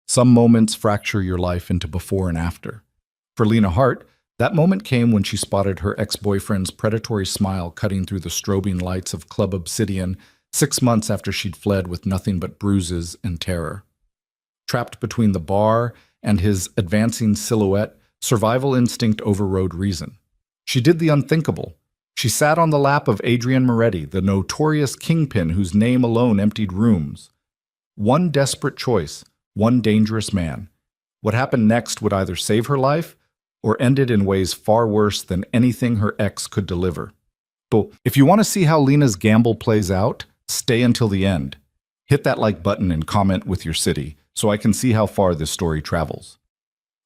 Some moments fracture your life into before and after. For Lena Hart, that moment came when she spotted her ex-boyfriend's predatory smile cutting through the strobing lights of Club Obsidian 6 months after she'd fled with nothing but bruises and terror. Trapped between the bar and his advancing silhouette, survival instinct overrode reason. She did the unthinkable. She sat on the lap of Adrian Moretti, the notorious kingpin whose name alone emptied rooms. One desperate choice, one dangerous man. What happened next would either save her life or end it in ways far worse than anything her ex could deliver. So, if you want to see how Lena's gamble plays out, stay until the end. Hit that like button and comment with your city so I can see how far this story travels.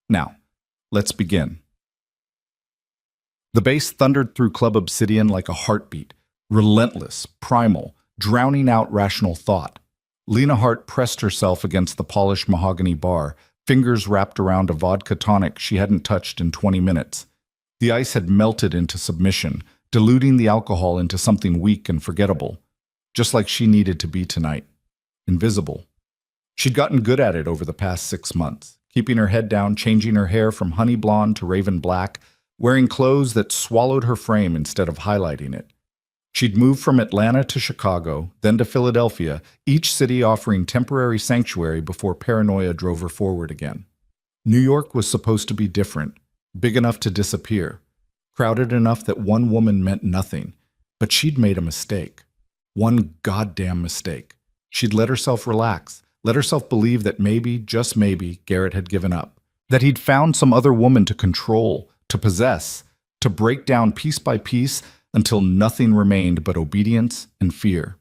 Now, let's begin. The bass thundered through Club Obsidian like a heartbeat, relentless, primal, drowning out rational thought. Lena Hart pressed herself against the polished mahogany bar, fingers wrapped around a vodka tonic she hadn't touched in 20 minutes. The ice had melted into submission, diluting the alcohol into something weak and forgettable, just like she needed to be tonight. Invisible. She'd gotten good at it over the past 6 months, keeping her head down, changing her hair from honey blonde to raven black, wearing clothes that swallowed her frame instead of highlighting it. She'd moved from Atlanta to Chicago, then to Philadelphia, each city offering temporary sanctuary before paranoia drove her forward again. New York was supposed to be different, big enough to disappear, crowded enough that one woman meant nothing, but she'd made a mistake. One goddamn mistake. She'd let herself relax, let herself believe that maybe, just maybe, Garrett had given up, that he'd found some other woman to control, to possess, to break down piece by piece until nothing remained but obedience and fear.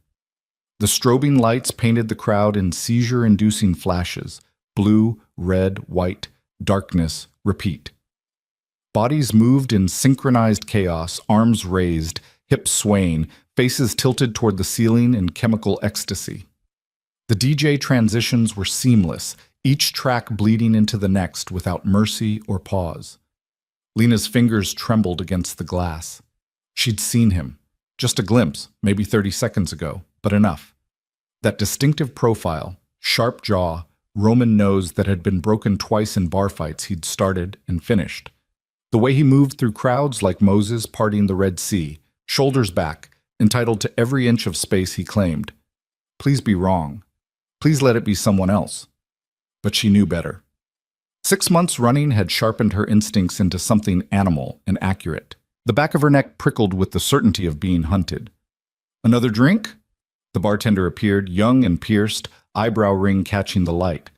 The strobing lights painted the crowd in seizure-inducing flashes, blue, red, white, darkness, repeat. Bodies moved in synchronized chaos, arms raised, hips swaying, faces tilted toward the ceiling in chemical ecstasy. The DJ transitions were seamless, each track bleeding into the next without mercy or pause. Lena's fingers trembled against the glass. She'd seen him. Just a glimpse, maybe 30 seconds ago, but enough. That distinctive profile, sharp jaw, Roman nose that had been broken twice in bar fights he'd started and finished. The way he moved through crowds like Moses parting the Red Sea, shoulders back, entitled to every inch of space he claimed. Please be wrong. Please let it be someone else. But she knew better. 6 months running had sharpened her instincts into something animal and accurate. The back of her neck prickled with the certainty of being hunted. Another drink? The bartender appeared, young and pierced, eyebrow ring catching the light.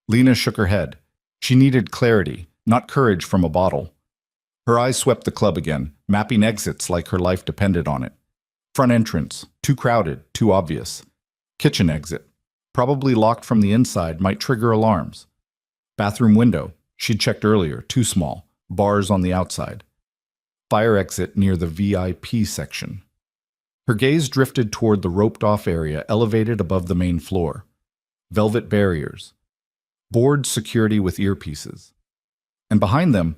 Lena shook her head. She needed clarity, not courage from a bottle. Her eyes swept the club again, mapping exits like her life depended on it. Front entrance, too crowded, too obvious. Kitchen exit, probably locked from the inside, might trigger alarms. Bathroom window, she'd checked earlier, too small, bars on the outside. Fire exit near the VIP section. Her gaze drifted toward the roped-off area elevated above the main floor. Velvet barriers. Board security with earpieces. And behind them,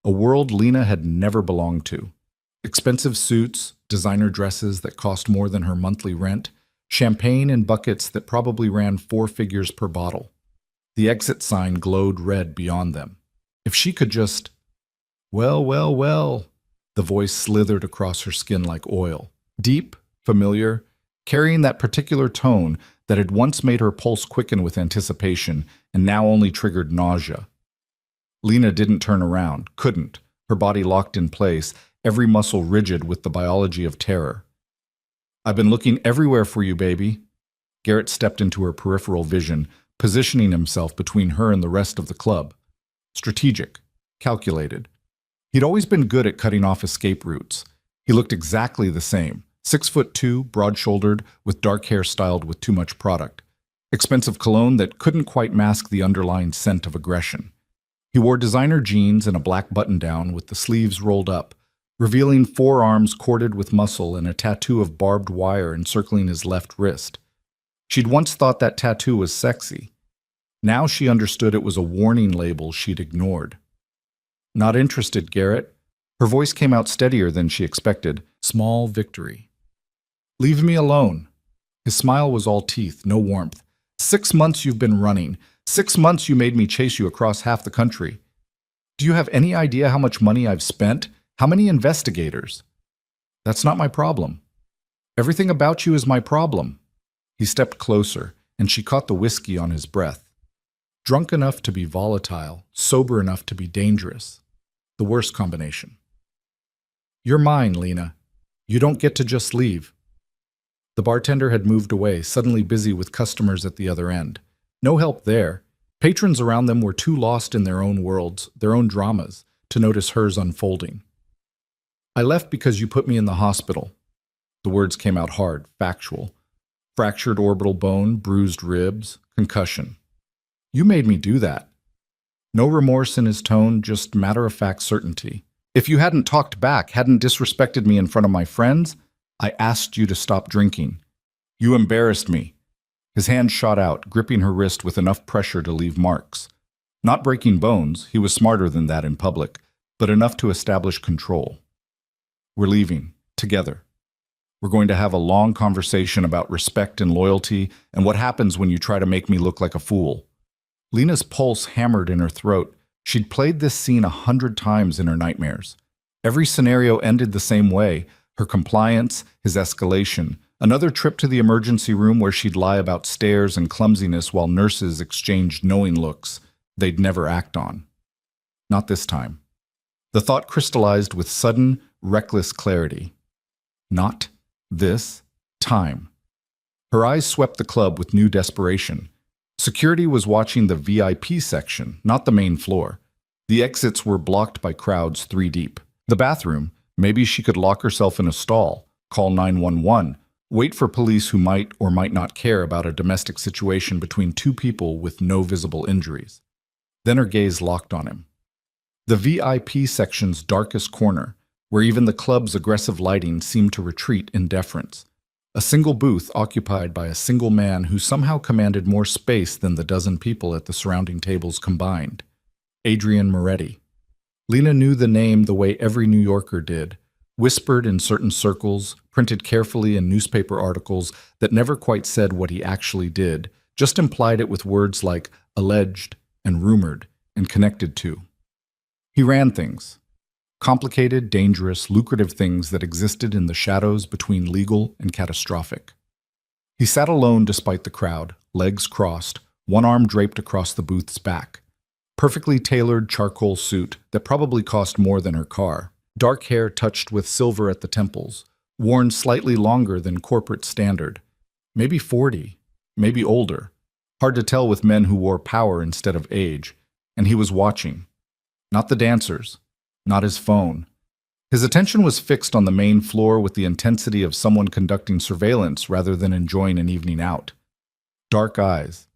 a world Lena had never belonged to. Expensive suits, designer dresses that cost more than her monthly rent, champagne in buckets that probably ran 4 figures per bottle. The exit sign glowed red beyond them. If she could just... Well. The voice slithered across her skin like oil. Deep, familiar, carrying that particular tone that had once made her pulse quicken with anticipation and now only triggered nausea. Lena didn't turn around, couldn't, her body locked in place, every muscle rigid with the biology of terror. I've been looking everywhere for you, baby. Garrett stepped into her peripheral vision, positioning himself between her and the rest of the club. Strategic, calculated. He'd always been good at cutting off escape routes. He looked exactly the same, 6'2", broad-shouldered, with dark hair styled with too much product. Expensive cologne that couldn't quite mask the underlying scent of aggression. He wore designer jeans and a black button-down with the sleeves rolled up, revealing forearms corded with muscle and a tattoo of barbed wire encircling his left wrist. She'd once thought that tattoo was sexy. Now she understood it was a warning label she'd ignored. Not interested, Garrett. Her voice came out steadier than she expected. Small victory. Leave me alone. His smile was all teeth, no warmth. 6 months you've been running. 6 months you made me chase you across half the country. Do you have any idea how much money I've spent? How many investigators? That's not my problem. Everything about you is my problem. He stepped closer, and she caught the whiskey on his breath. Drunk enough to be volatile, sober enough to be dangerous. The worst combination. You're mine, Lena. You don't get to just leave. The bartender had moved away, suddenly busy with customers at the other end. No help there. Patrons around them were too lost in their own worlds, their own dramas, to notice hers unfolding. I left because you put me in the hospital. The words came out hard, factual. Fractured orbital bone, bruised ribs, concussion. You made me do that. No remorse in his tone, just matter-of-fact certainty. If you hadn't talked back, hadn't disrespected me in front of my friends, I asked you to stop drinking. You embarrassed me. His hand shot out, gripping her wrist with enough pressure to leave marks. Not breaking bones, he was smarter than that in public, but enough to establish control. We're leaving, together. We're going to have a long conversation about respect and loyalty and what happens when you try to make me look like a fool. Lena's pulse hammered in her throat. She'd played this scene 100 times in her nightmares. Every scenario ended the same way. Her compliance, his escalation, another trip to the emergency room where she'd lie about stares and clumsiness while nurses exchanged knowing looks they'd never act on. Not this time. The thought crystallized with sudden, reckless clarity. Not this time. Her eyes swept the club with new desperation. Security was watching the VIP section, not the main floor. The exits were blocked by crowds 3 deep. The bathroom, maybe she could lock herself in a stall, call 911, wait for police who might or might not care about a domestic situation between 2 people with no visible injuries. Then her gaze locked on him. The VIP section's darkest corner, where even the club's aggressive lighting seemed to retreat in deference. A single booth occupied by a single man who somehow commanded more space than the dozen people at the surrounding tables combined. Adrian Moretti. Lena knew the name the way every New Yorker did, whispered in certain circles, printed carefully in newspaper articles that never quite said what he actually did, just implied it with words like alleged and rumored and connected to. He ran things. Complicated, dangerous, lucrative things that existed in the shadows between legal and catastrophic. He sat alone despite the crowd, legs crossed, one arm draped across the booth's back. Perfectly tailored charcoal suit that probably cost more than her car. Dark hair touched with silver at the temples, worn slightly longer than corporate standard. Maybe 40, maybe older. Hard to tell with men who wore power instead of age. And he was watching. Not the dancers. Not his phone. His attention was fixed on the main floor with the intensity of someone conducting surveillance rather than enjoying an evening out. Dark eyes.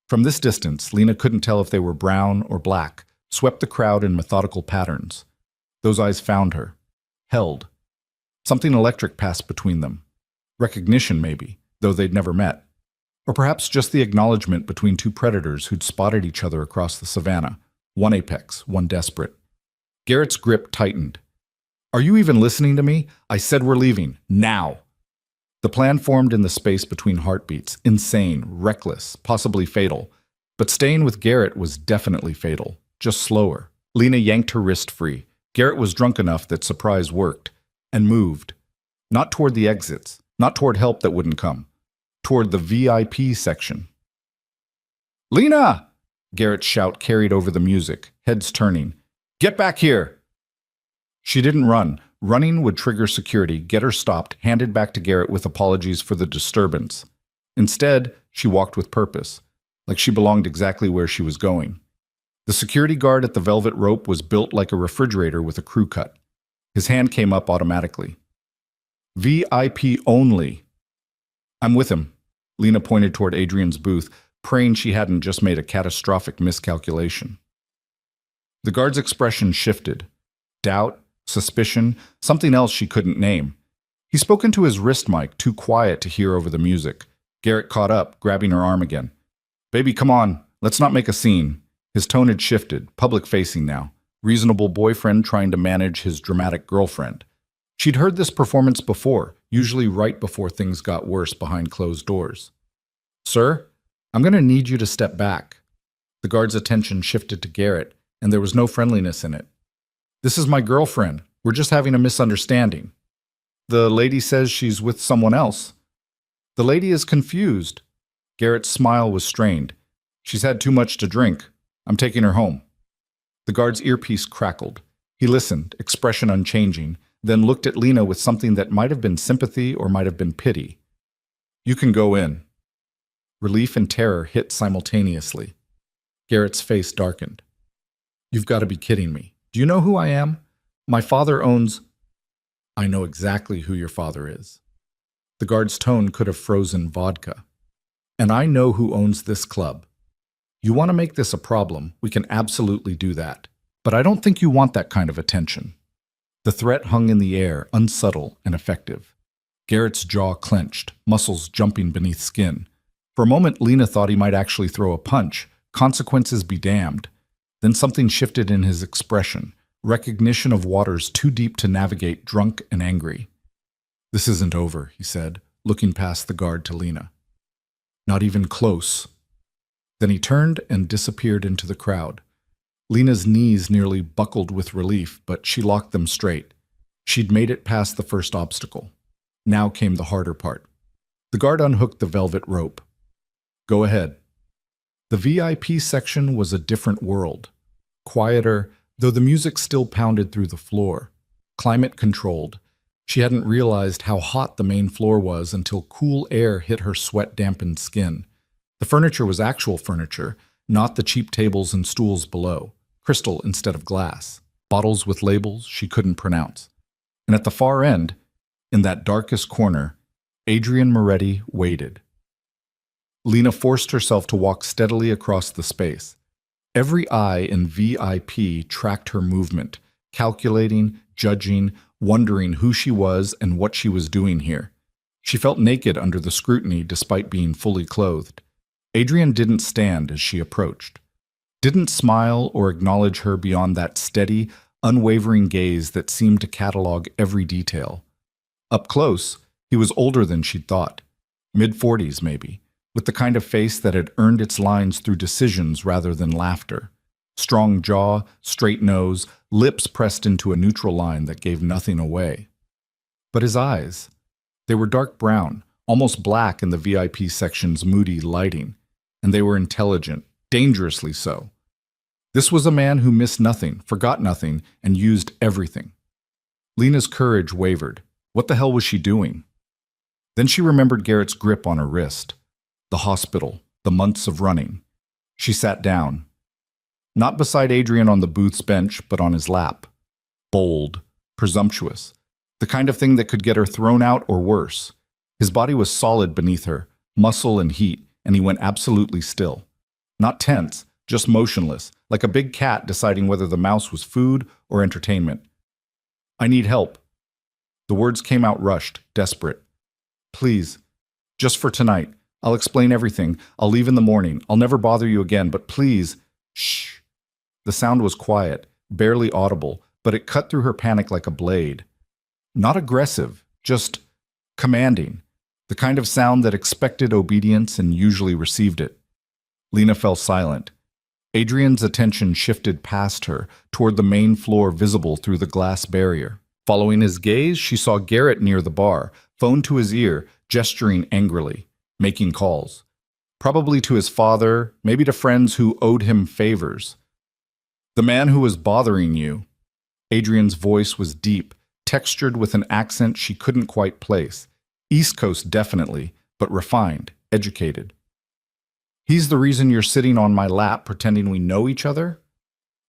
From this distance, Lena couldn't tell if they were brown or black, swept the crowd in methodical patterns. Those eyes found her. Held. Something electric passed between them. Recognition, maybe, though they'd never met. Or perhaps just the acknowledgement between 2 predators who'd spotted each other across the savannah. One apex, one desperate. Garrett's grip tightened. Are you even listening to me? I said we're leaving. Now. The plan formed in the space between heartbeats. Insane, reckless, possibly fatal. But staying with Garrett was definitely fatal. Just slower. Lena yanked her wrist free. Garrett was drunk enough that surprise worked. And moved. Not toward the exits. Not toward help that wouldn't come. Toward the VIP section. Lena! Garrett's shout carried over the music, heads turning. Get back here! She didn't run. Running would trigger security, get her stopped, handed back to Garrett with apologies for the disturbance. Instead, she walked with purpose, like she belonged exactly where she was going. The security guard at the velvet rope was built like a refrigerator with a crew cut. His hand came up automatically. VIP only. I'm with him. Lena pointed toward Adrian's booth, praying she hadn't just made a catastrophic miscalculation. The guard's expression shifted. Doubt, suspicion, something else she couldn't name. He spoke into his wrist mic, too quiet to hear over the music. Garrett caught up, grabbing her arm again. Baby, come on. Let's not make a scene. His tone had shifted, public-facing now. Reasonable boyfriend trying to manage his dramatic girlfriend. She'd heard this performance before, usually right before things got worse behind closed doors. Sir, I'm going to need you to step back. The guard's attention shifted to Garrett, and there was no friendliness in it. "This is my girlfriend. We're just having a misunderstanding." "The lady says she's with someone else." "The lady is confused." Garrett's smile was strained. "She's had too much to drink. I'm taking her home." The guard's earpiece crackled. He listened, expression unchanging, then looked at Lena with something that might have been sympathy or might have been pity. "You can go in." Relief and terror hit simultaneously. Garrett's face darkened. "You've got to be kidding me. Do you know who I am? My father owns—" "I know exactly who your father is." The guard's tone could have frozen vodka. "And I know who owns this club. You want to make this a problem, we can absolutely do that. But I don't think you want that kind of attention." The threat hung in the air, unsubtle and effective. Garrett's jaw clenched, muscles jumping beneath skin. For a moment, Lena thought he might actually throw a punch. Consequences be damned. Then something shifted in his expression, recognition of waters too deep to navigate, drunk and angry. "This isn't over," he said, looking past the guard to Lena. "Not even close." Then he turned and disappeared into the crowd. Lena's knees nearly buckled with relief, but she locked them straight. She'd made it past the first obstacle. Now came the harder part. The guard unhooked the velvet rope. "Go ahead." The VIP section was a different world. Quieter, though the music still pounded through the floor. Climate controlled. She hadn't realized how hot the main floor was until cool air hit her sweat-dampened skin. The furniture was actual furniture, not the cheap tables and stools below. Crystal instead of glass. Bottles with labels she couldn't pronounce. And at the far end, in that darkest corner, Adrian Moretti waited. Lena forced herself to walk steadily across the space. Every eye in VIP tracked her movement, calculating, judging, wondering who she was and what she was doing here. She felt naked under the scrutiny despite being fully clothed. Adrian didn't stand as she approached. Didn't smile or acknowledge her beyond that steady, unwavering gaze that seemed to catalog every detail. Up close, he was older than she'd thought. Mid-40s, maybe, with the kind of face that had earned its lines through decisions rather than laughter. Strong jaw, straight nose, lips pressed into a neutral line that gave nothing away. But his eyes, they were dark brown, almost black in the VIP section's moody lighting, and they were intelligent, dangerously so. This was a man who missed nothing, forgot nothing, and used everything. Lena's courage wavered. What the hell was she doing? Then she remembered Garrett's grip on her wrist. The hospital, the months of running. She sat down. Not beside Adrian on the booth's bench, but on his lap. Bold, presumptuous. The kind of thing that could get her thrown out or worse. His body was solid beneath her, muscle and heat, and he went absolutely still. Not tense, just motionless, like a big cat deciding whether the mouse was food or entertainment. "I need help." The words came out rushed, desperate. "Please, just for tonight. I'll explain everything. I'll leave in the morning. I'll never bother you again, but please." "Shh." The sound was quiet, barely audible, but it cut through her panic like a blade. Not aggressive, just commanding. The kind of sound that expected obedience and usually received it. Lena fell silent. Adrian's attention shifted past her, toward the main floor visible through the glass barrier. Following his gaze, she saw Garrett near the bar, phone to his ear, gesturing angrily, making calls. Probably to his father, maybe to friends who owed him favors. "The man who was bothering you." Adrian's voice was deep, textured with an accent she couldn't quite place. East Coast definitely, but refined, educated. "He's the reason you're sitting on my lap pretending we know each other?"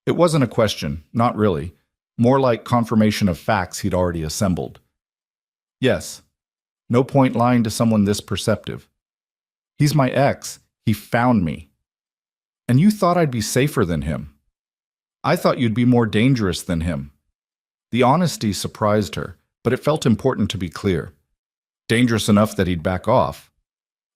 It wasn't a question, not really. More like confirmation of facts he'd already assembled. "Yes. No point lying to someone this perceptive. He's my ex. He found me. And you thought I'd be safer than him. I thought you'd be more dangerous than him." The honesty surprised her, but it felt important to be clear. Dangerous enough that he'd back off.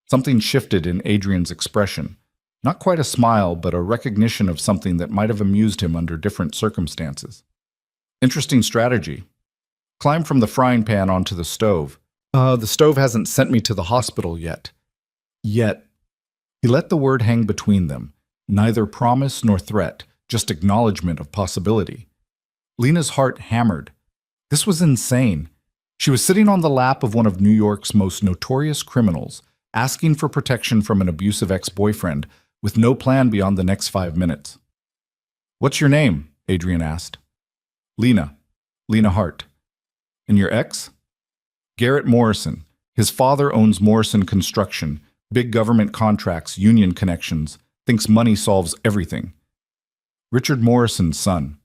Something shifted in Adrian's expression. Not quite a smile, but a recognition of something that might have amused him under different circumstances. "Interesting strategy. Climb from the frying pan onto the stove. The stove hasn't sent me to the hospital yet." Yet. He let the word hang between them, Neither promise nor threat, just acknowledgement of possibility. Lena's heart hammered. This was insane. She was sitting on the lap of one of New York's most notorious criminals, asking for protection from an abusive ex-boyfriend, with no plan beyond the next 5 minutes. "What's your name?" Adrian asked. "Lena. Lena Hart." "And your ex?" "Garrett Morrison. His father owns Morrison Construction, big government contracts, union connections, thinks money solves everything." "Richard Morrison's son."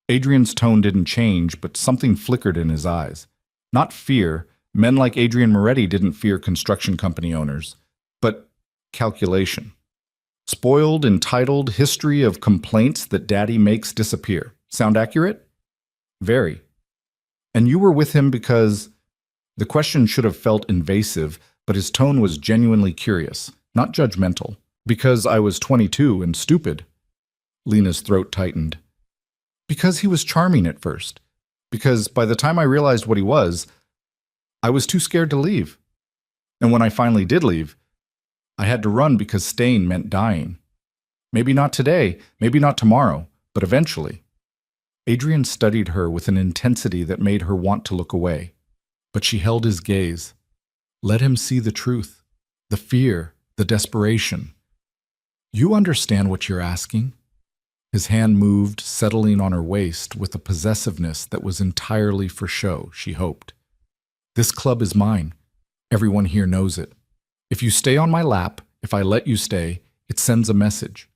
Adrian's tone didn't change, but something flickered in his eyes. Not fear. Men like Adrian Moretti didn't fear construction company owners, but calculation. Spoiled, entitled, history of complaints that daddy makes disappear. Sound accurate? Very. "And you were with him because—" The question should have felt invasive, but his tone was genuinely curious, not judgmental. "Because I was 22 and stupid." Lena's throat tightened. "Because he was charming at first. Because by the time I realized what he was, I was too scared to leave. And when I finally did leave, I had to run because staying meant dying. Maybe not today, maybe not tomorrow, but eventually." Adrian studied her with an intensity that made her want to look away. But she held his gaze. Let him see the truth, the fear, the desperation. "You understand what you're asking?" His hand moved, settling on her waist with a possessiveness that was entirely for show, she hoped. "This club is mine. Everyone here knows it. If you stay on my lap, if I let you stay, it sends a message.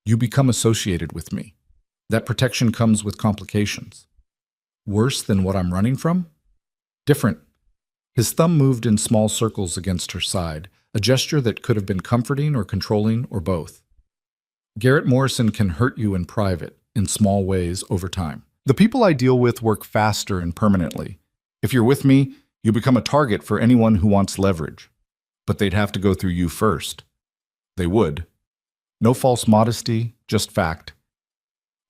You become associated with me. That protection comes with complications." "Worse than what I'm running from?" "Different." His thumb moved in small circles against her side, a gesture that could have been comforting or controlling or both. "Garrett Morrison can hurt you in private, in small ways, over time. The people I deal with work faster and permanently. If you're with me, you become a target for anyone who wants leverage. But they'd have to go through you first." They would. No false modesty, just fact.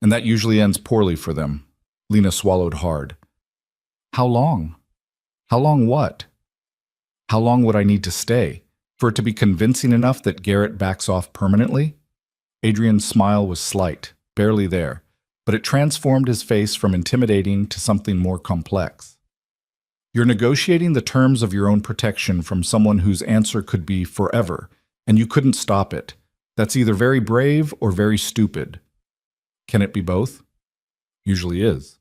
And that usually ends poorly for them. Lena swallowed hard. "How long?" "How long what?" "How long would I need to stay? For it to be convincing enough that Garrett backs off permanently?" Adrian's smile was slight, barely there, but it transformed his face from intimidating to something more complex. "You're negotiating the terms of your own protection from someone whose answer could be forever, and you couldn't stop it. That's either very brave or very stupid. Can it be both?" "Usually is."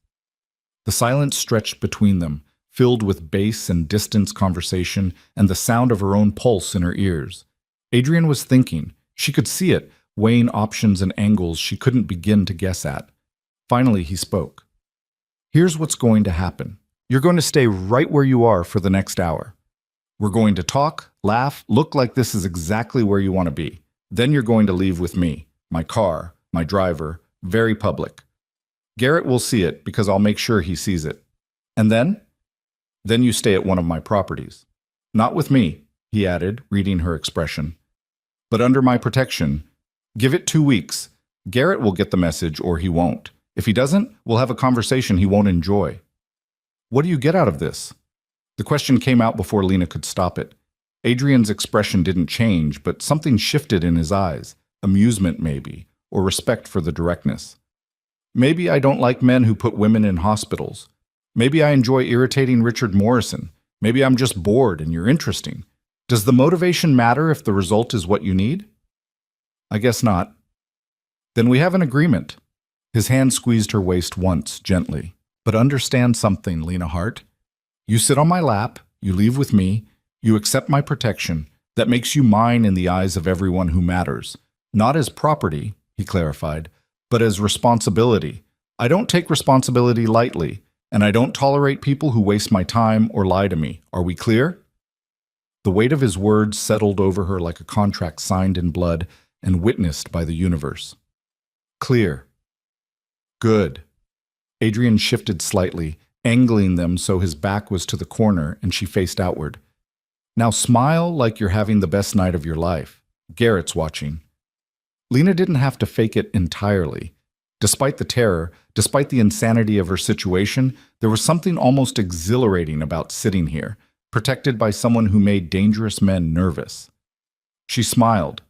The silence stretched between them, filled with bass and distance conversation and the sound of her own pulse in her ears. Adrian was thinking. She could see it, weighing options and angles she couldn't begin to guess at. Finally, he spoke. "Here's what's going to happen. You're going to stay right where you are for the next hour. We're going to talk, laugh, look like this is exactly where you want to be. Then you're going to leave with me, my car, my driver, very public. Garrett will see it because I'll make sure he sees it. And then? Then you stay at one of my properties. Not with me," he added, reading her expression, "but under my protection. Give it 2 weeks. Garrett will get the message or he won't. If he doesn't, we'll have a conversation he won't enjoy." "What do you get out of this?" The question came out before Lena could stop it. Adrian's expression didn't change, but something shifted in his eyes. Amusement, maybe, or respect for the directness. "Maybe I don't like men who put women in hospitals. Maybe I enjoy irritating Richard Morrison. Maybe I'm just bored and you're interesting. Does the motivation matter if the result is what you need?" "I guess not." "Then we have an agreement." His hand squeezed her waist once, gently. "But understand something, Lena Hart. You sit on my lap, you leave with me, you accept my protection. That makes you mine in the eyes of everyone who matters. Not as property," he clarified, "but as responsibility. I don't take responsibility lightly, and I don't tolerate people who waste my time or lie to me. Are we clear?" The weight of his words settled over her like a contract signed in blood and witnessed by the universe. "Clear." "Good." Adrian shifted slightly, angling them so his back was to the corner and she faced outward. "Now smile like you're having the best night of your life. Garrett's watching." Lena didn't have to fake it entirely. Despite the terror, despite the insanity of her situation, there was something almost exhilarating about sitting here, protected by someone who made dangerous men nervous. She smiled.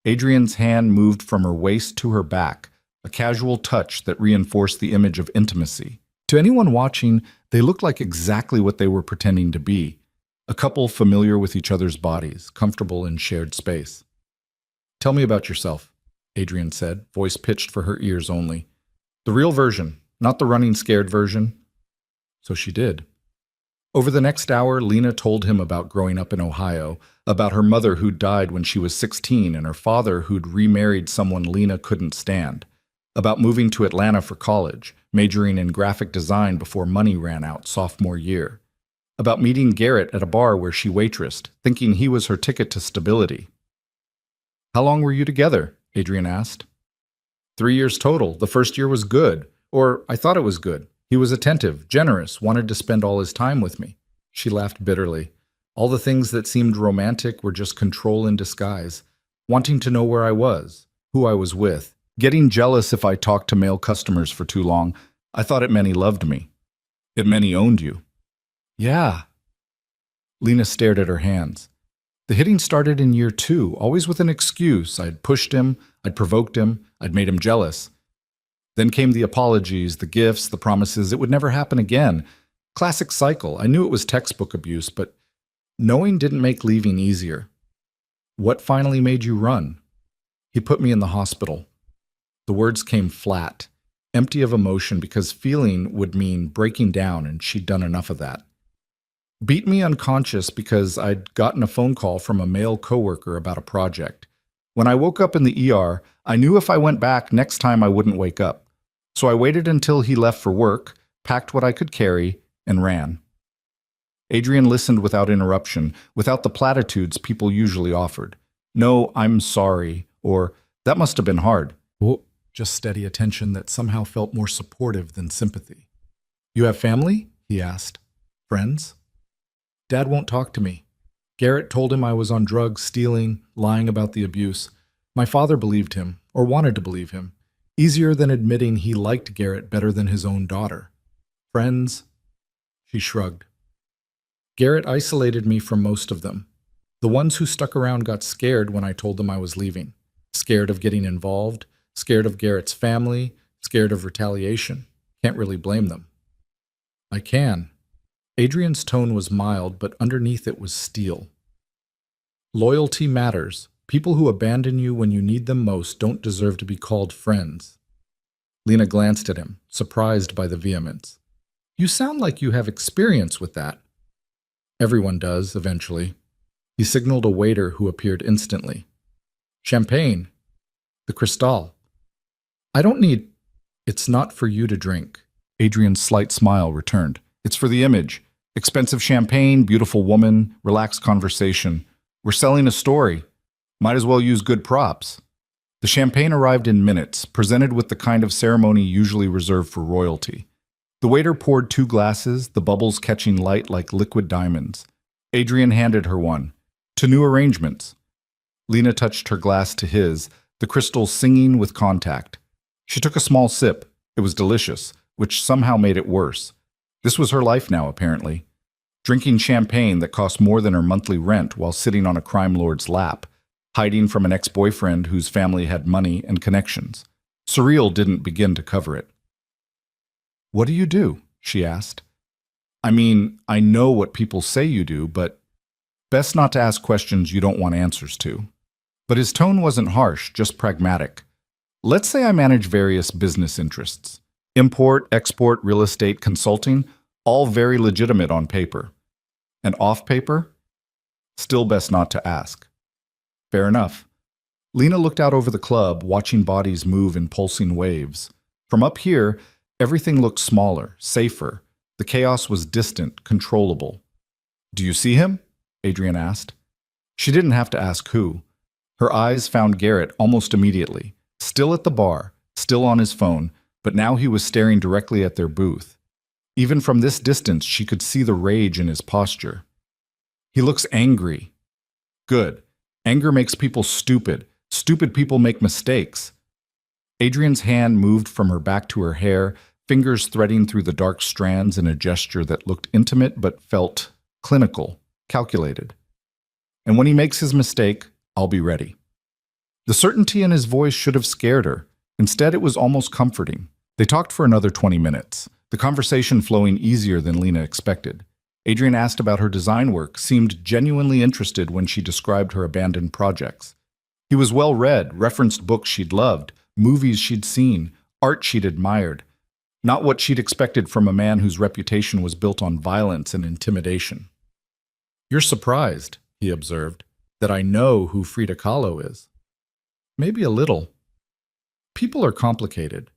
Adrian's hand moved from her waist to her back, a casual touch that reinforced the image of intimacy. To anyone watching, they looked like exactly what they were pretending to be, a couple familiar with each other's bodies, comfortable in shared space. "Tell me about yourself," Adrian said, voice pitched for her ears only. "The real version, not the running scared version." So she did. Over the next hour, Lena told him about growing up in Ohio, about her mother who'd died when she was 16 and her father who'd remarried someone Lena couldn't stand, about moving to Atlanta for college, majoring in graphic design before money ran out sophomore year, about meeting Garrett at a bar where she waitressed, thinking he was her ticket to stability. "How long were you together?" Adrian asked. 3 years total. The first year was good, or I thought it was good. He was attentive, generous, wanted to spend all his time with me." She laughed bitterly. All the things that seemed romantic were just control in disguise, wanting to know where I was, who I was with, getting jealous if I talked to male customers for too long. I thought it meant he loved me. It meant he owned you. "Yeah." Lena stared at her hands. "The hitting started in year 2, always with an excuse. I'd pushed him, I'd provoked him, I'd made him jealous. Then came the apologies, the gifts, the promises it would never happen again. Classic cycle. I knew it was textbook abuse, but knowing didn't make leaving easier." "What finally made you run?" "He put me in the hospital." The words came flat, empty of emotion, because feeling would mean breaking down, and she'd done enough of that. "Beat me unconscious because I'd gotten a phone call from a male coworker about a project. When I woke up in the ER, I knew if I went back next time I wouldn't wake up. So I waited until he left for work, packed what I could carry, and ran." Adrian listened without interruption, without the platitudes people usually offered. "No, I'm sorry," or "that must have been hard." Well, just steady attention that somehow felt more supportive than sympathy. "You have family?" he asked. "Friends?" "Dad won't talk to me. Garrett told him I was on drugs, stealing, lying about the abuse. My father believed him, or wanted to believe him. Easier than admitting he liked Garrett better than his own daughter. Friends?" She shrugged. "Garrett isolated me from most of them. The ones who stuck around got scared when I told them I was leaving. Scared of getting involved, scared of Garrett's family, scared of retaliation. Can't really blame them." "I can." Adrian's tone was mild, but underneath it was steel. "Loyalty matters. People who abandon you when you need them most don't deserve to be called friends." Lena glanced at him, surprised by the vehemence. "You sound like you have experience with that." "Everyone does, eventually." He signaled a waiter who appeared instantly. "Champagne." "The Cristal." "I don't need—" "It's not for you to drink." Adrian's slight smile returned. "It's for the image. Expensive champagne, beautiful woman, relaxed conversation. We're selling a story. Might as well use good props." The champagne arrived in minutes, presented with the kind of ceremony usually reserved for royalty. The waiter poured 2 glasses, the bubbles catching light like liquid diamonds. Adrian handed her one. "To new arrangements." Lena touched her glass to his, the crystal singing with contact. She took a small sip. It was delicious, which somehow made it worse. This was her life now, apparently. Drinking champagne that cost more than her monthly rent while sitting on a crime lord's lap, hiding from an ex-boyfriend whose family had money and connections. Surreal didn't begin to cover it. "What do you do?" she asked. "I mean, I know what people say you do, but best not to ask questions you don't want answers to." But his tone wasn't harsh, just pragmatic. "Let's say I manage various business interests. Import, export, real estate, consulting, all very legitimate on paper. And off paper? Still best not to ask." "Fair enough." Lena looked out over the club, watching bodies move in pulsing waves. From up here, everything looked smaller, safer. The chaos was distant, controllable. "Do you see him?" Adrian asked. She didn't have to ask who. Her eyes found Garrett almost immediately, still at the bar, still on his phone, but now he was staring directly at their booth. Even from this distance, she could see the rage in his posture. "He looks angry." "Good. Anger makes people stupid. Stupid people make mistakes." Adrian's hand moved from her back to her hair, fingers threading through the dark strands in a gesture that looked intimate but felt clinical, calculated. "And when he makes his mistake, I'll be ready." The certainty in his voice should have scared her. Instead, it was almost comforting. They talked for another 20 minutes, the conversation flowing easier than Lena expected. Adrian asked about her design work, seemed genuinely interested when she described her abandoned projects. He was well-read, referenced books she'd loved, movies she'd seen, art she'd admired. Not what she'd expected from a man whose reputation was built on violence and intimidation. "You're surprised," he observed, "that I know who Frida Kahlo is." "Maybe a little. People are complicated.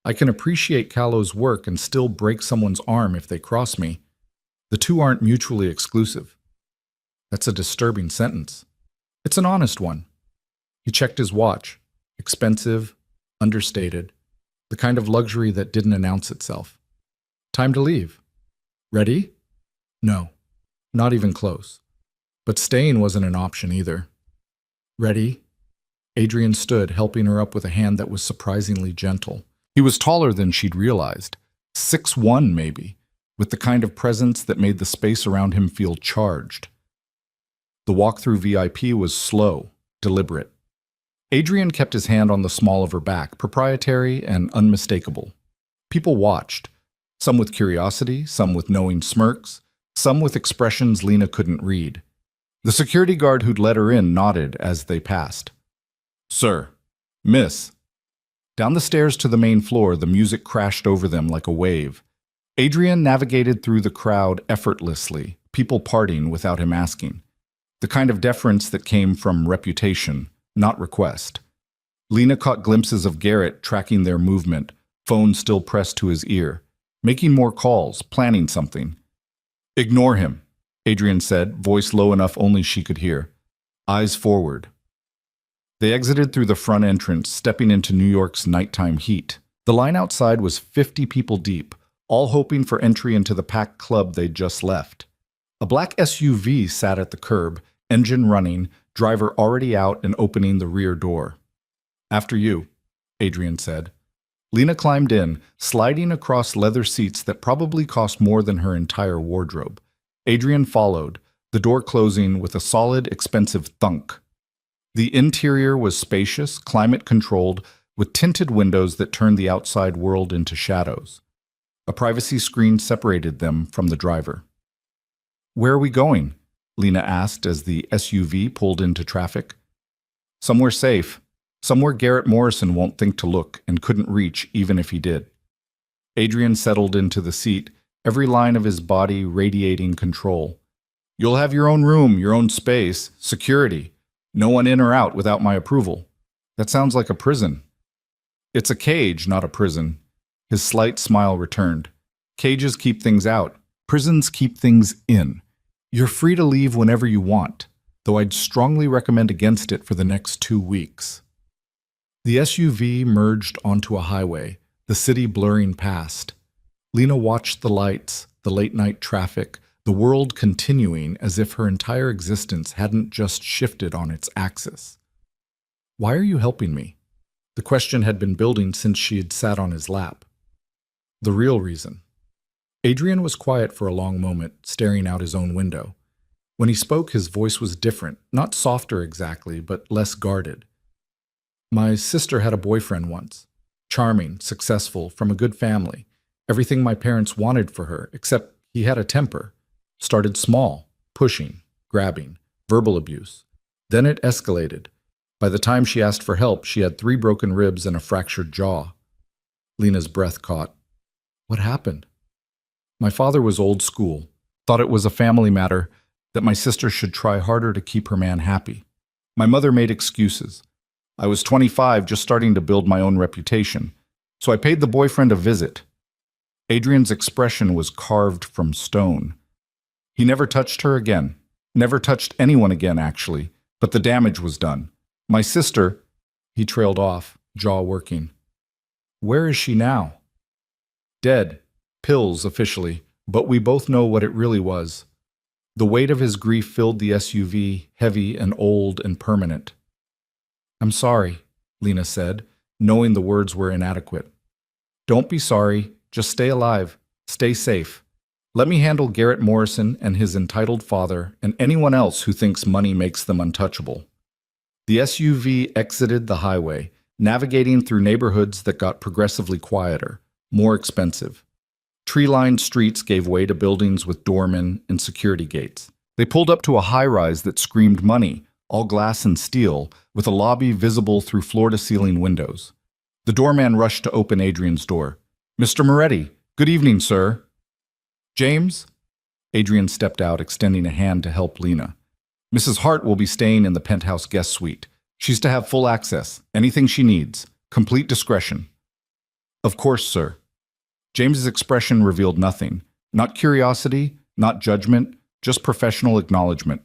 I can appreciate Kahlo's work and still break someone's arm if they cross me. The two aren't mutually exclusive." That's a disturbing sentence. It's an honest one. He checked his watch. Expensive, understated, the kind of luxury that didn't announce itself. Time to leave. Ready? No, not even close. But staying wasn't an option either. Ready? Adrian stood, helping her up with a hand that was surprisingly gentle. He was taller than she'd realized. 6'1", maybe, with the kind of presence that made the space around him feel charged. The walk through VIP was slow, deliberate. Adrian kept his hand on the small of her back, proprietary and unmistakable. People watched, some with curiosity, some with knowing smirks, some with expressions Lena couldn't read. The security guard who'd let her in nodded as they passed. "Sir, Miss." Down the stairs to the main floor, the music crashed over them like a wave. Adrian navigated through the crowd effortlessly, people parting without him asking. The kind of deference that came from reputation, not request. Lena caught glimpses of Garrett tracking their movement, phone still pressed to his ear, making more calls, planning something. "Ignore him," Adrian said, voice low enough only she could hear. Eyes forward. They exited through the front entrance, stepping into New York's nighttime heat. The line outside was 50 people deep, all hoping for entry into the packed club they'd just left. A black SUV sat at the curb, engine running, driver already out and opening the rear door. "After you," Adrian said. Lena climbed in, sliding across leather seats that probably cost more than her entire wardrobe. Adrian followed, the door closing with a solid, expensive thunk. The interior was spacious, climate-controlled, with tinted windows that turned the outside world into shadows. A privacy screen separated them from the driver. "Where are we going?" Lena asked as the SUV pulled into traffic. "Somewhere safe. Somewhere Garrett Morrison won't think to look and couldn't reach even if he did." Adrian settled into the seat, every line of his body radiating control. "You'll have your own room, your own space, security. No one in or out without my approval." "That sounds like a prison." "It's a cage, not a prison." His slight smile returned. "Cages keep things out. Prisons keep things in. You're free to leave whenever you want, though I'd strongly recommend against it for the next 2 weeks. The SUV merged onto a highway, the city blurring past. Lena watched the lights, the late-night traffic, the world continuing as if her entire existence hadn't just shifted on its axis. "Why are you helping me?" The question had been building since she had sat on his lap. The real reason. Adrian was quiet for a long moment, staring out his own window. When he spoke, his voice was different, not softer exactly, but less guarded. "My sister had a boyfriend once. Charming, successful, from a good family. Everything my parents wanted for her, except he had a temper. Started small, pushing, grabbing, verbal abuse. Then it escalated. By the time she asked for help, she had 3 broken ribs and a fractured jaw." Lena's breath caught. "What happened?" "My father was old school. Thought it was a family matter, that my sister should try harder to keep her man happy. My mother made excuses. I was 25, just starting to build my own reputation. So I paid the boyfriend a visit." Adrian's expression was carved from stone. He never touched her again. Never touched anyone again, actually. But the damage was done. My sister... He trailed off, jaw working. "Where is she now?" "Dead. Pills, officially. But we both know what it really was." The weight of his grief filled the SUV, heavy and old and permanent. "I'm sorry," Lena said, knowing the words were inadequate. "Don't be sorry. Just stay alive. Stay safe. Let me handle Garrett Morrison and his entitled father and anyone else who thinks money makes them untouchable." The SUV exited the highway, navigating through neighborhoods that got progressively quieter, more expensive. Tree-lined streets gave way to buildings with doormen and security gates. They pulled up to a high-rise that screamed money, all glass and steel, with a lobby visible through floor-to-ceiling windows. The doorman rushed to open Adrian's door. "Mr. Moretti, good evening, sir." "James?" Adrian stepped out, extending a hand to help Lena. "Mrs. Hart will be staying in the penthouse guest suite. She's to have full access, anything she needs, complete discretion." "Of course, sir." James's expression revealed nothing. Not curiosity, not judgment, just professional acknowledgement.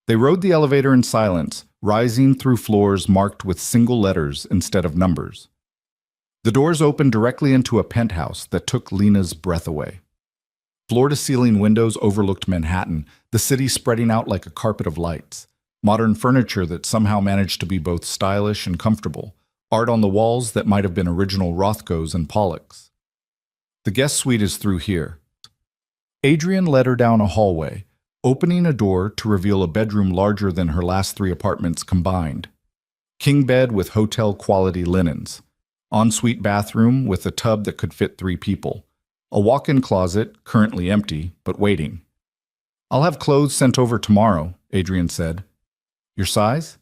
They rode the elevator in silence, rising through floors marked with single letters instead of numbers. The doors opened directly into a penthouse that took Lena's breath away. Floor-to-ceiling windows overlooked Manhattan, the city spreading out like a carpet of lights. Modern furniture that somehow managed to be both stylish and comfortable. Art on the walls that might have been original Rothkos and Pollocks. "The guest suite is through here." Adrian led her down a hallway, opening a door to reveal a bedroom larger than her last 3 apartments combined. King bed with hotel-quality linens. Ensuite bathroom with a tub that could fit 3 people. A walk-in closet, currently empty, but waiting. "I'll have clothes sent over tomorrow," Adrian said. "Your size?"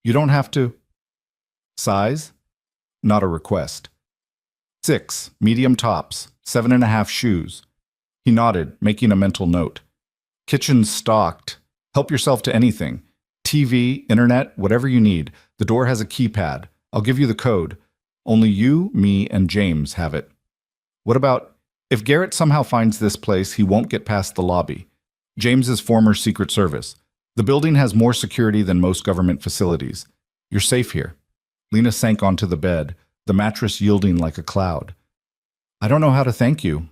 "You don't have to." "Size?" Not a request. 6, medium tops, 7.5 shoes. He nodded, making a mental note. "Kitchen's stocked. Help yourself to anything. TV, internet, whatever you need. The door has a keypad. I'll give you the code. Only you, me, and James have it." "What about, if Garrett somehow finds this place, he won't get past the lobby. James's former Secret Service. The building has more security than most government facilities. You're safe here." Lena sank onto the bed, the mattress yielding like a cloud. "I don't know how to thank you."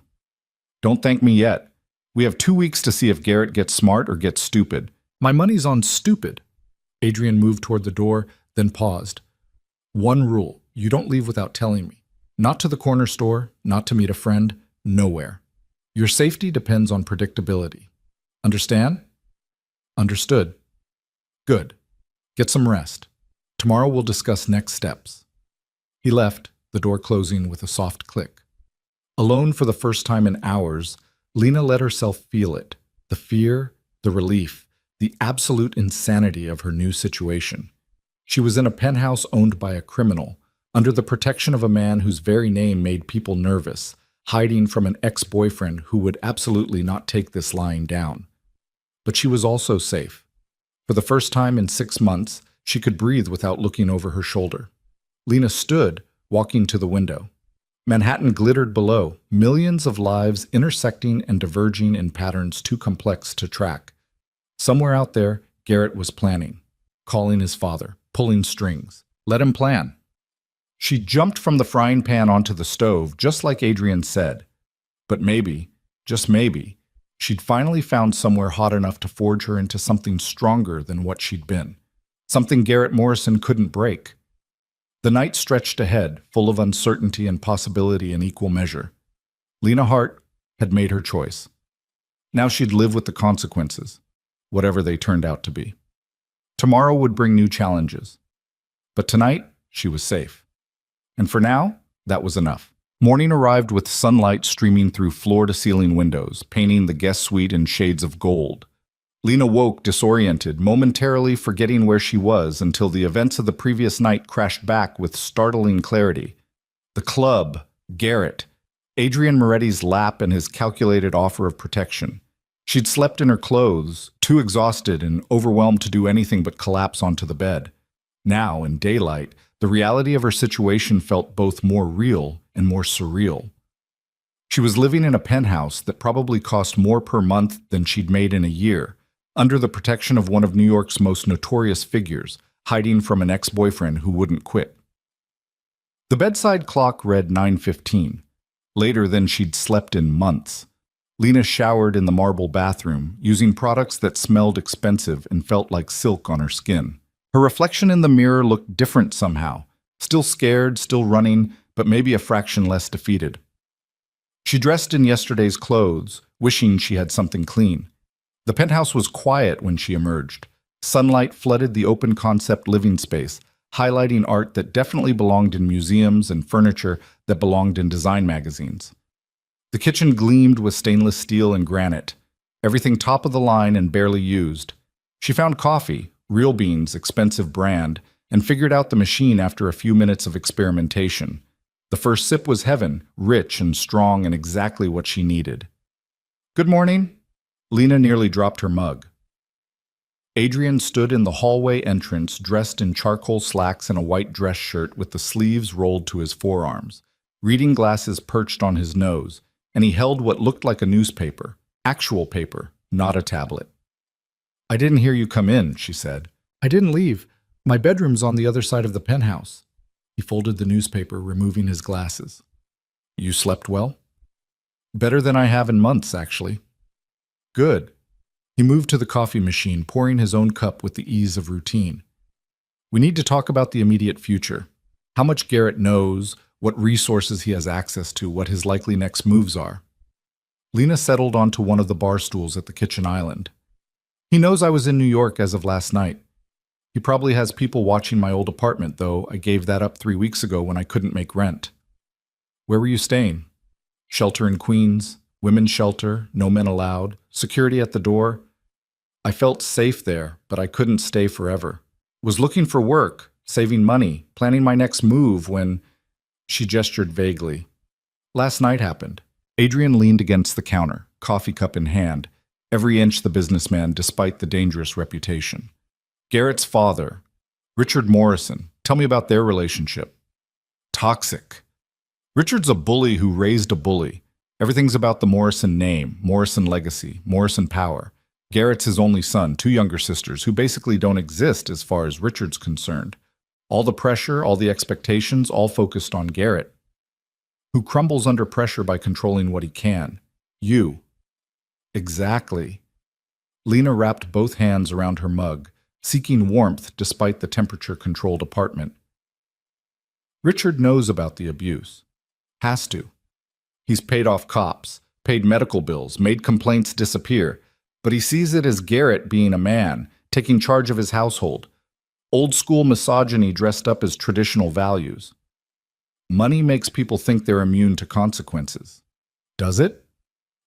"Don't thank me yet. We have 2 weeks to see if Garrett gets smart or gets stupid." "My money's on stupid." Adrian moved toward the door, then paused. "One rule, you don't leave without telling me. Not to the corner store, not to meet a friend, nowhere. Your safety depends on predictability. Understand?" "Understood." "Good. Get some rest. Tomorrow we'll discuss next steps." He left, the door closing with a soft click. Alone for the first time in hours, Lena let herself feel it, the fear, the relief, the absolute insanity of her new situation. She was in a penthouse owned by a criminal, under the protection of a man whose very name made people nervous, hiding from an ex-boyfriend who would absolutely not take this lying down. But she was also safe. For the first time in 6 months, she could breathe without looking over her shoulder. Lena stood, walking to the window. Manhattan glittered below, millions of lives intersecting and diverging in patterns too complex to track. Somewhere out there, Garrett was planning, calling his father, pulling strings. Let him plan. She jumped from the frying pan onto the stove, just like Adrian said. But maybe, just maybe, she'd finally found somewhere hot enough to forge her into something stronger than what she'd been. Something Garrett Morrison couldn't break. The night stretched ahead, full of uncertainty and possibility in equal measure. Lena Hart had made her choice. Now she'd live with the consequences, whatever they turned out to be. Tomorrow would bring new challenges. But tonight, she was safe. And for now, that was enough. Morning arrived with sunlight streaming through floor-to-ceiling windows, painting the guest suite in shades of gold. Lena woke disoriented, momentarily forgetting where she was until the events of the previous night crashed back with startling clarity. The club, Garrett, Adrian Moretti's lap and his calculated offer of protection. She'd slept in her clothes, too exhausted and overwhelmed to do anything but collapse onto the bed. Now, in daylight, the reality of her situation felt both more real and more surreal. She was living in a penthouse that probably cost more per month than she'd made in a year, under the protection of one of New York's most notorious figures, hiding from an ex-boyfriend who wouldn't quit. The bedside clock read 9:15, later than she'd slept in months. Lena showered in the marble bathroom, using products that smelled expensive and felt like silk on her skin. Her reflection in the mirror looked different somehow, still scared, still running, but maybe a fraction less defeated. She dressed in yesterday's clothes, wishing she had something clean. The penthouse was quiet when she emerged. Sunlight flooded the open-concept living space, highlighting art that definitely belonged in museums and furniture that belonged in design magazines. The kitchen gleamed with stainless steel and granite, everything top of the line and barely used. She found coffee, real beans, expensive brand, and figured out the machine after a few minutes of experimentation. The first sip was heaven, rich and strong and exactly what she needed. "Good morning." Lena nearly dropped her mug. Adrian stood in the hallway entrance, dressed in charcoal slacks and a white dress shirt with the sleeves rolled to his forearms, reading glasses perched on his nose, and he held what looked like a newspaper, actual paper, not a tablet. "I didn't hear you come in," she said. "I didn't leave. My bedroom's on the other side of the penthouse." He folded the newspaper, removing his glasses. "You slept well?" "Better than I have in months, actually." "Good." He moved to the coffee machine, pouring his own cup with the ease of routine. "We need to talk about the immediate future. How much Garrett knows, what resources he has access to, what his likely next moves are." Lena settled onto one of the bar stools at the kitchen island. "He knows I was in New York as of last night. He probably has people watching my old apartment, though I gave that up 3 weeks ago when I couldn't make rent." "Where were you staying?" "Shelter in Queens, women's shelter, no men allowed, security at the door. I felt safe there, but I couldn't stay forever. Was looking for work, saving money, planning my next move when..." She gestured vaguely. "Last night happened." Adrian leaned against the counter, coffee cup in hand, every inch the businessman despite the dangerous reputation. "Garrett's father, Richard Morrison. Tell me about their relationship." "Toxic. Richard's a bully who raised a bully. Everything's about the Morrison name, Morrison legacy, Morrison power. Garrett's his only son, 2 younger sisters who basically don't exist as far as Richard's concerned. All the pressure, all the expectations, all focused on Garrett, who crumbles under pressure by controlling what he can. You." "Exactly." Lena wrapped both hands around her mug, seeking warmth despite the temperature-controlled apartment. "Richard knows about the abuse. Has to. He's paid off cops, paid medical bills, made complaints disappear, but he sees it as Garrett being a man, taking charge of his household. Old-school misogyny dressed up as traditional values. Money makes people think they're immune to consequences. Does it?"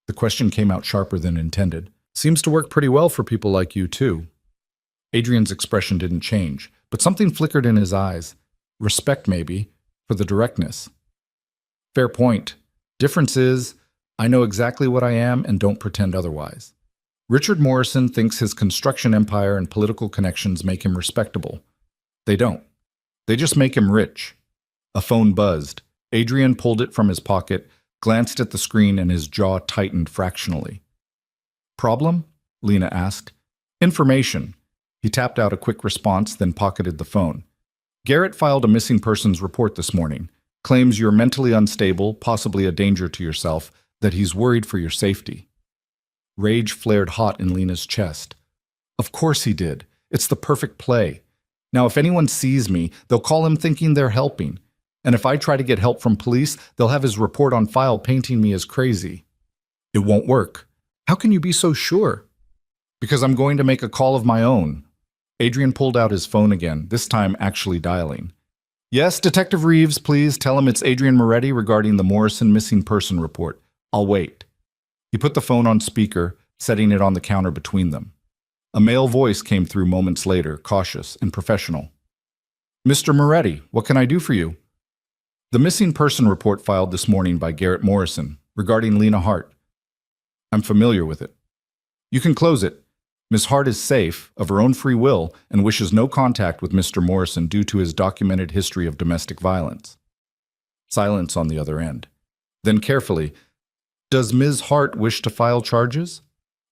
The question came out sharper than intended. "Seems to work pretty well for people like you, too." Adrian's expression didn't change, but something flickered in his eyes. Respect, maybe, for the directness. "Fair point. Difference is, I know exactly what I am and don't pretend otherwise. Richard Morrison thinks his construction empire and political connections make him respectable. They don't. They just make him rich." A phone buzzed. Adrian pulled it from his pocket, glanced at the screen, and his jaw tightened fractionally. "Problem?" Lena asked. "Information." He tapped out a quick response, then pocketed the phone. "Garrett filed a missing persons report this morning. Claims you're mentally unstable, possibly a danger to yourself, that he's worried for your safety." Rage flared hot in Lena's chest. "Of course he did. It's the perfect play. Now, if anyone sees me, they'll call him thinking they're helping. And if I try to get help from police, they'll have his report on file painting me as crazy. It won't work." "How can you be so sure?" "Because I'm going to make a call of my own." Adrian pulled out his phone again, this time actually dialing. "Yes, Detective Reeves, please tell him it's Adrian Moretti regarding the Morrison missing person report. I'll wait." He put the phone on speaker, setting it on the counter between them. A male voice came through moments later, cautious and professional. "Mr. Moretti, what can I do for you?" "The missing person report filed this morning by Garrett Morrison, regarding Lena Hart." "I'm familiar with it." "You can close it. Miss Hart is safe, of her own free will, and wishes no contact with Mr. Morrison due to his documented history of domestic violence." Silence on the other end. Then carefully, "Does Ms. Hart wish to file charges?"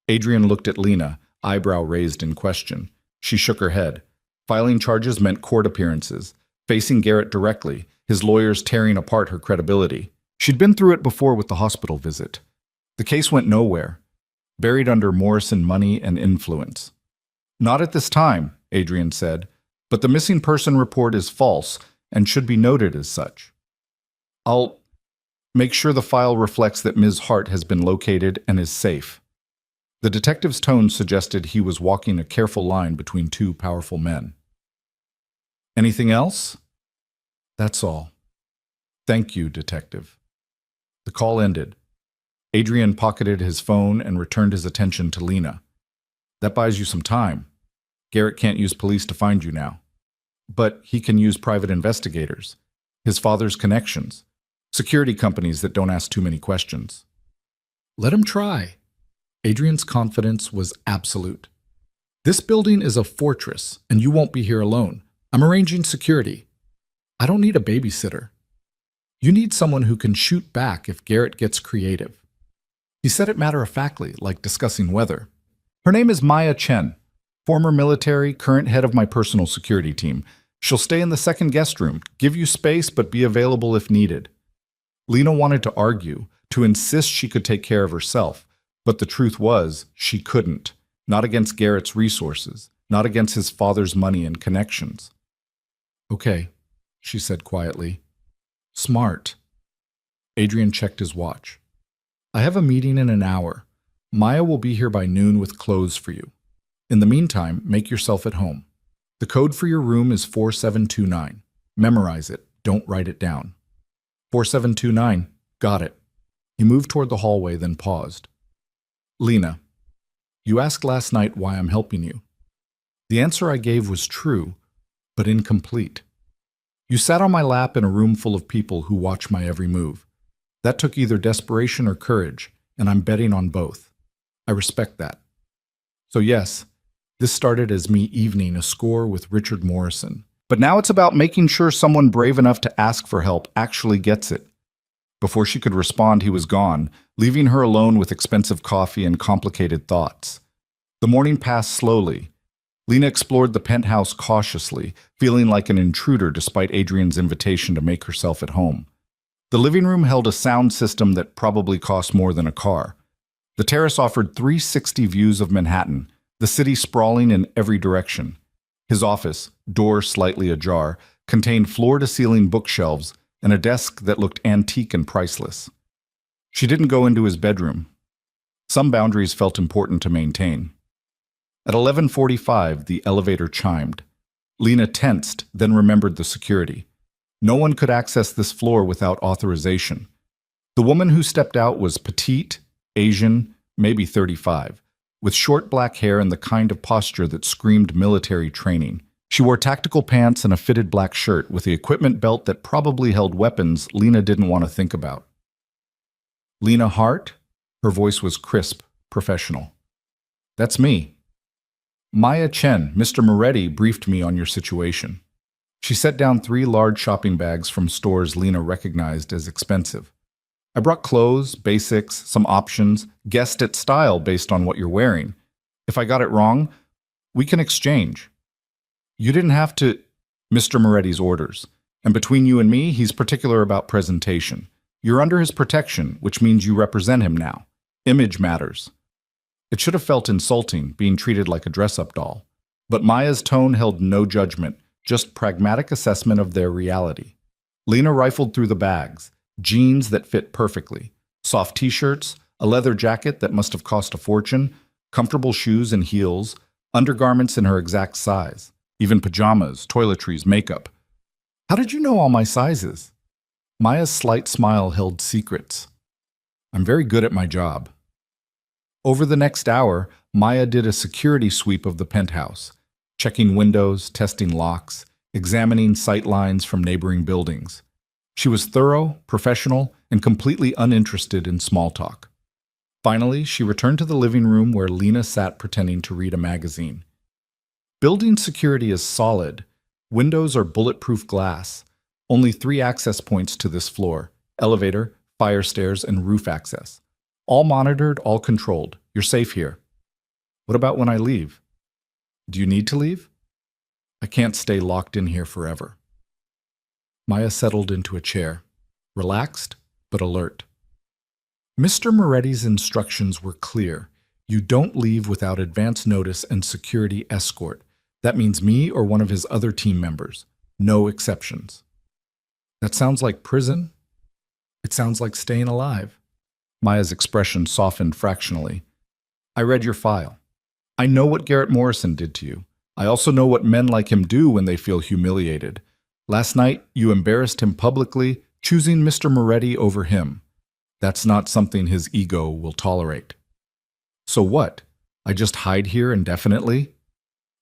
Adrian looked at Lena, eyebrow raised in question. She shook her head. Filing charges meant court appearances, facing Garrett directly, his lawyers tearing apart her credibility. She'd been through it before with the hospital visit. The case went nowhere, buried under Morrison money and influence. "Not at this time," Adrian said, "but the missing person report is false and should be noted as such. I'll make sure the file reflects that Ms. Hart has been located and is safe." The detective's tone suggested he was walking a careful line between two powerful men. Anything else? That's all. Thank you, detective. The call ended. Adrian pocketed his phone and returned his attention to Lena. That buys you some time. Garrett can't use police to find you now. But he can use private investigators, his father's connections, security companies that don't ask too many questions. Let him try. Adrian's confidence was absolute. This building is a fortress, and you won't be here alone. I'm arranging security. I don't need a babysitter. You need someone who can shoot back if Garrett gets creative. He said it matter-of-factly, like discussing weather. Her name is Maya Chen, former military, current head of my personal security team. She'll stay in the second guest room, give you space, but be available if needed. Lena wanted to argue, to insist she could take care of herself, but the truth was she couldn't, not against Garrett's resources, not against his father's money and connections. Okay, she said quietly. Smart. Adrian checked his watch. I have a meeting in an hour. Maya will be here by noon with clothes for you. In the meantime, make yourself at home. The code for your room is 4729. Memorize it. Don't write it down. 4729. Got it. He moved toward the hallway, then paused. Lena, you asked last night why I'm helping you. The answer I gave was true, but incomplete. You sat on my lap in a room full of people who watch my every move. That took either desperation or courage, and I'm betting on both. I respect that. So yes, this started as me evening a score with Richard Morrison. But now it's about making sure someone brave enough to ask for help actually gets it. Before she could respond, he was gone, leaving her alone with expensive coffee and complicated thoughts. The morning passed slowly. Lena explored the penthouse cautiously, feeling like an intruder despite Adrian's invitation to make herself at home. The living room held a sound system that probably cost more than a car. The terrace offered 360 views of Manhattan, the city sprawling in every direction. His office, door slightly ajar, contained floor-to-ceiling bookshelves and a desk that looked antique and priceless. She didn't go into his bedroom. Some boundaries felt important to maintain. At 11:45, the elevator chimed. Lena tensed, then remembered the security. No one could access this floor without authorization. The woman who stepped out was petite, Asian, maybe 35, with short black hair and the kind of posture that screamed military training. She wore tactical pants and a fitted black shirt with the equipment belt that probably held weapons Lena didn't want to think about. Lena Hart? Her voice was crisp, professional. That's me. Maya Chen, Mr. Moretti briefed me on your situation. She set down 3 large shopping bags from stores Lena recognized as expensive. I brought clothes, basics, some options, guessed at style based on what you're wearing. If I got it wrong, we can exchange. You didn't have to. Mr. Moretti's orders. And between you and me, he's particular about presentation. You're under his protection, which means you represent him now. Image matters. It should have felt insulting, being treated like a dress-up doll. But Maya's tone held no judgment, just pragmatic assessment of their reality. Lena rifled through the bags, jeans that fit perfectly, soft t-shirts, a leather jacket that must have cost a fortune, comfortable shoes and heels, undergarments in her exact size, even pajamas, toiletries, makeup. How did you know all my sizes? Maya's slight smile held secrets. I'm very good at my job. Over the next hour, Maya did a security sweep of the penthouse, checking windows, testing locks, examining sight lines from neighboring buildings. She was thorough, professional, and completely uninterested in small talk. Finally, she returned to the living room where Lena sat pretending to read a magazine. Building security is solid. Windows are bulletproof glass. Only 3 access points to this floor: elevator, fire stairs, and roof access. All monitored, all controlled. You're safe here. What about when I leave? Do you need to leave? I can't stay locked in here forever. Maya settled into a chair, relaxed but alert. Mr. Moretti's instructions were clear. You don't leave without advance notice and security escort. That means me or one of his other team members. No exceptions. That sounds like prison. It sounds like staying alive. Maya's expression softened fractionally. I read your file. I know what Garrett Morrison did to you. I also know what men like him do when they feel humiliated. Last night, you embarrassed him publicly, choosing Mr. Moretti over him. That's not something his ego will tolerate. So what? I just hide here indefinitely?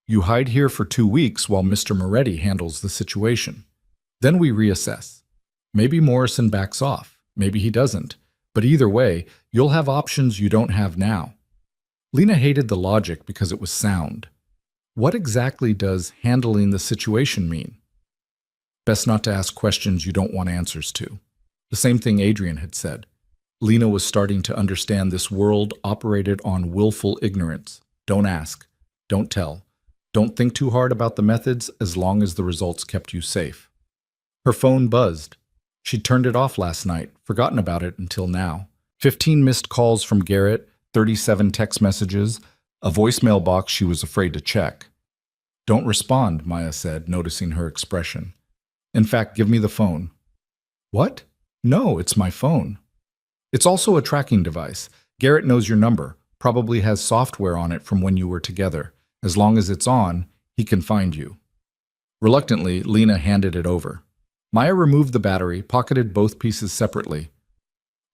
You hide here for 2 weeks while Mr. Moretti handles the situation. Then we reassess. Maybe Morrison backs off. Maybe he doesn't. But either way, you'll have options you don't have now. Lena hated the logic because it was sound. What exactly does handling the situation mean? Best not to ask questions you don't want answers to. The same thing Adrian had said. Lena was starting to understand this world operated on willful ignorance. Don't ask. Don't tell. Don't think too hard about the methods as long as the results kept you safe. Her phone buzzed. She'd turned it off last night, forgotten about it until now. 15 missed calls from Garrett, 37 text messages, a voicemail box she was afraid to check. Don't respond, Maya said, noticing her expression. In fact, give me the phone. What? No, it's my phone. It's also a tracking device. Garrett knows your number, probably has software on it from when you were together. As long as it's on, he can find you. Reluctantly, Lena handed it over. Maya removed the battery, pocketed both pieces separately.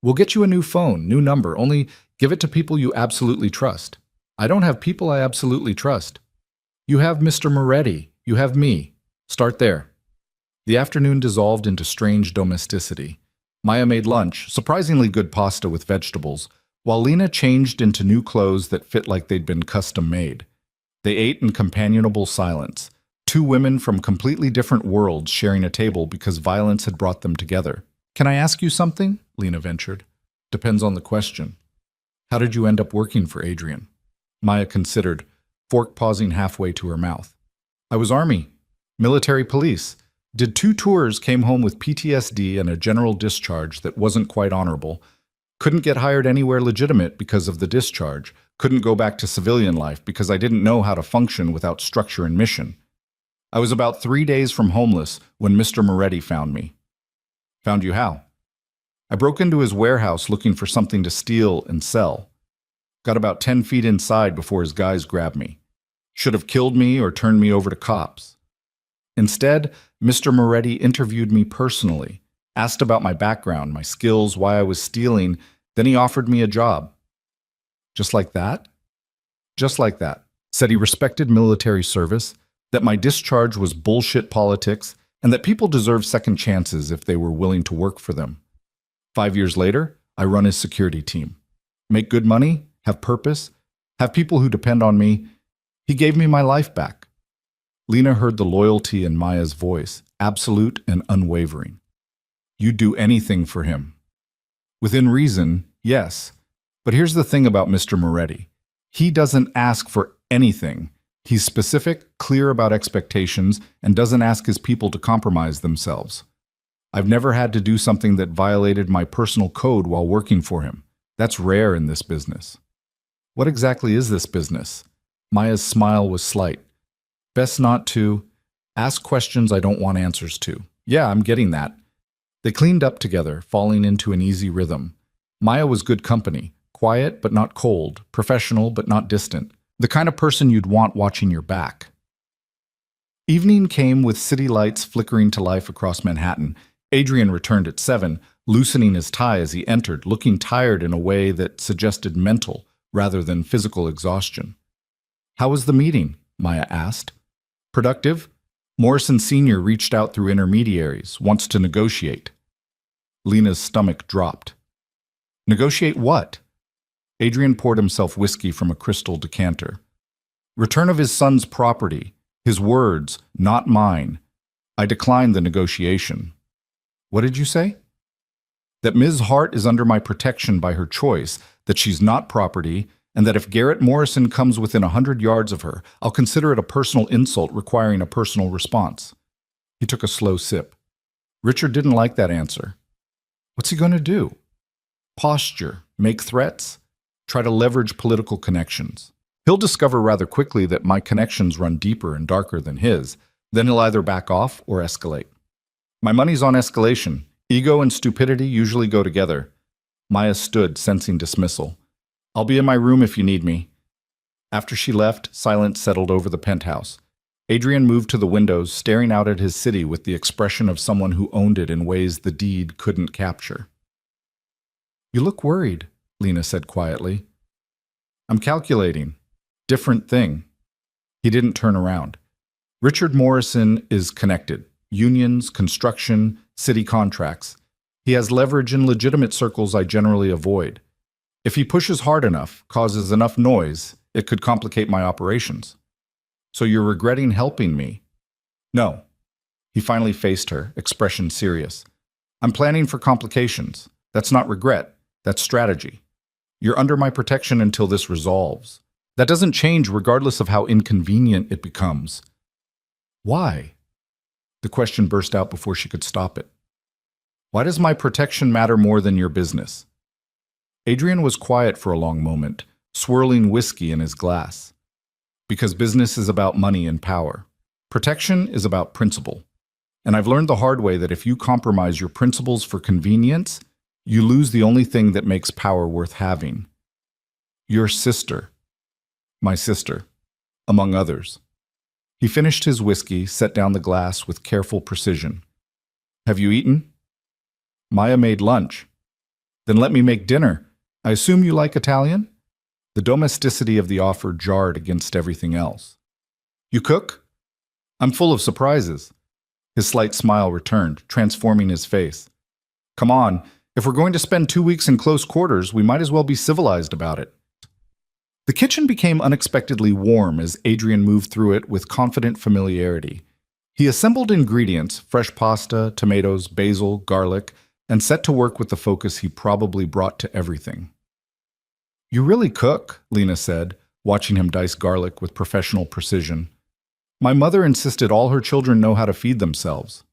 We'll get you a new phone, new number, only give it to people you absolutely trust. I don't have people I absolutely trust. You have Mr. Moretti. You have me. Start there. The afternoon dissolved into strange domesticity. Maya made lunch, surprisingly good pasta with vegetables, while Lena changed into new clothes that fit like they'd been custom-made. They ate in companionable silence, two women from completely different worlds sharing a table because violence had brought them together. Can I ask you something? Lena ventured. Depends on the question. How did you end up working for Adrian? Maya considered, fork pausing halfway to her mouth. I was Army, military police. Did 2 tours, came home with PTSD and a general discharge that wasn't quite honorable. Couldn't get hired anywhere legitimate because of the discharge. Couldn't go back to civilian life because I didn't know how to function without structure and mission. I was about 3 days from homeless when Mr. Moretti found me. Found you how? I broke into his warehouse looking for something to steal and sell. Got about 10 feet inside before his guys grabbed me. Should have killed me or turned me over to cops. Instead, Mr. Moretti interviewed me personally, asked about my background, my skills, why I was stealing, then he offered me a job. Just like that? Just like that. Said he respected military service, that my discharge was bullshit politics, and that people deserve second chances if they were willing to work for them. 5 years later, I run his security team. Make good money, have purpose, have people who depend on me. He gave me my life back. Lena heard the loyalty in Maya's voice, absolute and unwavering. You'd do anything for him. Within reason, yes. But here's the thing about Mr. Moretti. He doesn't ask for anything. He's specific, clear about expectations, and doesn't ask his people to compromise themselves. I've never had to do something that violated my personal code while working for him. That's rare in this business. What exactly is this business? Maya's smile was slight. Best not to ask questions I don't want answers to. Yeah, I'm getting that. They cleaned up together, falling into an easy rhythm. Maya was good company, quiet but not cold, professional but not distant, the kind of person you'd want watching your back. Evening came with city lights flickering to life across Manhattan. Adrian returned at 7, loosening his tie as he entered, looking tired in a way that suggested mental rather than physical exhaustion. How was the meeting? Maya asked. Productive? Morrison Sr. reached out through intermediaries, wants to negotiate. Lena's stomach dropped. Negotiate what? Adrian poured himself whiskey from a crystal decanter. Return of his son's property. His words, not mine. I declined the negotiation. What did you say? That Ms. Hart is under my protection by her choice, that she's not property, and that if Garrett Morrison comes within 100 yards of her, I'll consider it a personal insult requiring a personal response. He took a slow sip. Richard didn't like that answer. What's he going to do? Posture, make threats, try to leverage political connections. He'll discover rather quickly that my connections run deeper and darker than his. Then he'll either back off or escalate. My money's on escalation. Ego and stupidity usually go together. Maya stood, sensing dismissal. I'll be in my room if you need me. After she left, silence settled over the penthouse. Adrian moved to the windows, staring out at his city with the expression of someone who owned it in ways the deed couldn't capture. You look worried, Lena said quietly. I'm calculating. Different thing. He didn't turn around. Richard Morrison is connected. Unions, construction, city contracts. He has leverage in legitimate circles I generally avoid. If he pushes hard enough, causes enough noise, it could complicate my operations. So you're regretting helping me? No. He finally faced her, expression serious. I'm planning for complications. That's not regret. That's strategy. You're under my protection until this resolves. That doesn't change regardless of how inconvenient it becomes. Why? The question burst out before she could stop it. Why does my protection matter more than your business? Adrian was quiet for a long moment, swirling whiskey in his glass. Because business is about money and power. Protection is about principle. And I've learned the hard way that if you compromise your principles for convenience, you lose the only thing that makes power worth having. Your sister. My sister. Among others. He finished his whiskey, set down the glass with careful precision. Have you eaten? Maya made lunch. Then let me make dinner. I assume you like Italian? The domesticity of the offer jarred against everything else. You cook? I'm full of surprises. His slight smile returned, transforming his face. Come on, if we're going to spend 2 weeks in close quarters, we might as well be civilized about it. The kitchen became unexpectedly warm as Adrian moved through it with confident familiarity. He assembled ingredients, fresh pasta, tomatoes, basil, garlic, and set to work with the focus he probably brought to everything. You really cook, Lena said, watching him dice garlic with professional precision. My mother insisted all her children know how to feed themselves.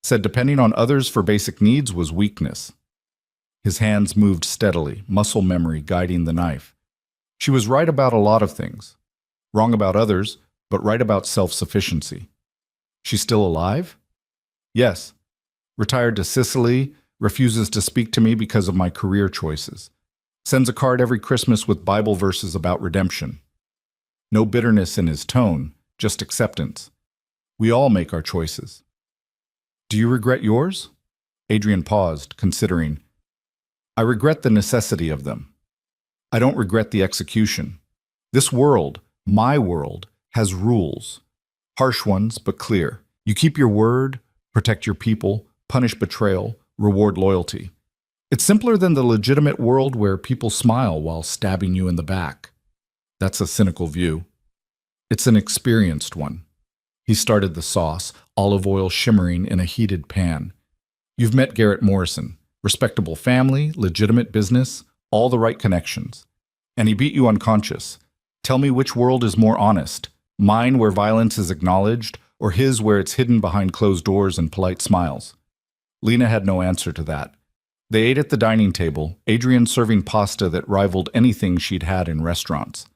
Said depending on others for basic needs was weakness. His hands moved steadily, muscle memory guiding the knife. She was right about a lot of things. Wrong about others, but right about self-sufficiency. She's still alive? Yes. Retired to Sicily, refuses to speak to me because of my career choices. Sends a card every Christmas with Bible verses about redemption. No bitterness in his tone, just acceptance. We all make our choices. Do you regret yours? Adrian paused, considering. I regret the necessity of them. I don't regret the execution. This world, my world, has rules. Harsh ones, but clear. You keep your word, protect your people, punish betrayal, reward loyalty. It's simpler than the legitimate world where people smile while stabbing you in the back. That's a cynical view. It's an experienced one. He started the sauce, olive oil shimmering in a heated pan. You've met Garrett Morrison. Respectable family, legitimate business, all the right connections. And he beat you unconscious. Tell me which world is more honest, mine where violence is acknowledged, or his where it's hidden behind closed doors and polite smiles. Lena had no answer to that. They ate at the dining table, Adrian serving pasta that rivaled anything she'd had in restaurants.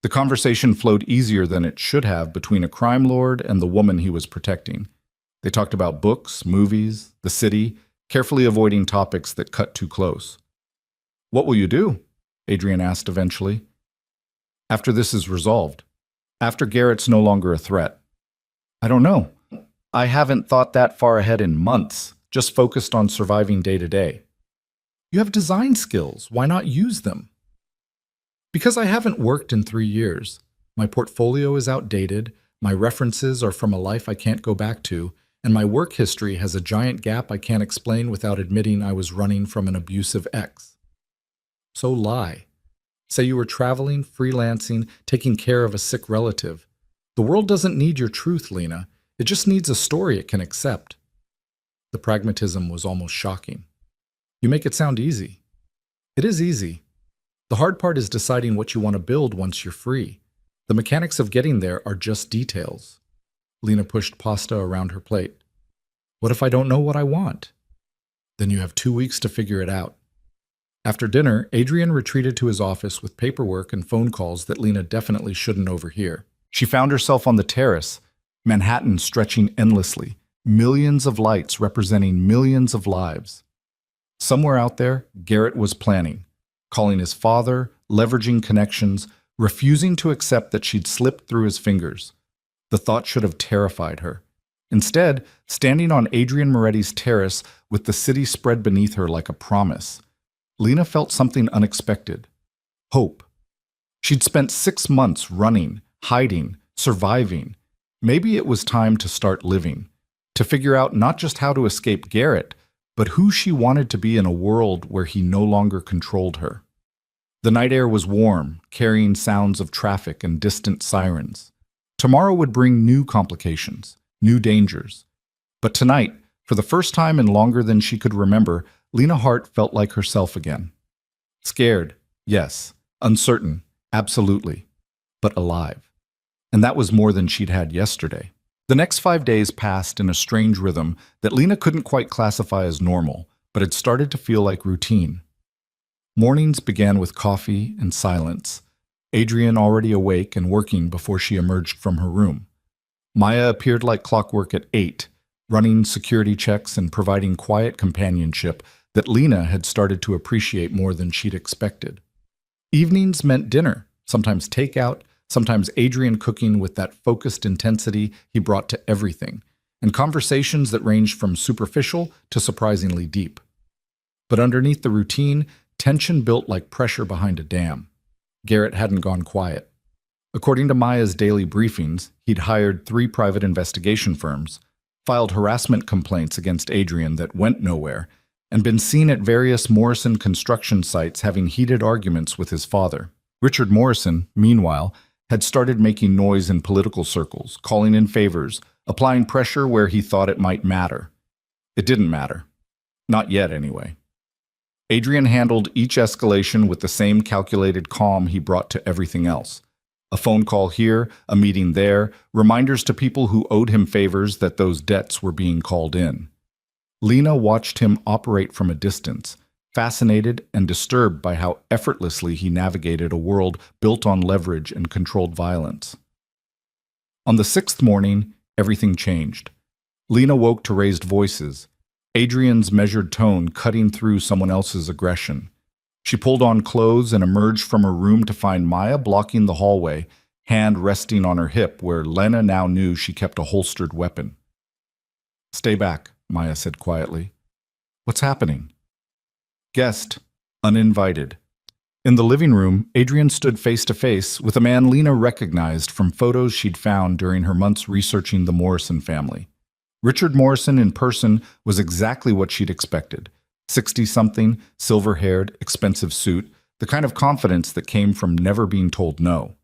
The conversation flowed easier than it should have between a crime lord and the woman he was protecting. They talked about books, movies, the city, carefully avoiding topics that cut too close. What will you do? Adrian asked eventually. After this is resolved. After Garrett's no longer a threat. I don't know. I haven't thought that far ahead in months, just focused on surviving day to day. You have design skills. Why not use them? Because I haven't worked in 3 years. My portfolio is outdated, my references are from a life I can't go back to, and my work history has a giant gap I can't explain without admitting I was running from an abusive ex. So lie. Say you were traveling, freelancing, taking care of a sick relative. The world doesn't need your truth, Lena. It just needs a story it can accept. The pragmatism was almost shocking. You make it sound easy. It is easy. The hard part is deciding what you want to build once you're free. The mechanics of getting there are just details. Lena pushed pasta around her plate. What if I don't know what I want? Then you have 2 weeks to figure it out. After dinner, Adrian retreated to his office with paperwork and phone calls that Lena definitely shouldn't overhear. She found herself on the terrace, Manhattan stretching endlessly, millions of lights representing millions of lives. Somewhere out there, Garrett was planning, calling his father, leveraging connections, refusing to accept that she'd slipped through his fingers. The thought should have terrified her. Instead, standing on Adrian Moretti's terrace with the city spread beneath her like a promise, Lena felt something unexpected. Hope. She'd spent 6 months running, hiding, surviving. Maybe it was time to start living, to figure out not just how to escape Garrett, but who she wanted to be in a world where he no longer controlled her. The night air was warm, carrying sounds of traffic and distant sirens. Tomorrow would bring new complications, new dangers. But tonight, for the first time in longer than she could remember, Lena Hart felt like herself again. Scared, yes. Uncertain, absolutely. But alive. And that was more than she'd had yesterday. The next 5 days passed in a strange rhythm that Lena couldn't quite classify as normal, but it started to feel like routine. Mornings began with coffee and silence, Adrian already awake and working before she emerged from her room. Maya appeared like clockwork at 8, running security checks and providing quiet companionship that Lena had started to appreciate more than she'd expected. Evenings meant dinner, sometimes takeout, sometimes Adrian cooking with that focused intensity he brought to everything, and conversations that ranged from superficial to surprisingly deep. But underneath the routine, tension built like pressure behind a dam. Garrett hadn't gone quiet. According to Maya's daily briefings, he'd hired 3 private investigation firms, filed harassment complaints against Adrian that went nowhere, and been seen at various Morrison construction sites having heated arguments with his father. Richard Morrison, meanwhile, had started making noise in political circles, calling in favors, applying pressure where he thought it might matter. It didn't matter. Not yet, anyway. Adrian handled each escalation with the same calculated calm he brought to everything else. A phone call here, a meeting there, reminders to people who owed him favors that those debts were being called in. Lena watched him operate from a distance, fascinated and disturbed by how effortlessly he navigated a world built on leverage and controlled violence. On the 6th morning, everything changed. Lena woke to raised voices, Adrian's measured tone cutting through someone else's aggression. She pulled on clothes and emerged from her room to find Maya blocking the hallway, hand resting on her hip where Lena now knew she kept a holstered weapon. "Stay back," Maya said quietly. "What's happening?" Guest, uninvited. In the living room, Adrian stood face to face with a man Lena recognized from photos she'd found during her months researching the Morrison family. Richard Morrison in person was exactly what she'd expected. 60-something, silver-haired, expensive suit, the kind of confidence that came from never being told no.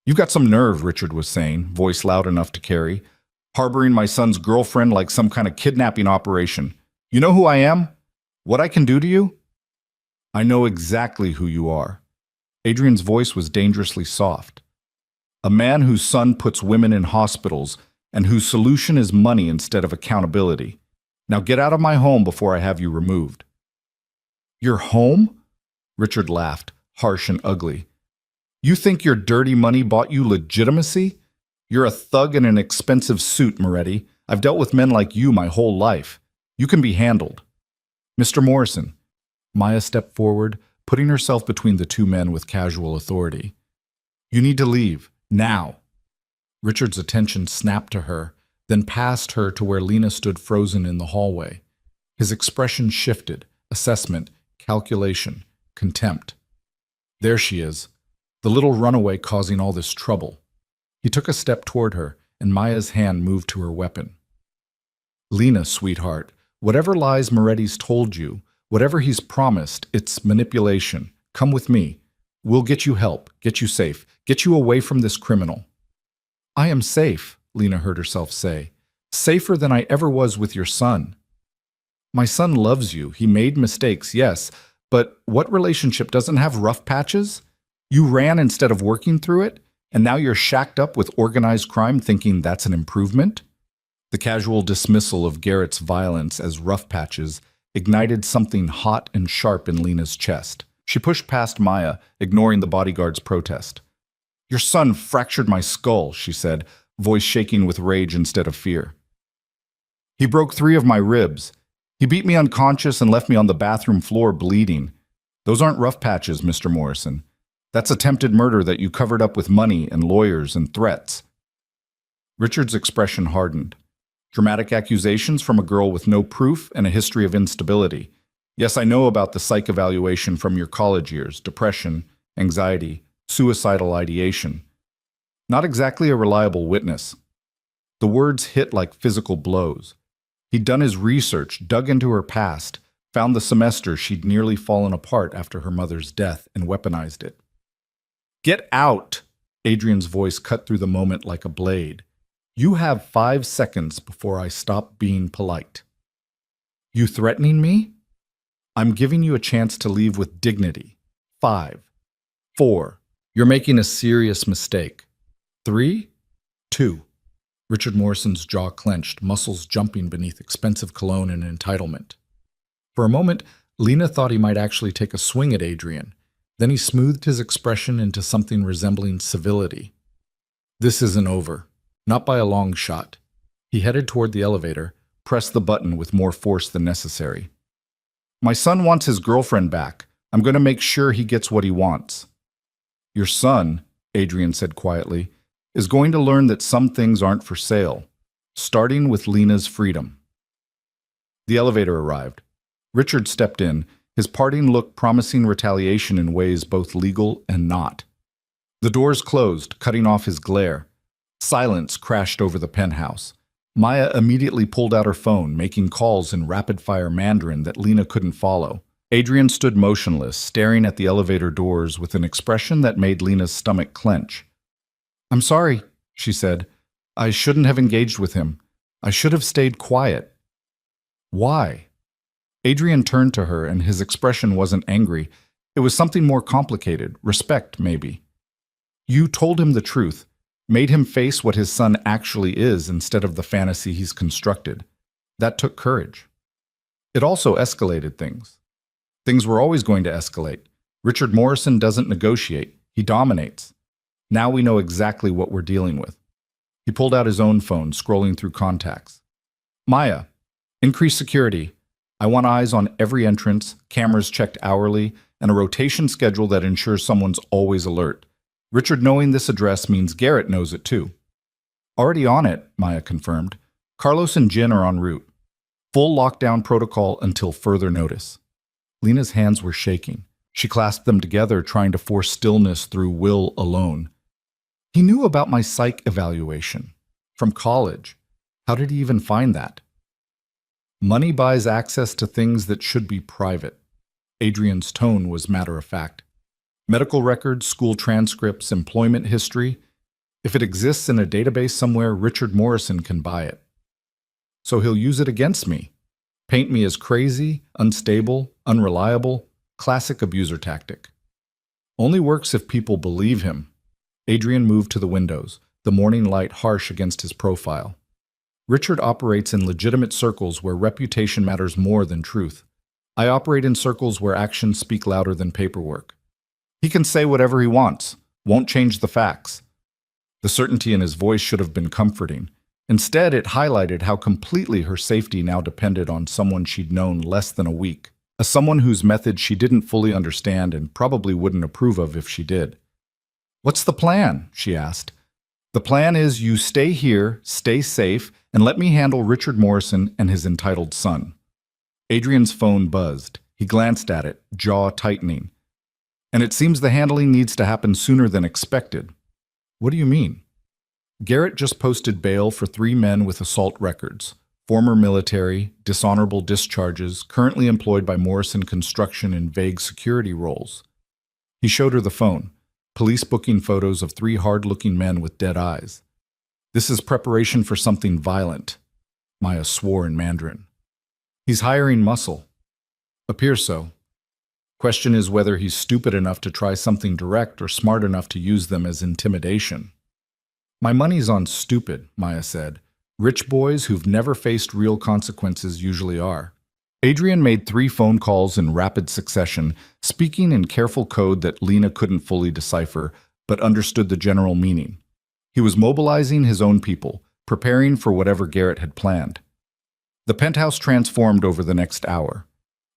"You've got some nerve," Richard was saying, voice loud enough to carry, "harboring my son's girlfriend like some kind of kidnapping operation. You know who I am? What I can do to you?" "I know exactly who you are." Adrian's voice was dangerously soft. "A man whose son puts women in hospitals and whose solution is money instead of accountability. Now get out of my home before I have you removed." "Your home?" Richard laughed, harsh and ugly. "You think your dirty money bought you legitimacy? You're a thug in an expensive suit, Moretti. I've dealt with men like you my whole life. You can be handled." "Mr. Morrison." Maya stepped forward, putting herself between the 2 men with casual authority. "You need to leave, now." Richard's attention snapped to her, then past her to where Lena stood frozen in the hallway. His expression shifted, assessment, calculation, contempt. There she is, the little runaway causing all this trouble. He took a step toward her, and Maya's hand moved to her weapon. "Lena, sweetheart, whatever lies Moretti's told you, whatever he's promised, it's manipulation. Come with me. We'll get you help, get you safe, get you away from this criminal." "I am safe," Lena heard herself say. "Safer than I ever was with your son." "My son loves you. He made mistakes, yes, but what relationship doesn't have rough patches? You ran instead of working through it, and now you're shacked up with organized crime thinking that's an improvement?" The casual dismissal of Garrett's violence as rough patches ignited something hot and sharp in Lena's chest. She pushed past Maya, ignoring the bodyguard's protest. "Your son fractured my skull," she said, voice shaking with rage instead of fear. "He broke 3 of my ribs. He beat me unconscious and left me on the bathroom floor bleeding. Those aren't rough patches, Mr. Morrison. That's attempted murder that you covered up with money and lawyers and threats. Richard's expression hardened. Dramatic accusations from a girl with no proof and a history of instability. Yes, I know about the psych evaluation from your college years, depression, anxiety, suicidal ideation. Not exactly a reliable witness. The words hit like physical blows. He'd done his research, dug into her past, found the semester she'd nearly fallen apart after her mother's death, and weaponized it. Get out! Adrian's voice cut through the moment like a blade. You have 5 seconds before I stop being polite. You threatening me? I'm giving you a chance to leave with dignity. 5, 4. You're making a serious mistake. 3, 2. Richard Morrison's jaw clenched, muscles jumping beneath expensive cologne and entitlement. For a moment, Lena thought he might actually take a swing at Adrian. Then he smoothed his expression into something resembling civility. This isn't over. Not by a long shot. He headed toward the elevator, pressed the button with more force than necessary. My son wants his girlfriend back. I'm going to make sure he gets what he wants. Your son, Adrian said quietly, is going to learn that some things aren't for sale, starting with Lena's freedom. The elevator arrived. Richard stepped in, his parting look promising retaliation in ways both legal and not. The doors closed, cutting off his glare. Silence crashed over the penthouse. Maya immediately pulled out her phone, making calls in rapid-fire Mandarin that Lena couldn't follow. Adrian stood motionless, staring at the elevator doors with an expression that made Lena's stomach clench. I'm sorry, she said. I shouldn't have engaged with him. I should have stayed quiet. Why? Adrian turned to her, and his expression wasn't angry. It was something more complicated, respect, maybe. You told him the truth. Made him face what his son actually is instead of the fantasy he's constructed. That took courage. It also escalated things. Things were always going to escalate. Richard Morrison doesn't negotiate. He dominates. Now we know exactly what we're dealing with. He pulled out his own phone, scrolling through contacts. Maya, increase security. I want eyes on every entrance, cameras checked hourly, and a rotation schedule that ensures someone's always alert. Richard knowing this address means Garrett knows it too. Already on it, Maya confirmed. Carlos and Jin are en route. Full lockdown protocol until further notice. Lena's hands were shaking. She clasped them together, trying to force stillness through will alone. He knew about my psych evaluation. From college. How did he even find that? Money buys access to things that should be private. Adrian's tone was matter-of-fact. Medical records, school transcripts, employment history. If it exists in a database somewhere, Richard Morrison can buy it. So he'll use it against me. Paint me as crazy, unstable, unreliable, classic abuser tactic. Only works if people believe him. Adrian moved to the windows, the morning light harsh against his profile. Richard operates in legitimate circles where reputation matters more than truth. I operate in circles where actions speak louder than paperwork. He can say whatever he wants, won't change the facts. The certainty in his voice should have been comforting. Instead, it highlighted how completely her safety now depended on someone she'd known less than a week, someone whose methods she didn't fully understand and probably wouldn't approve of if she did. What's the plan? She asked. The plan is you stay here, stay safe, and let me handle Richard Morrison and his entitled son. Adrian's phone buzzed. He glanced at it, jaw tightening. And it seems the handling needs to happen sooner than expected. What do you mean? Garrett just posted bail for 3 men with assault records, former military, dishonorable discharges, currently employed by Morrison Construction in vague security roles. He showed her the phone, police booking photos of 3 hard-looking men with dead eyes. This is preparation for something violent, Maya swore in Mandarin. He's hiring muscle. Appears so. Question is whether he's stupid enough to try something direct or smart enough to use them as intimidation. My money's on stupid, Maya said. Rich boys who've never faced real consequences usually are. Adrian made 3 phone calls in rapid succession, speaking in careful code that Lena couldn't fully decipher, but understood the general meaning. He was mobilizing his own people, preparing for whatever Garrett had planned. The penthouse transformed over the next hour.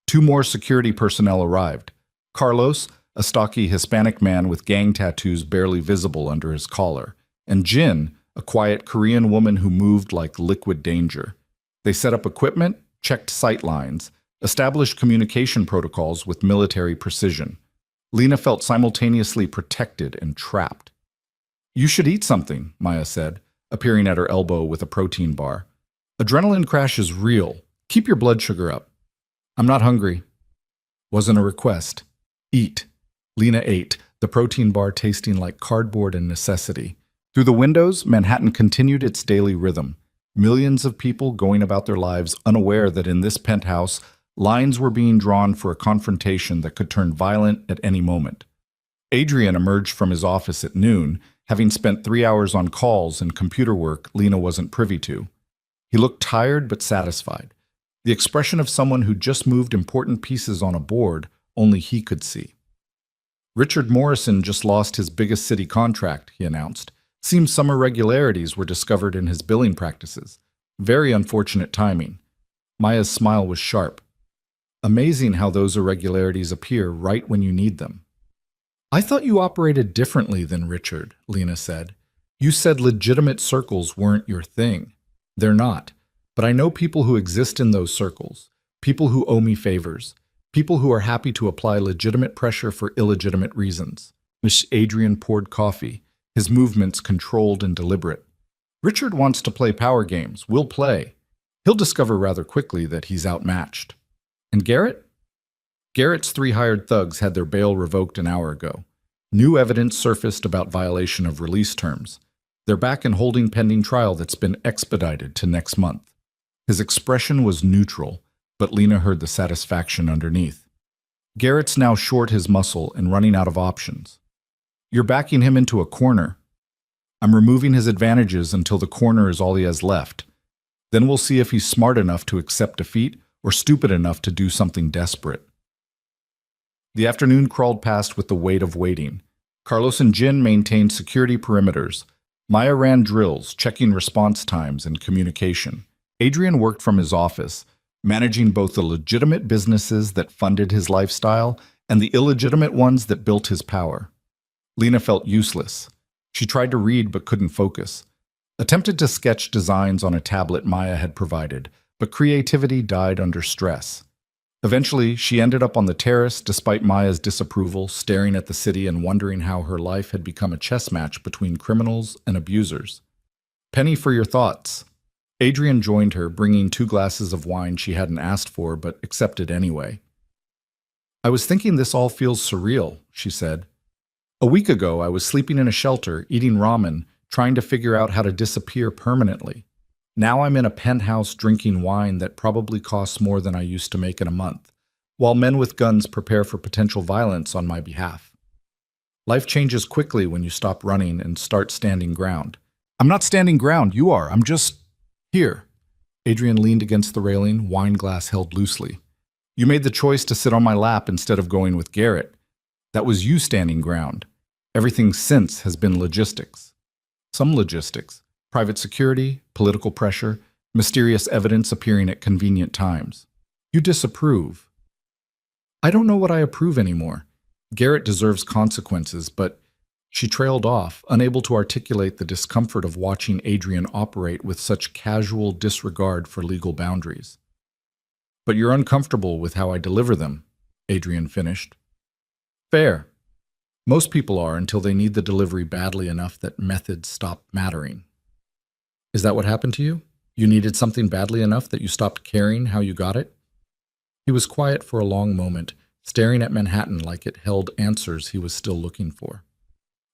2 more security personnel arrived. Carlos, a stocky Hispanic man with gang tattoos barely visible under his collar, and Jin, a quiet Korean woman who moved like liquid danger. They set up equipment, checked sight lines, established communication protocols with military precision. Lena felt simultaneously protected and trapped. "You should eat something," Maya said, appearing at her elbow with a protein bar. "Adrenaline crash is real. Keep your blood sugar up." "I'm not hungry." Wasn't a request. Eat. Lena ate, the protein bar tasting like cardboard and necessity. Through the windows, Manhattan continued its daily rhythm. Millions of people going about their lives unaware that in this penthouse, lines were being drawn for a confrontation that could turn violent at any moment. Adrian emerged from his office at noon, having spent 3 hours on calls and computer work Lena wasn't privy to. He looked tired but satisfied, the expression of someone who just moved important pieces on a board only he could see. "Richard Morrison just lost his biggest city contract," he announced. "Seems some irregularities were discovered in his billing practices. Very unfortunate timing." Maya's smile was sharp. "Amazing how those irregularities appear right when you need them." "I thought you operated differently than Richard," Lena said. "You said legitimate circles weren't your thing. They're not. But I know people who exist in those circles, people who owe me favors, people who are happy to apply legitimate pressure for illegitimate reasons." Miss Adrian poured coffee, his movements controlled and deliberate. "Richard wants to play power games. We'll play. He'll discover rather quickly that he's outmatched." "And Garrett?" "Garrett's 3 hired thugs had their bail revoked an hour ago. New evidence surfaced about violation of release terms. They're back in holding pending trial that's been expedited to next month." His expression was neutral, but Lena heard the satisfaction underneath. "Garrett's now short his muscle and running out of options. You're backing him into a corner. I'm removing his advantages until the corner is all he has left. Then we'll see if he's smart enough to accept defeat or stupid enough to do something desperate." The afternoon crawled past with the weight of waiting. Carlos and Jin maintained security perimeters. Maya ran drills, checking response times and communication. Adrian worked from his office, managing both the legitimate businesses that funded his lifestyle and the illegitimate ones that built his power. Lena felt useless. She tried to read but couldn't focus. Attempted to sketch designs on a tablet Maya had provided, but creativity died under stress. Eventually, she ended up on the terrace despite Maya's disapproval, staring at the city and wondering how her life had become a chess match between criminals and abusers. "Penny for your thoughts." Adrian joined her, bringing 2 glasses of wine she hadn't asked for but accepted anyway. "I was thinking this all feels surreal," she said. "A week ago, I was sleeping in a shelter, eating ramen, trying to figure out how to disappear permanently. Now I'm in a penthouse drinking wine that probably costs more than I used to make in a month, while men with guns prepare for potential violence on my behalf. Life changes quickly when you stop running and start standing ground." "I'm not standing ground, you are. I'm just here." Adrian leaned against the railing, wine glass held loosely. "You made the choice to sit on my lap instead of going with Garrett. That was you standing ground. Everything since has been logistics. Some logistics. Private security, political pressure, mysterious evidence appearing at convenient times. You disapprove." "I don't know what I approve anymore. Garrett deserves consequences, but..." She trailed off, unable to articulate the discomfort of watching Adrian operate with such casual disregard for legal boundaries. "But you're uncomfortable with how I deliver them," Adrian finished. "Fair. Most people are until they need the delivery badly enough that methods stop mattering." "Is that what happened to you? You needed something badly enough that you stopped caring how you got it?" He was quiet for a long moment, staring at Manhattan like it held answers he was still looking for.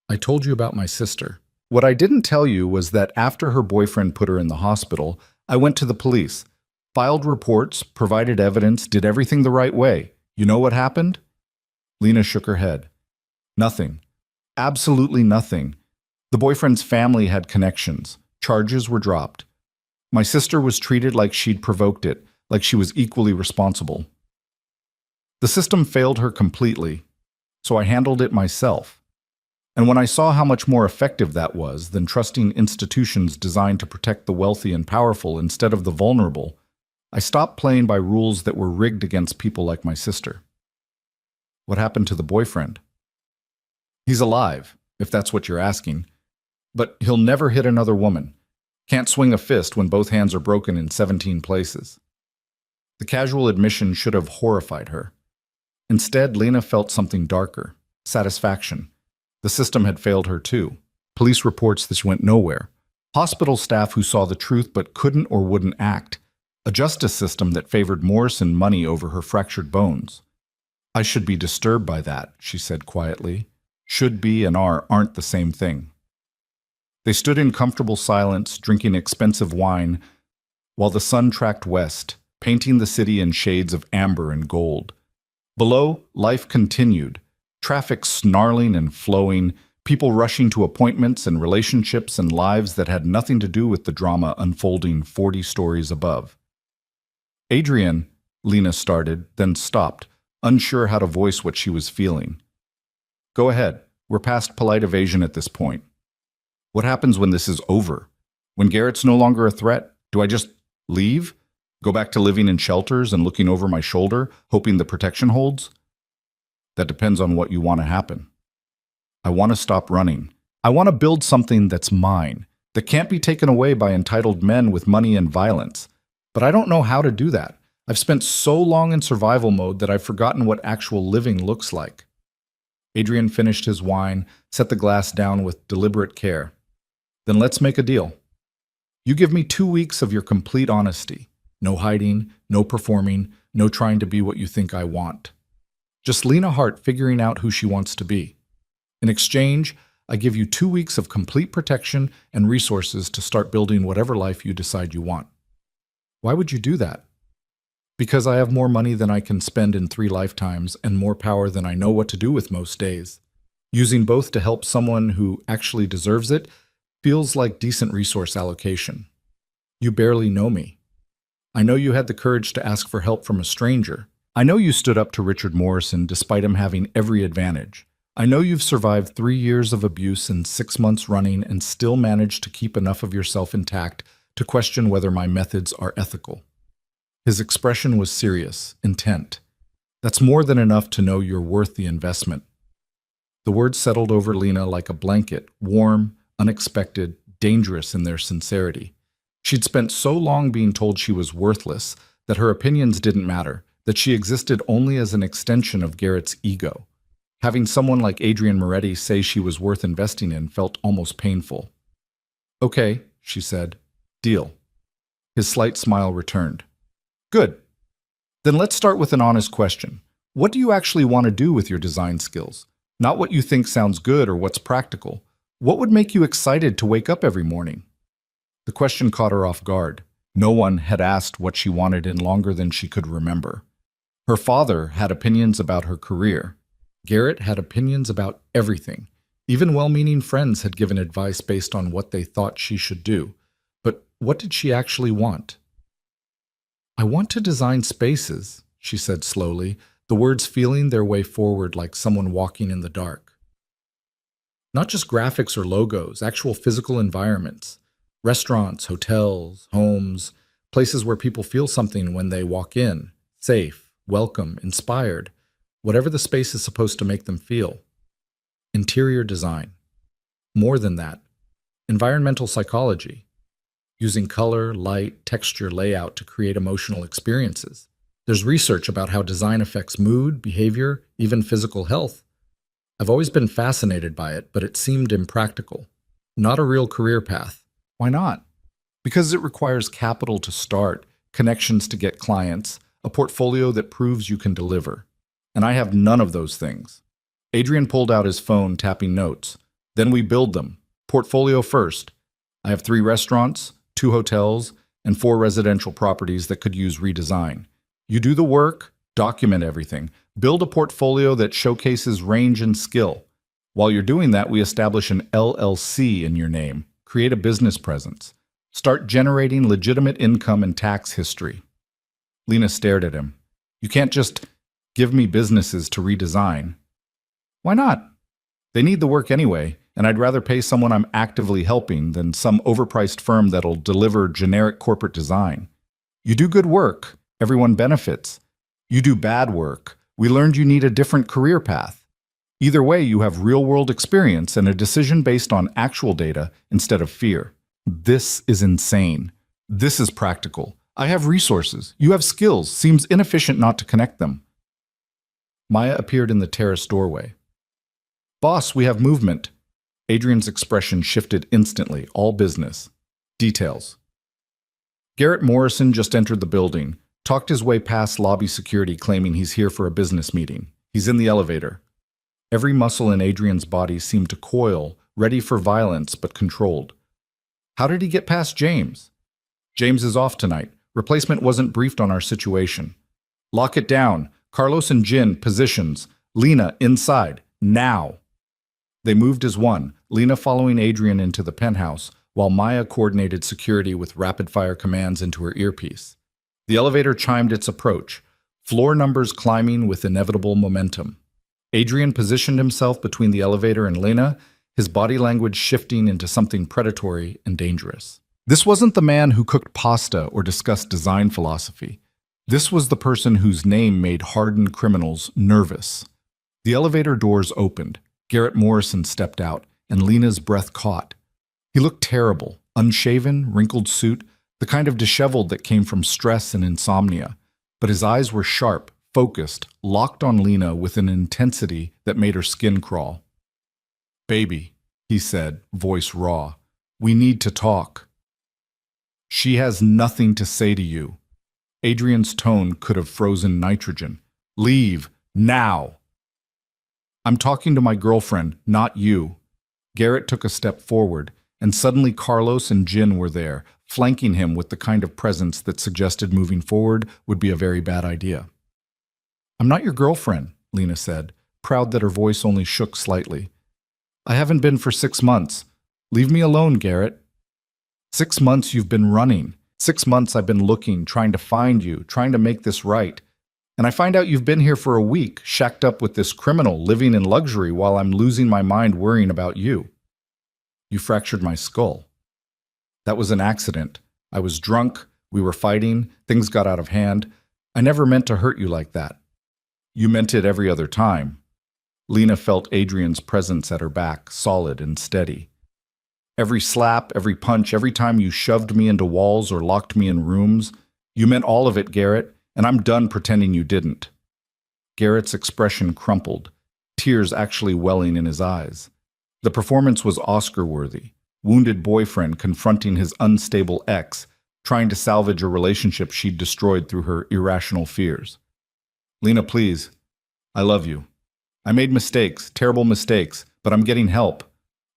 "I told you about my sister. What I didn't tell you was that after her boyfriend put her in the hospital, I went to the police, filed reports, provided evidence, did everything the right way. You know what happened?" Lena shook her head. "Nothing. Absolutely nothing. The boyfriend's family had connections. Charges were dropped. My sister was treated like she'd provoked it, like she was equally responsible. The system failed her completely, so I handled it myself. And when I saw how much more effective that was than trusting institutions designed to protect the wealthy and powerful instead of the vulnerable, I stopped playing by rules that were rigged against people like my sister." "What happened to the boyfriend?" He's alive, if that's what you're asking. But he'll never hit another woman. Can't swing a fist when both hands are broken in 17 places. The casual admission should have horrified her. Instead, Lena felt something darker, satisfaction. The system had failed her too. Police reports that she went nowhere. Hospital staff who saw the truth but couldn't or wouldn't act. A justice system that favored Morrison money over her fractured bones. I should be disturbed by that, she said quietly. Should be and aren't the same thing. They stood in comfortable silence, drinking expensive wine, while the sun tracked west, painting the city in shades of amber and gold. Below, life continued, traffic snarling and flowing, people rushing to appointments and relationships and lives that had nothing to do with the drama unfolding 40 stories above. Adrian, Lena started, then stopped, unsure how to voice what she was feeling. Go ahead, we're past polite evasion at this point. What happens when this is over? When Garrett's no longer a threat, do I just leave? Go back to living in shelters and looking over my shoulder, hoping the protection holds? That depends on what you want to happen. I want to stop running. I want to build something that's mine, that can't be taken away by entitled men with money and violence. But I don't know how to do that. I've spent so long in survival mode that I've forgotten what actual living looks like. Adrian finished his wine, set the glass down with deliberate care. Then let's make a deal. You give me 2 weeks of your complete honesty. No hiding, no performing, no trying to be what you think I want. Just Lena Hart figuring out who she wants to be. In exchange, I give you 2 weeks of complete protection and resources to start building whatever life you decide you want. Why would you do that? Because I have more money than I can spend in 3 lifetimes and more power than I know what to do with most days. Using both to help someone who actually deserves it feels like decent resource allocation. You barely know me. I know you had the courage to ask for help from a stranger. I know you stood up to Richard Morrison despite him having every advantage. I know you've survived 3 years of abuse and 6 months running and still managed to keep enough of yourself intact to question whether my methods are ethical. His expression was serious, intent. That's more than enough to know you're worth the investment. The words settled over Lena like a blanket, warm, unexpected, dangerous in their sincerity. She'd spent so long being told she was worthless, that her opinions didn't matter, that she existed only as an extension of Garrett's ego. Having someone like Adrian Moretti say she was worth investing in felt almost painful. Okay, she said. Deal. His slight smile returned. Good. Then let's start with an honest question. What do you actually want to do with your design skills? Not what you think sounds good or what's practical. What would make you excited to wake up every morning? The question caught her off guard. No one had asked what she wanted in longer than she could remember. Her father had opinions about her career. Garrett had opinions about everything. Even well-meaning friends had given advice based on what they thought she should do. But what did she actually want? I want to design spaces, she said slowly, the words feeling their way forward like someone walking in the dark. Not just graphics or logos, actual physical environments. Restaurants, hotels, homes, places where people feel something when they walk in, safe, welcome, inspired, whatever the space is supposed to make them feel. Interior design. More than that, environmental psychology. Using color, light, texture, layout to create emotional experiences. There's research about how design affects mood, behavior, even physical health. I've always been fascinated by it, but it seemed impractical. Not a real career path. Why not? Because it requires capital to start, connections to get clients, a portfolio that proves you can deliver. And I have none of those things. Adrian pulled out his phone, tapping notes. Then we build them. Portfolio first. I have 3 restaurants, 2 hotels, and 4 residential properties that could use redesign. You do the work, document everything, build a portfolio that showcases range and skill. While you're doing that, we establish an LLC in your name, create a business presence, start generating legitimate income and tax history. Lena stared at him. You can't just give me businesses to redesign. Why not? They need the work anyway, and I'd rather pay someone I'm actively helping than some overpriced firm that'll deliver generic corporate design. You do good work, everyone benefits. You do bad work, we learned you need a different career path. Either way, you have real-world experience and a decision based on actual data instead of fear. This is insane. This is practical. I have resources. You have skills. Seems inefficient not to connect them. Maya appeared in the terrace doorway. Boss, we have movement. Adrian's expression shifted instantly, all business. Details. Garrett Morrison just entered the building, talked his way past lobby security claiming he's here for a business meeting. He's in the elevator. Every muscle in Adrian's body seemed to coil, ready for violence but controlled. How did he get past James? James is off tonight. Replacement wasn't briefed on our situation. Lock it down. Carlos and Jin, positions. Lena, inside. Now. They moved as one, Lena following Adrian into the penthouse, while Maya coordinated security with rapid-fire commands into her earpiece. The elevator chimed its approach, floor numbers climbing with inevitable momentum. Adrian positioned himself between the elevator and Lena, his body language shifting into something predatory and dangerous. This wasn't the man who cooked pasta or discussed design philosophy. This was the person whose name made hardened criminals nervous. The elevator doors opened. Garrett Morrison stepped out, and Lena's breath caught. He looked terrible, unshaven, wrinkled suit, the kind of disheveled that came from stress and insomnia. But his eyes were sharp, focused, locked on Lena with an intensity that made her skin crawl. "Baby," he said, voice raw, "we need to talk." "She has nothing to say to you." Adrian's tone could have frozen nitrogen. "Leave, now." "I'm talking to my girlfriend, not you." Garrett took a step forward, and suddenly Carlos and Jin were there, flanking him with the kind of presence that suggested moving forward would be a very bad idea. "I'm not your girlfriend," Lena said, proud that her voice only shook slightly. "I haven't been for 6 months. Leave me alone, Garrett." 6 months you've been running. 6 months I've been looking, trying to find you, trying to make this right. And I find out you've been here for a week, shacked up with this criminal, living in luxury while I'm losing my mind worrying about you. You fractured my skull. That was an accident. I was drunk, we were fighting, things got out of hand. I never meant to hurt you like that. You meant it every other time. Lena felt Adrian's presence at her back, solid and steady. Every slap, every punch, every time you shoved me into walls or locked me in rooms, you meant all of it, Garrett, and I'm done pretending you didn't. Garrett's expression crumpled, tears actually welling in his eyes. The performance was Oscar-worthy. Wounded boyfriend confronting his unstable ex, trying to salvage a relationship she'd destroyed through her irrational fears. "Lena, please. I love you. I made mistakes, terrible mistakes, but I'm getting help.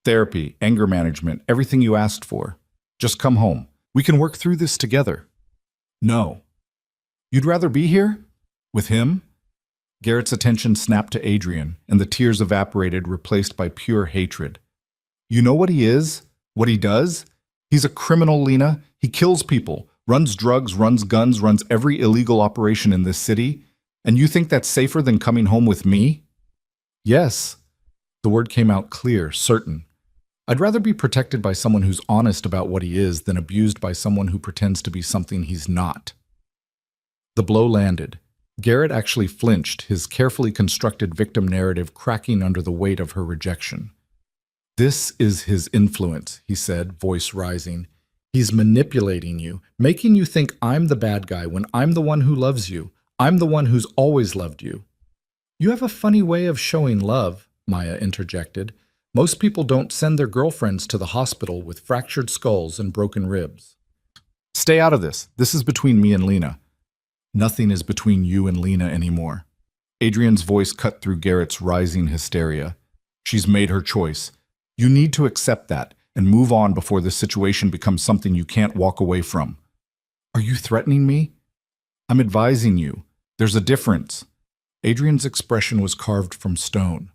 Therapy, anger management, everything you asked for. Just come home. We can work through this together." "No." "You'd rather be here? With him?" Garrett's attention snapped to Adrian, and the tears evaporated, replaced by pure hatred. "You know what he is? What he does? He's a criminal, Lena. He kills people, runs drugs, runs guns, runs every illegal operation in this city. And you think that's safer than coming home with me?" "Yes." The word came out clear, certain. "I'd rather be protected by someone who's honest about what he is than abused by someone who pretends to be something he's not." The blow landed. Garrett actually flinched, his carefully constructed victim narrative cracking under the weight of her rejection. "This is his influence," he said, voice rising. "He's manipulating you, making you think I'm the bad guy when I'm the one who loves you. I'm the one who's always loved you." "You have a funny way of showing love," Maya interjected. "Most people don't send their girlfriends to the hospital with fractured skulls and broken ribs." "Stay out of this. This is between me and Lena." "Nothing is between you and Lena anymore." Adrian's voice cut through Garrett's rising hysteria. "She's made her choice. You need to accept that and move on before this situation becomes something you can't walk away from." "Are you threatening me?" "I'm advising you. There's a difference." Adrian's expression was carved from stone.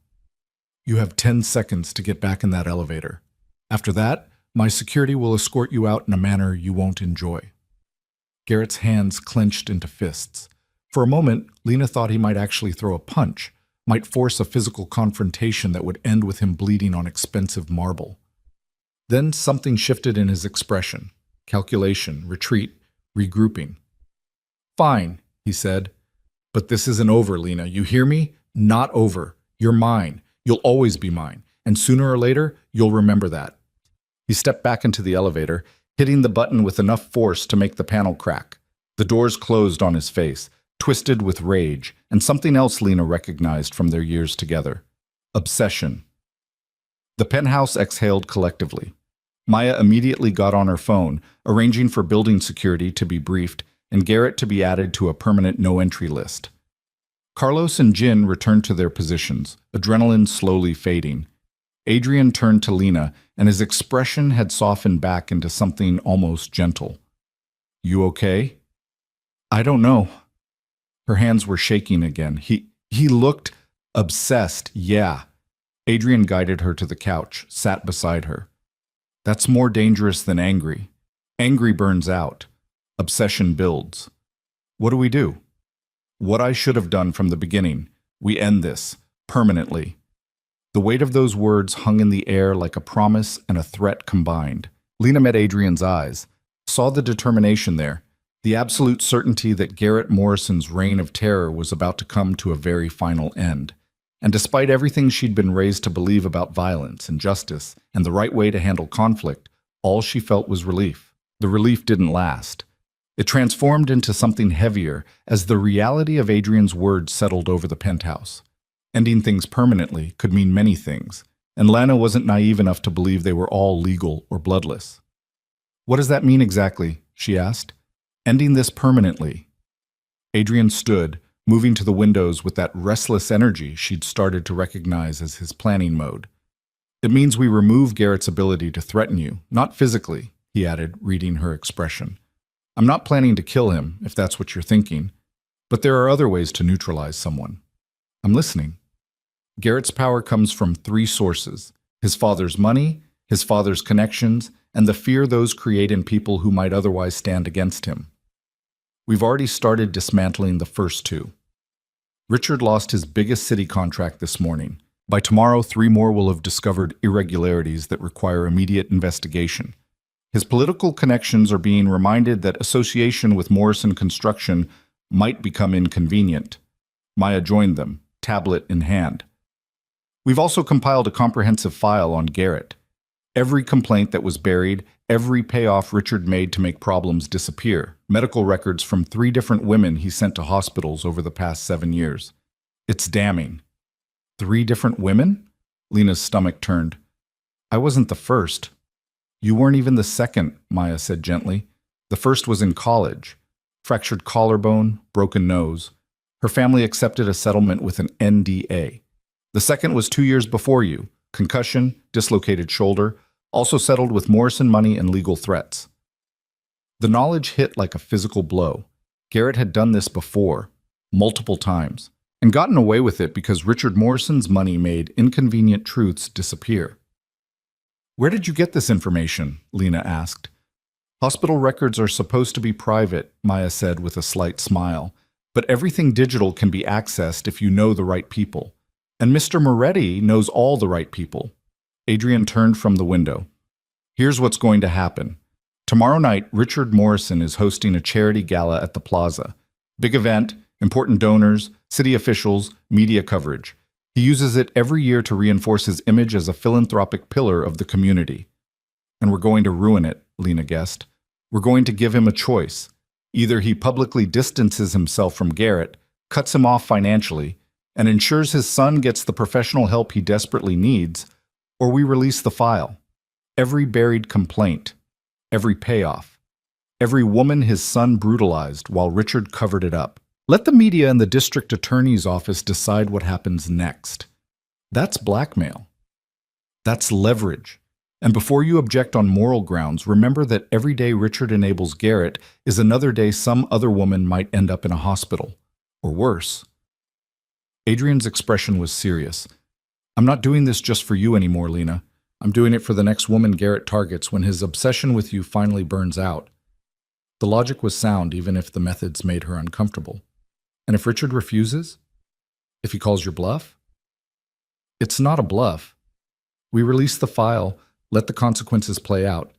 "You have 10 seconds to get back in that elevator. After that, my security will escort you out in a manner you won't enjoy." Garrett's hands clenched into fists. For a moment, Lena thought he might actually throw a punch, might force a physical confrontation that would end with him bleeding on expensive marble. Then something shifted in his expression. Calculation, retreat, regrouping. "Fine," he said. "But this isn't over, Lena. You hear me? Not over. You're mine. You'll always be mine, and sooner or later, you'll remember that. He stepped back into the elevator, hitting the button with enough force to make the panel crack. The doors closed on his face, twisted with rage, and something else Lena recognized from their years together. Obsession. The penthouse exhaled collectively. Maya immediately got on her phone, arranging for building security to be briefed and Garrett to be added to a permanent no-entry list. Carlos and Jin returned to their positions, adrenaline slowly fading. Adrian turned to Lena, and his expression had softened back into something almost gentle. "You okay?" "I don't know." Her hands were shaking again. He looked obsessed, yeah. Adrian guided her to the couch, sat beside her. "That's more dangerous than angry. Angry burns out. Obsession builds. What do we do?" "What I should have done from the beginning. We end this. Permanently." The weight of those words hung in the air like a promise and a threat combined. Lena met Adrian's eyes, saw the determination there, the absolute certainty that Garrett Morrison's reign of terror was about to come to a very final end. And despite everything she'd been raised to believe about violence and justice and the right way to handle conflict, all she felt was relief. The relief didn't last. It transformed into something heavier as the reality of Adrian's words settled over the penthouse. Ending things permanently could mean many things, and Lana wasn't naive enough to believe they were all legal or bloodless. "What does that mean exactly?" she asked. "Ending this permanently." Adrian stood, moving to the windows with that restless energy she'd started to recognize as his planning mode. "It means we remove Garrett's ability to threaten you, not physically," he added, reading her expression. "I'm not planning to kill him, if that's what you're thinking, but there are other ways to neutralize someone." "I'm listening." "Garrett's power comes from 3 sources: his father's money, his father's connections, and the fear those create in people who might otherwise stand against him. We've already started dismantling the first 2. Richard lost his biggest city contract this morning. By tomorrow, 3 more will have discovered irregularities that require immediate investigation. His political connections are being reminded that association with Morrison Construction might become inconvenient. Maya joined them, tablet in hand. We've also compiled a comprehensive file on Garrett. Every complaint that was buried, every payoff Richard made to make problems disappear, medical records from 3 different women he sent to hospitals over the past 7 years. It's damning. 3 different women? Lena's stomach turned. "I wasn't the first." "You weren't even the second," Maya said gently. "The first was in college. Fractured collarbone, broken nose. Her family accepted a settlement with an NDA. The second was 2 years before you. Concussion, dislocated shoulder, also settled with Morrison money and legal threats." The knowledge hit like a physical blow. Garrett had done this before, multiple times, and gotten away with it because Richard Morrison's money made inconvenient truths disappear. "Where did you get this information?" Lena asked. "Hospital records are supposed to be private," Maya said with a slight smile, "but everything digital can be accessed if you know the right people. And Mr. Moretti knows all the right people." Adrian turned from the window. "Here's what's going to happen. Tomorrow night, Richard Morrison is hosting a charity gala at the plaza. Big event, important donors, city officials, media coverage. He uses it every year to reinforce his image as a philanthropic pillar of the community. And we're going to ruin it," Lena guessed. "We're going to give him a choice. Either he publicly distances himself from Garrett, cuts him off financially, and ensures his son gets the professional help he desperately needs, or we release the file. Every buried complaint, every payoff, every woman his son brutalized while Richard covered it up. Let the media and the district attorney's office decide what happens next. That's blackmail. That's leverage. And before you object on moral grounds, remember that every day Richard enables Garrett is another day some other woman might end up in a hospital, or worse." Adrian's expression was serious. "I'm not doing this just for you anymore, Lena. I'm doing it for the next woman Garrett targets when his obsession with you finally burns out." The logic was sound even if the methods made her uncomfortable. "And if Richard refuses? If he calls your bluff?" "It's not a bluff. We release the file, let the consequences play out.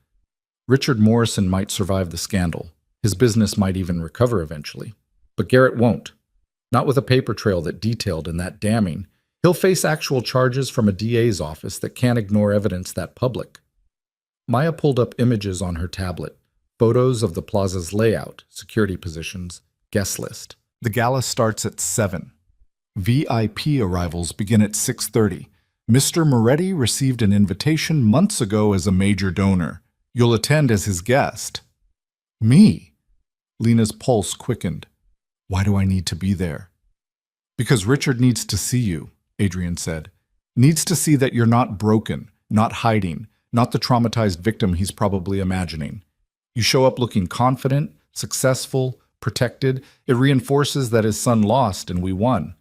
Richard Morrison might survive the scandal. His business might even recover eventually. But Garrett won't. Not with a paper trail that detailed and that damning. He'll face actual charges from a DA's office that can't ignore evidence that public. Maya pulled up images on her tablet, photos of the plaza's layout, security positions, guest list. The gala starts at 7. VIP arrivals begin at 6:30. Mr. Moretti received an invitation months ago as a major donor. You'll attend as his guest. Me? Lena's pulse quickened. Why do I need to be there? Because Richard needs to see you, Adrian said. Needs to see that you're not broken, not hiding, not the traumatized victim he's probably imagining. You show up looking confident, successful, protected. It reinforces that his son lost and we won.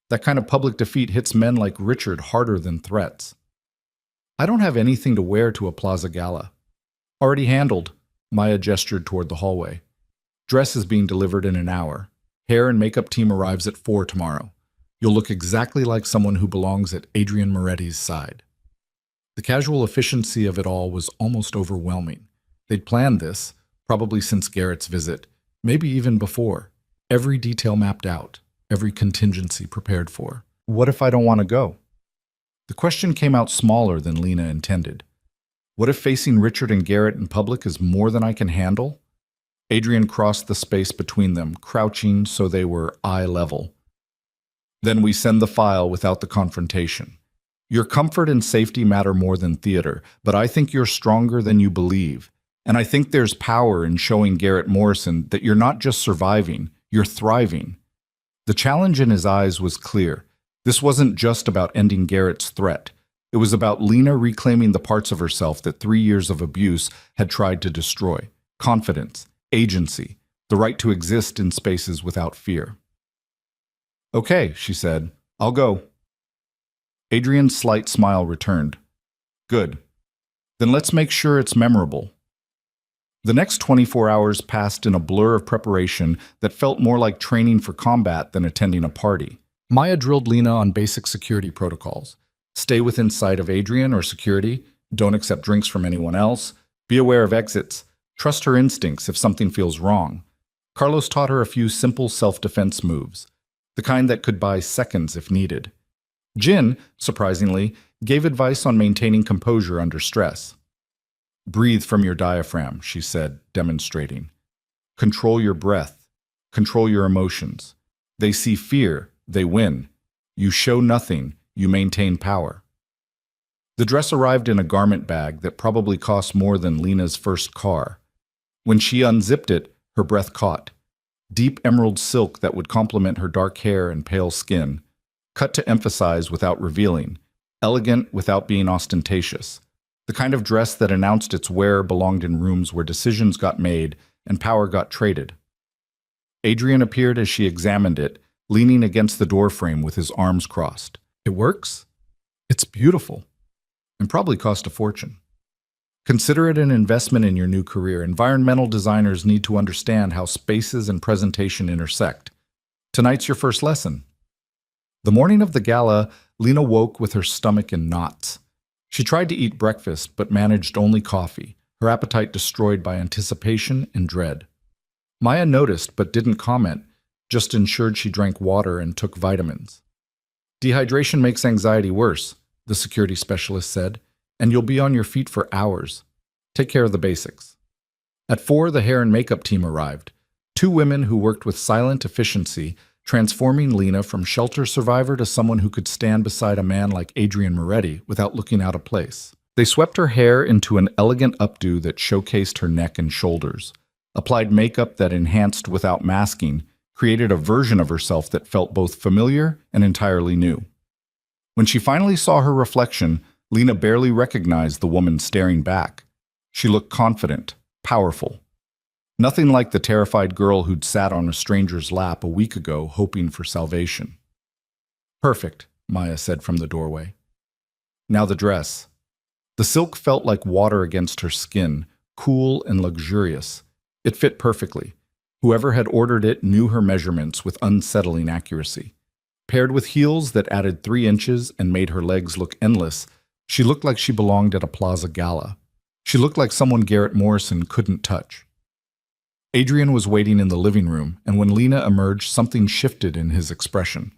That kind of public defeat hits men like Richard harder than threats. I don't have anything to wear to a plaza gala. Already handled. Maya gestured toward the hallway. Dress is being delivered in an hour. Hair and makeup team arrives at 4 tomorrow. You'll look exactly like someone who belongs at Adrian Moretti's side. The casual efficiency of it all was almost overwhelming. They'd planned this, probably since Garrett's visit, maybe even before. Every detail mapped out, every contingency prepared for. What if I don't want to go? The question came out smaller than Lena intended. What if facing Richard and Garrett in public is more than I can handle? Adrian crossed the space between them, crouching so they were eye level. Then we send the file without the confrontation. Your comfort and safety matter more than theater, but I think you're stronger than you believe. And I think there's power in showing Garrett Morrison that you're not just surviving, you're thriving. The challenge in his eyes was clear. This wasn't just about ending Garrett's threat. It was about Lena reclaiming the parts of herself that 3 years of abuse had tried to destroy. Confidence, agency, the right to exist in spaces without fear. Okay, she said. I'll go. Adrian's slight smile returned. Good. Then let's make sure it's memorable. The next 24 hours passed in a blur of preparation that felt more like training for combat than attending a party. Maya drilled Lena on basic security protocols. Stay within sight of Adrian or security. Don't accept drinks from anyone else. Be aware of exits. Trust her instincts if something feels wrong. Carlos taught her a few simple self-defense moves, the kind that could buy seconds if needed. Jin, surprisingly, gave advice on maintaining composure under stress. Breathe from your diaphragm, she said, demonstrating. Control your breath. Control your emotions. They see fear, they win. You show nothing, you maintain power. The dress arrived in a garment bag that probably cost more than Lena's first car. When she unzipped it, her breath caught. Deep emerald silk that would complement her dark hair and pale skin. Cut to emphasize without revealing. Elegant without being ostentatious. The kind of dress that announced its wearer belonged in rooms where decisions got made and power got traded. Adrian appeared as she examined it, leaning against the doorframe with his arms crossed. It works? It's beautiful. And probably cost a fortune. Consider it an investment in your new career. Environmental designers need to understand how spaces and presentation intersect. Tonight's your first lesson. The morning of the gala, Lena woke with her stomach in knots. She tried to eat breakfast, but managed only coffee, her appetite destroyed by anticipation and dread. Maya noticed, but didn't comment, just ensured she drank water and took vitamins. Dehydration makes anxiety worse, the security specialist said, and you'll be on your feet for hours. Take care of the basics. At 4, the hair and makeup team arrived. 2 women who worked with silent efficiency, transforming Lena from shelter survivor to someone who could stand beside a man like Adrian Moretti without looking out of place. They swept her hair into an elegant updo that showcased her neck and shoulders, applied makeup that enhanced without masking, created a version of herself that felt both familiar and entirely new. When she finally saw her reflection, Lena barely recognized the woman staring back. She looked confident, powerful. Nothing like the terrified girl who'd sat on a stranger's lap a week ago hoping for salvation. Perfect, Maya said from the doorway. Now the dress. The silk felt like water against her skin, cool and luxurious. It fit perfectly. Whoever had ordered it knew her measurements with unsettling accuracy. Paired with heels that added 3 inches and made her legs look endless, she looked like she belonged at a plaza gala. She looked like someone Garrett Morrison couldn't touch. Adrian was waiting in the living room, and when Lena emerged, something shifted in his expression.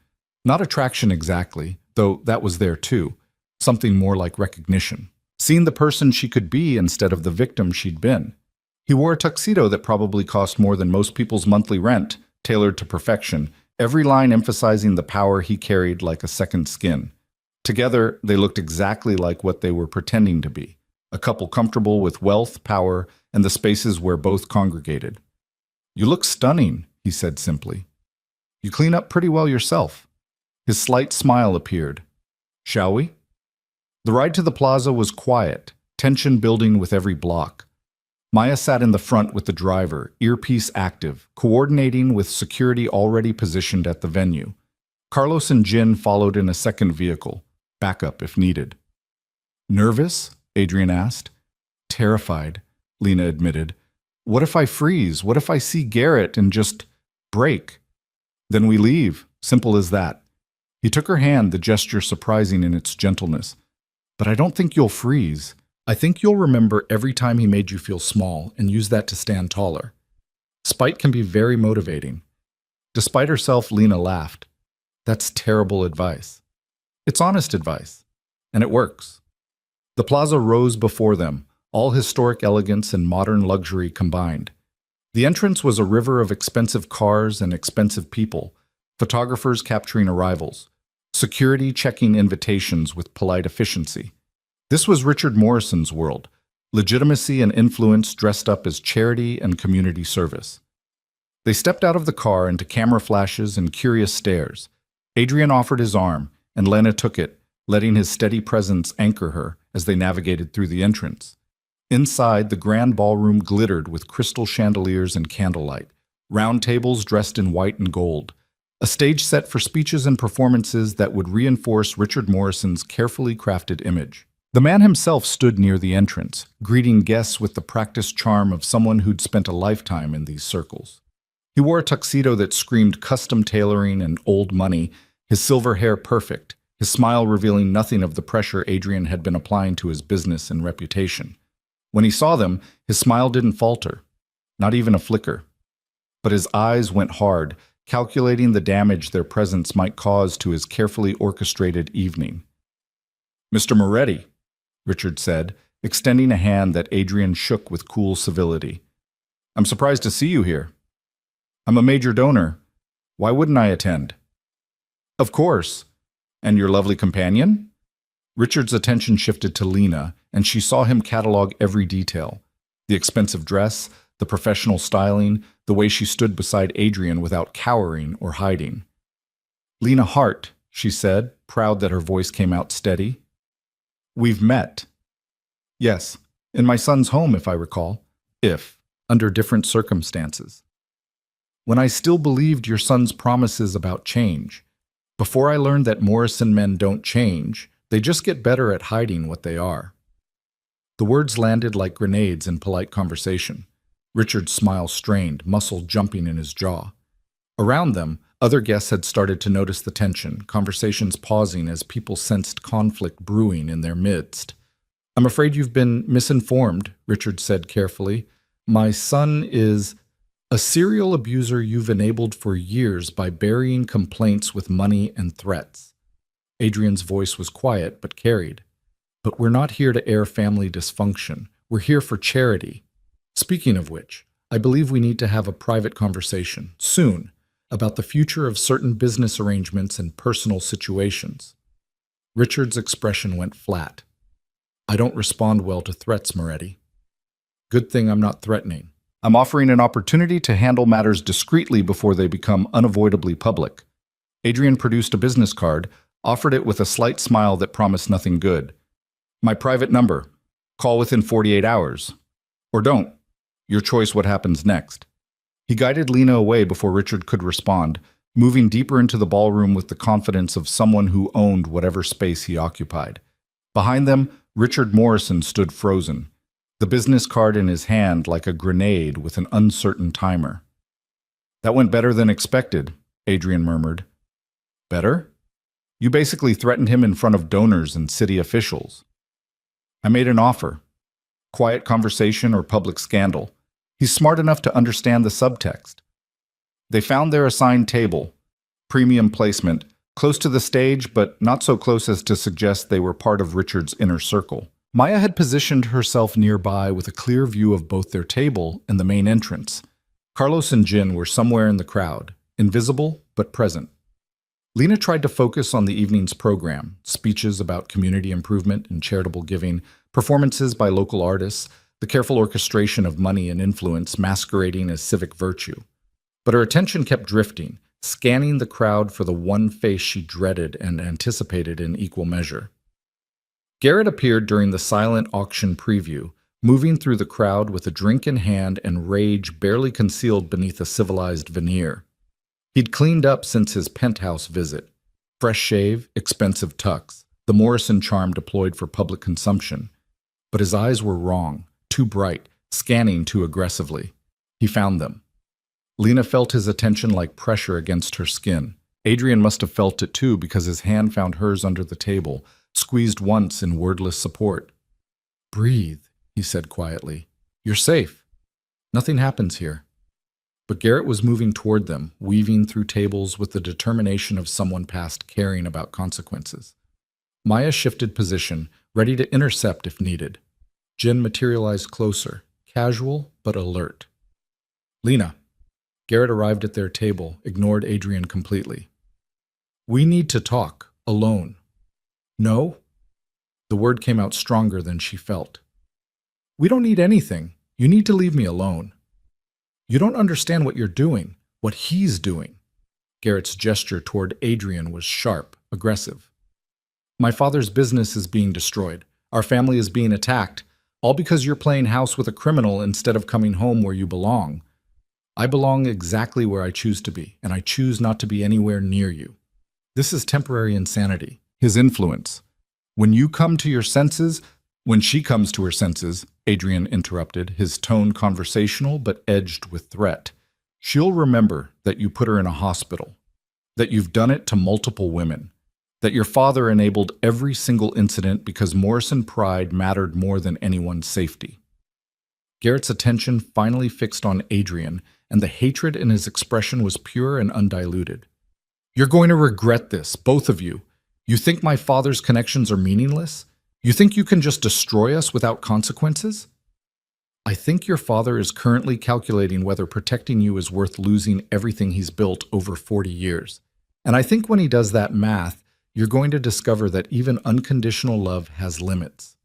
Not attraction exactly. though that was there too, something more like recognition. Seeing the person she could be instead of the victim she'd been. He wore a tuxedo that probably cost more than most people's monthly rent, tailored to perfection, every line emphasizing the power he carried like a second skin. Together, they looked exactly like what they were pretending to be, a couple comfortable with wealth, power, and the spaces where both congregated. "You look stunning," he said simply. "You clean up pretty well yourself." His slight smile appeared. "Shall we?" The ride to the plaza was quiet, tension building with every block. Maya sat in the front with the driver, earpiece active, coordinating with security already positioned at the venue. Carlos and Jin followed in a second vehicle, backup if needed. "Nervous?" Adrian asked. "Terrified," Lena admitted. "What if I freeze? What if I see Garrett and just break?" "Then we leave. Simple as that." He took her hand, the gesture surprising in its gentleness. "But I don't think you'll freeze. I think you'll remember every time he made you feel small and use that to stand taller." Spite can be very motivating. Despite herself, Lena laughed. "That's terrible advice." "It's honest advice. And it works." The plaza rose before them, all historic elegance and modern luxury combined. The entrance was a river of expensive cars and expensive people, photographers capturing arrivals, security checking invitations with polite efficiency. This was Richard Morrison's world, legitimacy and influence dressed up as charity and community service. They stepped out of the car into camera flashes and curious stares. Adrian offered his arm, and Lena took it, letting his steady presence anchor her as they navigated through the entrance. Inside, the grand ballroom glittered with crystal chandeliers and candlelight, round tables dressed in white and gold, a stage set for speeches and performances that would reinforce Richard Morrison's carefully crafted image. The man himself stood near the entrance, greeting guests with the practiced charm of someone who'd spent a lifetime in these circles. He wore a tuxedo that screamed custom tailoring and old money, his silver hair perfect, his smile revealing nothing of the pressure Adrian had been applying to his business and reputation. When he saw them, his smile didn't falter, not even a flicker. But his eyes went hard, calculating the damage their presence might cause to his carefully orchestrated evening. "Mr. Moretti," Richard said, extending a hand that Adrian shook with cool civility. "I'm surprised to see you here." "I'm a major donor. Why wouldn't I attend?" "Of course. And your lovely companion?" Richard's attention shifted to Lena, and she saw him catalog every detail. The expensive dress, the professional styling, the way she stood beside Adrian without cowering or hiding. "Lena Hart," she said, proud that her voice came out steady. "We've met." "Yes, in my son's home, if I recall. Under different circumstances. When I still believed your son's promises about change. Before I learned that Morrison men don't change, they just get better at hiding what they are." The words landed like grenades in polite conversation. Richard's smile strained, muscle jumping in his jaw. Around them, other guests had started to notice the tension, conversations pausing as people sensed conflict brewing in their midst. "I'm afraid you've been misinformed," Richard said carefully. "My son is a serial abuser you've enabled for years by burying complaints with money and threats." Adrian's voice was quiet but carried. "But we're not here to air family dysfunction. We're here for charity. Speaking of which, I believe we need to have a private conversation, soon, about the future of certain business arrangements and personal situations." Richard's expression went flat. "I don't respond well to threats, Moretti." "Good thing I'm not threatening. I'm offering an opportunity to handle matters discreetly before they become unavoidably public." Adrian produced a business card, offered it with a slight smile that promised nothing good. "My private number. Call within 48 hours. Or don't. Your choice what happens next." He guided Lena away before Richard could respond, moving deeper into the ballroom with the confidence of someone who owned whatever space he occupied. Behind them, Richard Morrison stood frozen, the business card in his hand like a grenade with an uncertain timer. "That went better than expected," Adrian murmured. "Better? You basically threatened him in front of donors and city officials." "I made an offer. Quiet conversation or public scandal. He's smart enough to understand the subtext." They found their assigned table, premium placement, close to the stage, but not so close as to suggest they were part of Richard's inner circle. Maya had positioned herself nearby with a clear view of both their table and the main entrance. Carlos and Jin were somewhere in the crowd, invisible but present. Lena tried to focus on the evening's program, speeches about community improvement and charitable giving, performances by local artists, the careful orchestration of money and influence masquerading as civic virtue. But her attention kept drifting, scanning the crowd for the one face she dreaded and anticipated in equal measure. Garrett appeared during the silent auction preview, moving through the crowd with a drink in hand and rage barely concealed beneath a civilized veneer. He'd cleaned up since his penthouse visit. Fresh shave, expensive tux, the Morrison charm deployed for public consumption. But his eyes were wrong, too bright, scanning too aggressively. He found them. Lena felt his attention like pressure against her skin. Adrian must have felt it too because his hand found hers under the table, squeezed once in wordless support. "Breathe," he said quietly. "You're safe. Nothing happens here." But Garrett was moving toward them, weaving through tables with the determination of someone past caring about consequences. Maya shifted position, ready to intercept if needed. Jin materialized closer, casual but alert. "Lena." Garrett arrived at their table, ignored Adrian completely. "We need to talk, alone." "No?" The word came out stronger than she felt. "We don't need anything. You need to leave me alone." "You don't understand what you're doing, what he's doing." Garrett's gesture toward Adrian was sharp, aggressive. "My father's business is being destroyed. Our family is being attacked, all because you're playing house with a criminal instead of coming home where you belong. I belong exactly where I choose to be, and I choose not to be anywhere near you. This is temporary insanity, his influence. When you come to your senses, when she comes to her senses," Adrian interrupted, his tone conversational but edged with threat, "she'll remember that you put her in a hospital, that you've done it to multiple women, that your father enabled every single incident because Morrison pride mattered more than anyone's safety." Garrett's attention finally fixed on Adrian, and the hatred in his expression was pure and undiluted. "You're going to regret this, both of you. You think my father's connections are meaningless? You think you can just destroy us without consequences? I think your father is currently calculating whether protecting you is worth losing everything he's built over 40 years. And I think when he does that math, you're going to discover that even unconditional love has limits.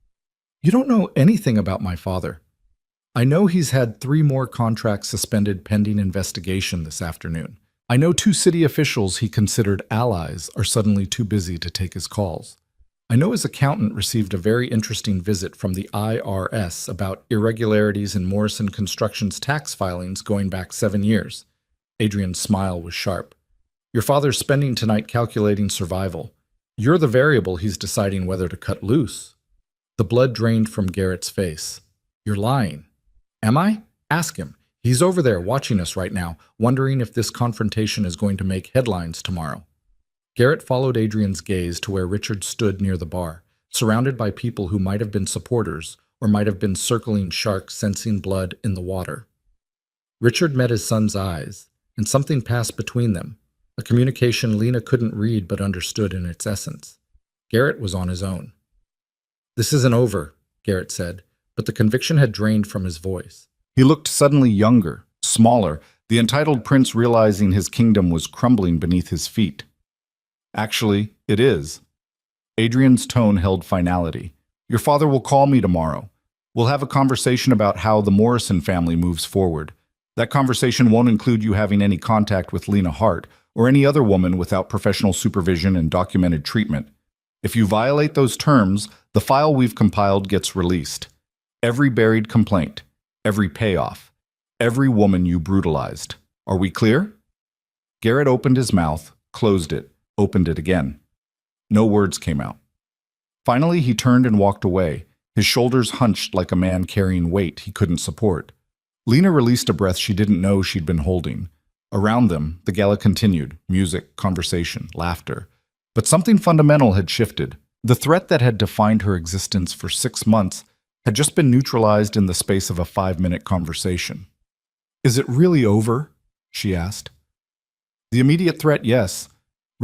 You don't know anything about my father. I know he's had 3 more contracts suspended pending investigation this afternoon. I know 2 city officials he considered allies are suddenly too busy to take his calls. I know his accountant received a very interesting visit from the IRS about irregularities in Morrison Construction's tax filings going back 7 years. Adrian's smile was sharp. Your father's spending tonight calculating survival. You're the variable he's deciding whether to cut loose. The blood drained from Garrett's face. You're lying. Am I? Ask him. He's over there watching us right now, wondering if this confrontation is going to make headlines tomorrow. Garrett followed Adrian's gaze to where Richard stood near the bar, surrounded by people who might have been supporters or might have been circling sharks sensing blood in the water. Richard met his son's eyes, and something passed between them, a communication Lena couldn't read but understood in its essence. Garrett was on his own. "This isn't over," Garrett said, but the conviction had drained from his voice. He looked suddenly younger, smaller, the entitled prince realizing his kingdom was crumbling beneath his feet. "Actually, it is." Adrian's tone held finality. "Your father will call me tomorrow. We'll have a conversation about how the Morrison family moves forward. That conversation won't include you having any contact with Lena Hart or any other woman without professional supervision and documented treatment. If you violate those terms, the file we've compiled gets released. Every buried complaint, every payoff, every woman you brutalized. Are we clear?" Garrett opened his mouth, closed it, opened it again. No words came out. Finally, he turned and walked away, his shoulders hunched like a man carrying weight he couldn't support. Lena released a breath she didn't know she'd been holding. Around them, the gala continued, music, conversation, laughter. But something fundamental had shifted. The threat that had defined her existence for 6 months had just been neutralized in the space of a 5-minute conversation. "Is it really over?" she asked. "The immediate threat, yes.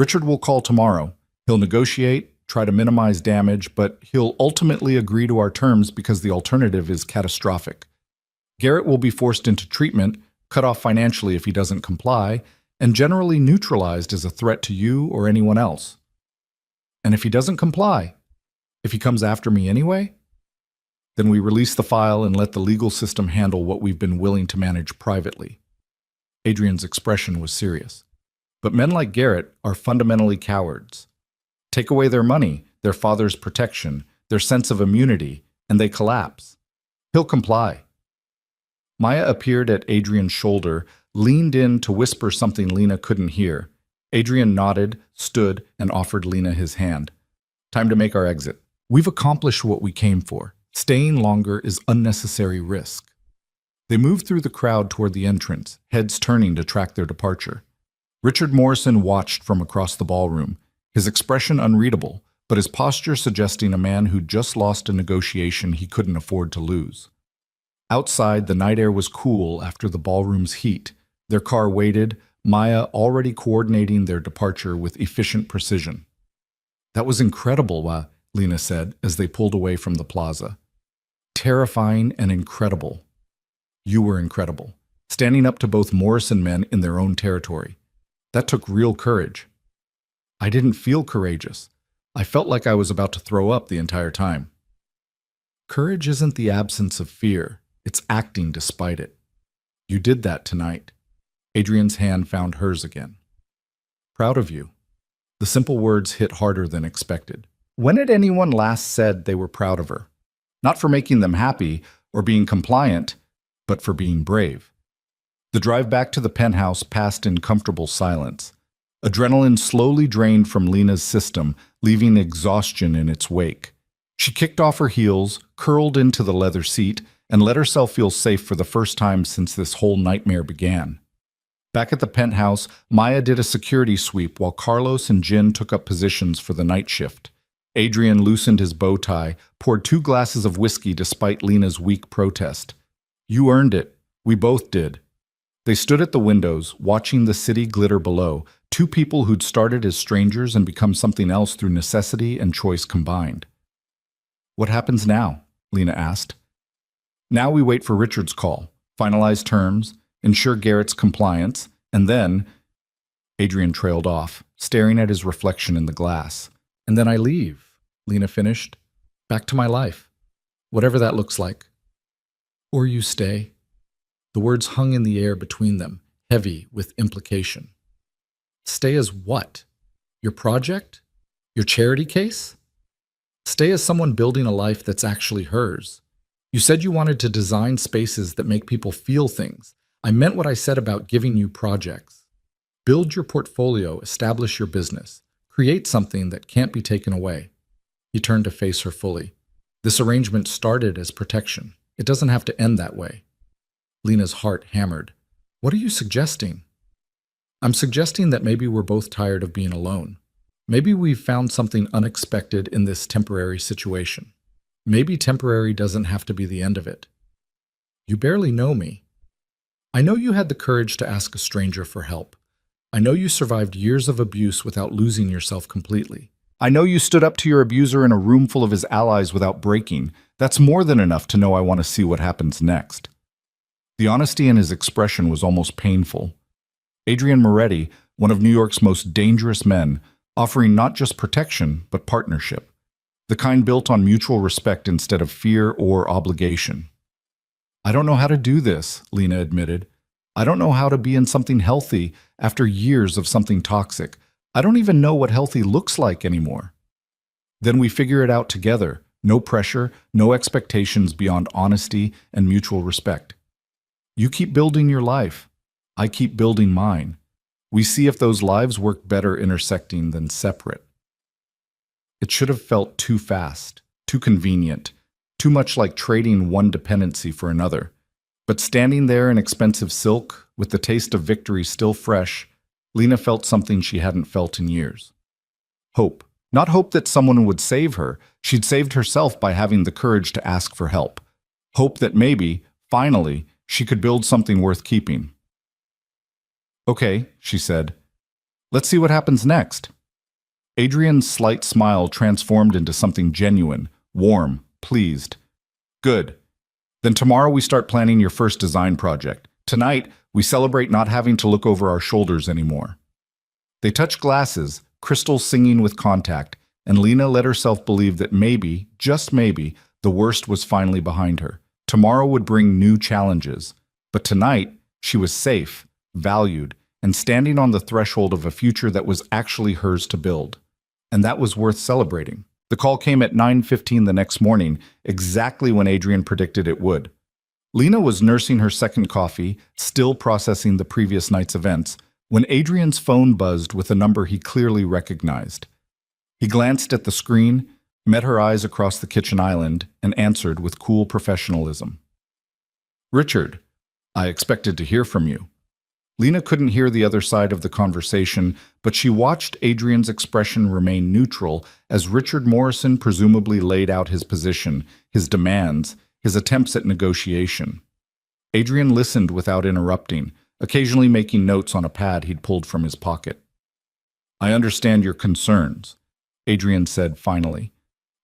Richard will call tomorrow. He'll negotiate, try to minimize damage, but he'll ultimately agree to our terms because the alternative is catastrophic. Garrett will be forced into treatment, cut off financially if he doesn't comply, and generally neutralized as a threat to you or anyone else. And if he doesn't comply, if he comes after me anyway, then we release the file and let the legal system handle what we've been willing to manage privately. Adrian's expression was serious. But men like Garrett are fundamentally cowards. Take away their money, their father's protection, their sense of immunity, and they collapse. He'll comply. Maya appeared at Adrian's shoulder, leaned in to whisper something Lena couldn't hear. Adrian nodded, stood, and offered Lena his hand. Time to make our exit. We've accomplished what we came for. Staying longer is unnecessary risk. They moved through the crowd toward the entrance, heads turning to track their departure. Richard Morrison watched from across the ballroom, his expression unreadable, but his posture suggesting a man who'd just lost a negotiation he couldn't afford to lose. Outside, the night air was cool after the ballroom's heat. Their car waited, Maya already coordinating their departure with efficient precision. That was incredible, Lena said as they pulled away from the plaza. Terrifying and incredible. You were incredible, standing up to both Morrison men in their own territory. That took real courage. I didn't feel courageous. I felt like I was about to throw up the entire time. Courage isn't the absence of fear. It's acting despite it. You did that tonight. Adrian's hand found hers again. Proud of you. The simple words hit harder than expected. When had anyone last said they were proud of her? Not for making them happy or being compliant, but for being brave. The drive back to the penthouse passed in comfortable silence. Adrenaline slowly drained from Lena's system, leaving exhaustion in its wake. She kicked off her heels, curled into the leather seat, and let herself feel safe for the first time since this whole nightmare began. Back at the penthouse, Maya did a security sweep while Carlos and Jin took up positions for the night shift. Adrian loosened his bow tie, poured 2 glasses of whiskey despite Lena's weak protest. You earned it. We both did. They stood at the windows, watching the city glitter below, 2 people who'd started as strangers and become something else through necessity and choice combined. What happens now? Lena asked. Now we wait for Richard's call, finalize terms, ensure Garrett's compliance, and then… Adrian trailed off, staring at his reflection in the glass. And then I leave, Lena finished. Back to my life. Whatever that looks like. Or you stay. The words hung in the air between them, heavy with implication. Stay as what? Your project? Your charity case? Stay as someone building a life that's actually hers. You said you wanted to design spaces that make people feel things. I meant what I said about giving you projects. Build your portfolio, establish your business. Create something that can't be taken away. He turned to face her fully. This arrangement started as protection. It doesn't have to end that way. Lena's heart hammered. What are you suggesting? I'm suggesting that maybe we're both tired of being alone. Maybe we've found something unexpected in this temporary situation. Maybe temporary doesn't have to be the end of it. You barely know me. I know you had the courage to ask a stranger for help. I know you survived years of abuse without losing yourself completely. I know you stood up to your abuser in a room full of his allies without breaking. That's more than enough to know I want to see what happens next. The honesty in his expression was almost painful. Adrian Moretti, one of New York's most dangerous men, offering not just protection, but partnership. The kind built on mutual respect instead of fear or obligation. I don't know how to do this, Lena admitted. I don't know how to be in something healthy after years of something toxic. I don't even know what healthy looks like anymore. Then we figure it out together. No pressure, no expectations beyond honesty and mutual respect. You keep building your life. I keep building mine. We see if those lives work better intersecting than separate. It should have felt too fast, too convenient, too much like trading one dependency for another. But standing there in expensive silk, with the taste of victory still fresh, Lena felt something she hadn't felt in years. Hope. Not hope that someone would save her. She'd saved herself by having the courage to ask for help. Hope that maybe, finally, she could build something worth keeping. Okay, she said. Let's see what happens next. Adrian's slight smile transformed into something genuine, warm, pleased. Good. Then tomorrow we start planning your first design project. Tonight, we celebrate not having to look over our shoulders anymore. They touched glasses, crystals singing with contact, and Lena let herself believe that maybe, just maybe, the worst was finally behind her. Tomorrow would bring new challenges. But tonight, she was safe, valued, and standing on the threshold of a future that was actually hers to build. And that was worth celebrating. The call came at 9:15 the next morning, exactly when Adrian predicted it would. Lena was nursing her second coffee, still processing the previous night's events, when Adrian's phone buzzed with a number he clearly recognized. He glanced at the screen, met her eyes across the kitchen island, and answered with cool professionalism. "Richard, I expected to hear from you." Lena couldn't hear the other side of the conversation, but she watched Adrian's expression remain neutral as Richard Morrison presumably laid out his position, his demands, his attempts at negotiation. Adrian listened without interrupting, occasionally making notes on a pad he'd pulled from his pocket. "I understand your concerns," Adrian said finally,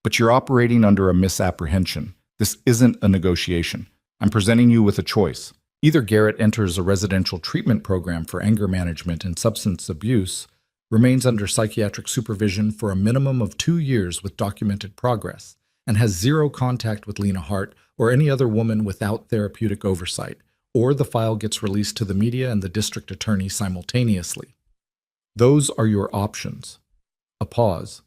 "but you're operating under a misapprehension. This isn't a negotiation. I'm presenting you with a choice. Either Garrett enters a residential treatment program for anger management and substance abuse, remains under psychiatric supervision for a minimum of 2 years with documented progress, and has zero contact with Lena Hart or any other woman without therapeutic oversight, or the file gets released to the media and the district attorney simultaneously. Those are your options." A pause.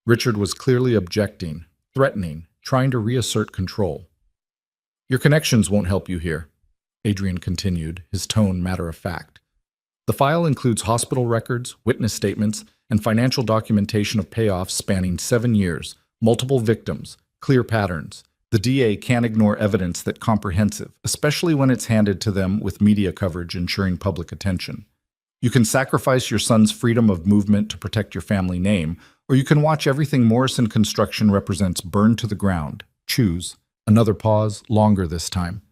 Richard was clearly objecting, threatening, trying to reassert control. "Your connections won't help you here," Adrian continued, his tone matter-of-fact. "The file includes hospital records, witness statements, and financial documentation of payoffs spanning 7 years, multiple victims, clear patterns. The DA can't ignore evidence that's comprehensive, especially when it's handed to them with media coverage ensuring public attention. You can sacrifice your son's freedom of movement to protect your family name, or you can watch everything Morrison Construction represents burned to the ground. Choose." Another pause, longer this time.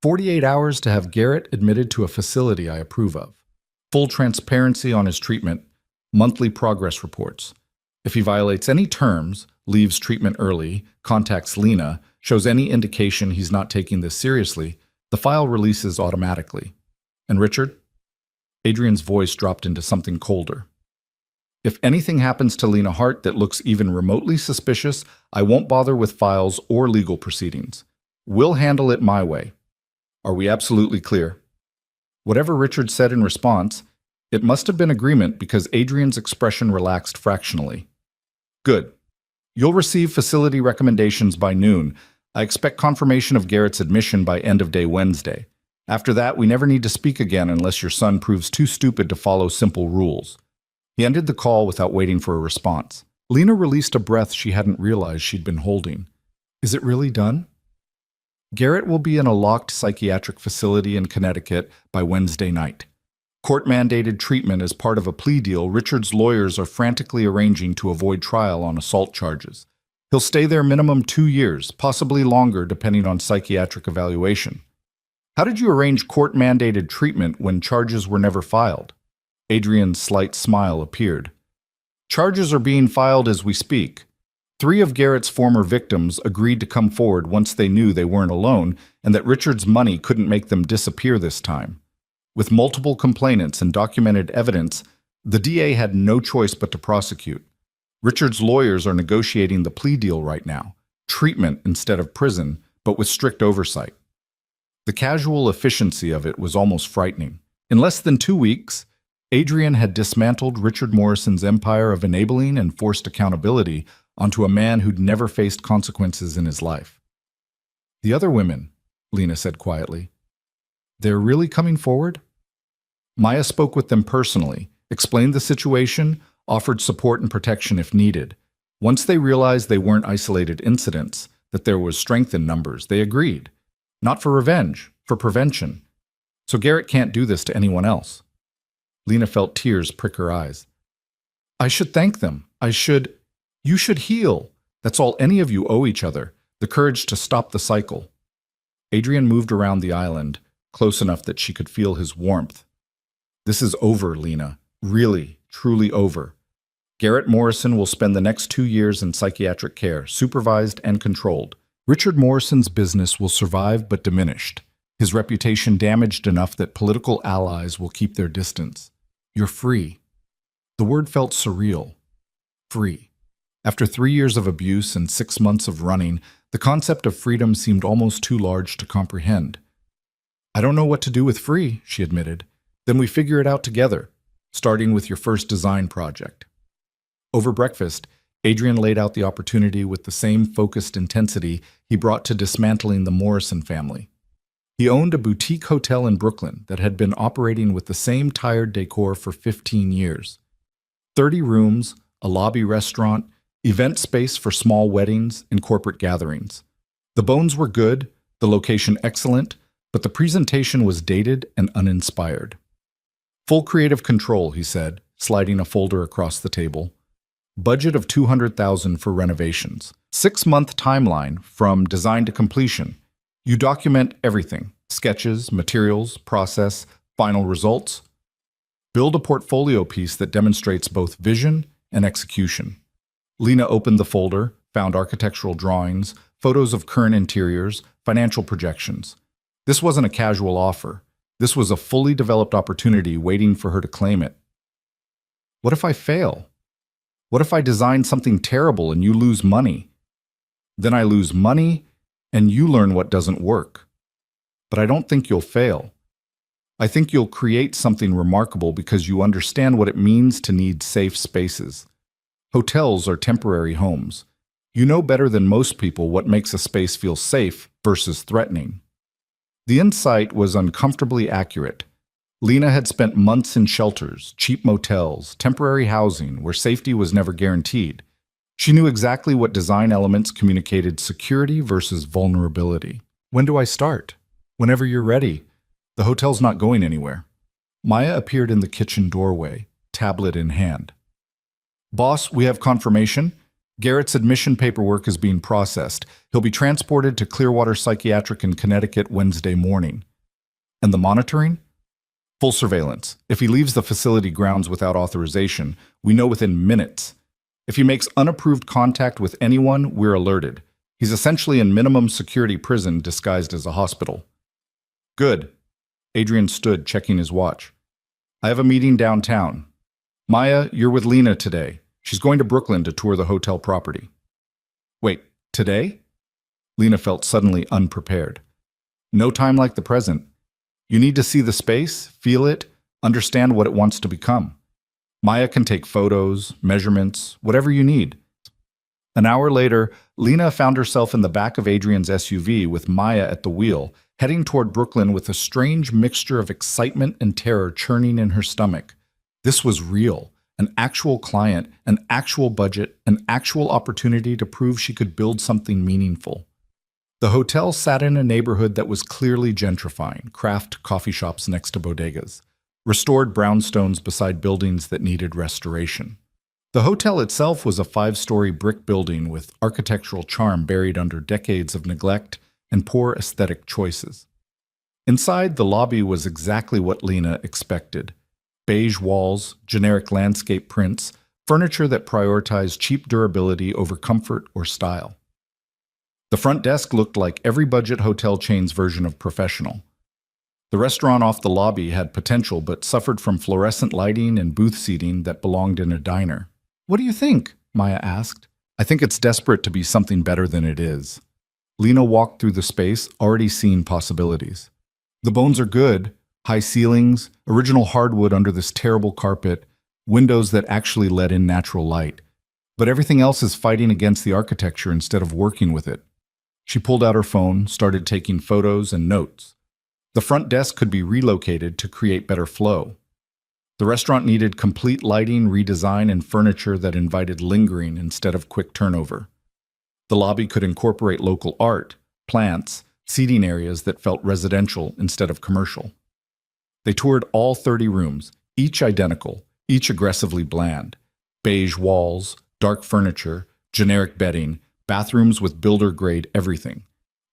48 hours to have Garrett admitted to a facility I approve of. Full transparency on his treatment, monthly progress reports. If he violates any terms, leaves treatment early, contacts Lena, shows any indication he's not taking this seriously, the file releases automatically. And Richard? Adrian's voice dropped into something colder. "If anything happens to Lena Hart that looks even remotely suspicious, I won't bother with files or legal proceedings. We'll handle it my way. Are we absolutely clear?" Whatever Richard said in response, it must have been agreement because Adrian's expression relaxed fractionally. "Good. You'll receive facility recommendations by noon. I expect confirmation of Garrett's admission by end of day Wednesday. After that, we never need to speak again unless your son proves too stupid to follow simple rules." He ended the call without waiting for a response. Lena released a breath she hadn't realized she'd been holding. Is it really done? Garrett will be in a locked psychiatric facility in Connecticut by Wednesday night. Court-mandated treatment as part of a plea deal Richard's lawyers are frantically arranging to avoid trial on assault charges. He'll stay there minimum 2 years, possibly longer depending on psychiatric evaluation. How did you arrange court-mandated treatment when charges were never filed? Adrian's slight smile appeared. Charges are being filed as we speak. 3 of Garrett's former victims agreed to come forward once they knew they weren't alone and that Richard's money couldn't make them disappear this time. With multiple complainants and documented evidence, the DA had no choice but to prosecute. Richard's lawyers are negotiating the plea deal right now, treatment instead of prison, but with strict oversight. The casual efficiency of it was almost frightening. In less than 2 weeks, Adrian had dismantled Richard Morrison's empire of enabling and forced accountability onto a man who'd never faced consequences in his life. "The other women," Lena said quietly, "they're really coming forward?" Maya spoke with them personally, explained the situation, offered support and protection if needed. Once they realized they weren't isolated incidents, that there was strength in numbers, they agreed. Not for revenge, for prevention. So Garrett can't do this to anyone else. Lena felt tears prick her eyes. "I should thank them. You should heal. That's all any of you owe each other, the courage to stop the cycle." Adrian moved around the island, close enough that she could feel his warmth. "This is over, Lena. Really, truly over. Garrett Morrison will spend the next 2 years in psychiatric care, supervised and controlled. Richard Morrison's business will survive but diminished. His reputation damaged enough that political allies will keep their distance. You're free. The word felt surreal. Free. After 3 years of abuse and 6 months of running, the concept of freedom seemed almost too large to comprehend. I don't know what to do with free, she admitted. Then we figure it out together, starting with your first design project. Over breakfast, Adrian laid out the opportunity with the same focused intensity he brought to dismantling the Morrison family. He owned a boutique hotel in Brooklyn that had been operating with the same tired decor for 15 years. 30 rooms, a lobby restaurant, event space for small weddings and corporate gatherings. The bones were good, the location excellent, but the presentation was dated and uninspired. Full creative control, he said, sliding a folder across the table. Budget of $200,000 for renovations. 6-month timeline from design to completion. You document everything: sketches, materials, process, final results. Build a portfolio piece that demonstrates both vision and execution. Lena opened the folder, found architectural drawings, photos of current interiors, financial projections. This wasn't a casual offer. This was a fully developed opportunity waiting for her to claim it. What if I fail? What if I design something terrible and you lose money? Then I lose money and you learn what doesn't work. But I don't think you'll fail. I think you'll create something remarkable because you understand what it means to need safe spaces. Hotels are temporary homes. You know better than most people what makes a space feel safe versus threatening. The insight was uncomfortably accurate. Lena had spent months in shelters, cheap motels, temporary housing where safety was never guaranteed. She knew exactly what design elements communicated security versus vulnerability. When do I start? Whenever you're ready. The hotel's not going anywhere. Maya appeared in the kitchen doorway, tablet in hand. Boss, we have confirmation. Garrett's admission paperwork is being processed. He'll be transported to Clearwater Psychiatric in Connecticut Wednesday morning. And the monitoring? Full surveillance. If he leaves the facility grounds without authorization, we know within minutes. If he makes unapproved contact with anyone, we're alerted. He's essentially in minimum security prison disguised as a hospital. Good. Adrian stood, checking his watch. I have a meeting downtown. Maya, you're with Lena today. She's going to Brooklyn to tour the hotel property. Wait, today? Lena felt suddenly unprepared. No time like the present. You need to see the space, feel it, understand what it wants to become. Maya can take photos, measurements, whatever you need. An hour later, Lena found herself in the back of Adrian's SUV with Maya at the wheel, heading toward Brooklyn with a strange mixture of excitement and terror churning in her stomach. This was real. An actual client, an actual budget, an actual opportunity to prove she could build something meaningful. The hotel sat in a neighborhood that was clearly gentrifying, craft coffee shops next to bodegas, restored brownstones beside buildings that needed restoration. The hotel itself was a 5-story brick building with architectural charm buried under decades of neglect and poor aesthetic choices. Inside, the lobby was exactly what Lena expected. Beige walls, generic landscape prints, furniture that prioritized cheap durability over comfort or style. The front desk looked like every budget hotel chain's version of professional. The restaurant off the lobby had potential but suffered from fluorescent lighting and booth seating that belonged in a diner. What do you think? Maya asked. I think it's desperate to be something better than it is. Lena walked through the space, already seeing possibilities. The bones are good. High ceilings, original hardwood under this terrible carpet, windows that actually let in natural light. But everything else is fighting against the architecture instead of working with it. She pulled out her phone, started taking photos and notes. The front desk could be relocated to create better flow. The restaurant needed complete lighting, redesign, and furniture that invited lingering instead of quick turnover. The lobby could incorporate local art, plants, seating areas that felt residential instead of commercial. They toured all 30 rooms, each identical, each aggressively bland. Beige walls, dark furniture, generic bedding, bathrooms with builder-grade everything.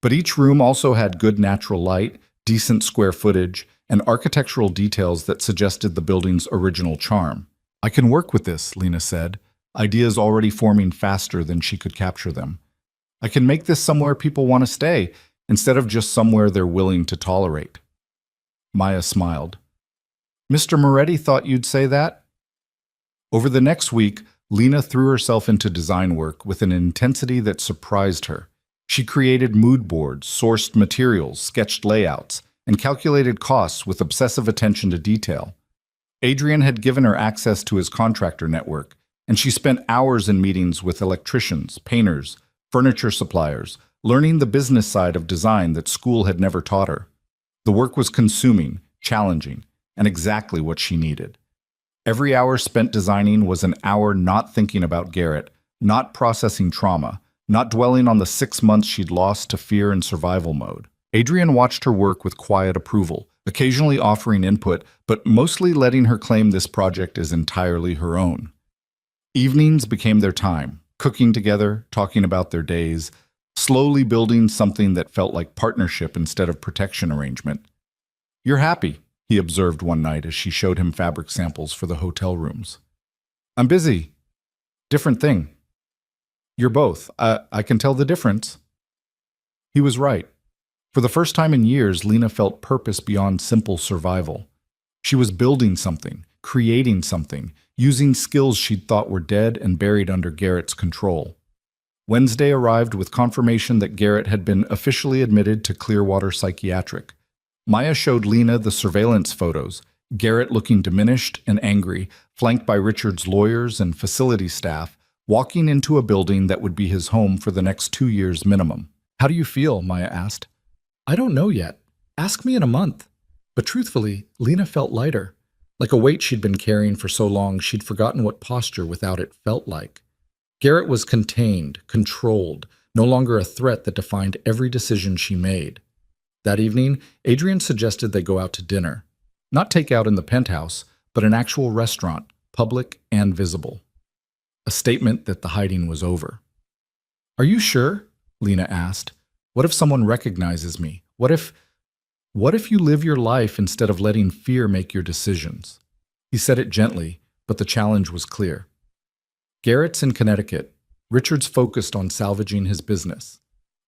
But each room also had good natural light, decent square footage, and architectural details that suggested the building's original charm. I can work with this, Lena said, ideas already forming faster than she could capture them. I can make this somewhere people want to stay, instead of just somewhere they're willing to tolerate. Maya smiled. Mr. Moretti thought you'd say that? Over the next week, Lena threw herself into design work with an intensity that surprised her. She created mood boards, sourced materials, sketched layouts, and calculated costs with obsessive attention to detail. Adrian had given her access to his contractor network, and she spent hours in meetings with electricians, painters, furniture suppliers, learning the business side of design that school had never taught her. The work was consuming, challenging, and exactly what she needed. Every hour spent designing was an hour not thinking about Garrett, not processing trauma, not dwelling on the 6 months she'd lost to fear and survival mode. Adrian watched her work with quiet approval, occasionally offering input, but mostly letting her claim this project as entirely her own. Evenings became their time, cooking together, talking about their days, slowly building something that felt like partnership instead of protection arrangement. "You're happy," he observed one night as she showed him fabric samples for the hotel rooms. "I'm busy. Different thing." "You're both. I can tell the difference." He was right. For the first time in years, Lena felt purpose beyond simple survival. She was building something, creating something, using skills she'd thought were dead and buried under Garrett's control. Wednesday arrived with confirmation that Garrett had been officially admitted to Clearwater Psychiatric. Maya showed Lena the surveillance photos, Garrett looking diminished and angry, flanked by Richard's lawyers and facility staff, walking into a building that would be his home for the next 2 years minimum. "How do you feel?" Maya asked. "I don't know yet. Ask me in a month." But truthfully, Lena felt lighter. Like a weight she'd been carrying for so long, she'd forgotten what posture without it felt like. Garrett was contained, controlled, no longer a threat that defined every decision she made. That evening, Adrian suggested they go out to dinner. Not take out in the penthouse, but an actual restaurant, public and visible. A statement that the hiding was over. "Are you sure?" Lena asked. "What if someone recognizes me? What if you live your life instead of letting fear make your decisions?" He said it gently, but the challenge was clear. Garrett's in Connecticut. Richard's focused on salvaging his business.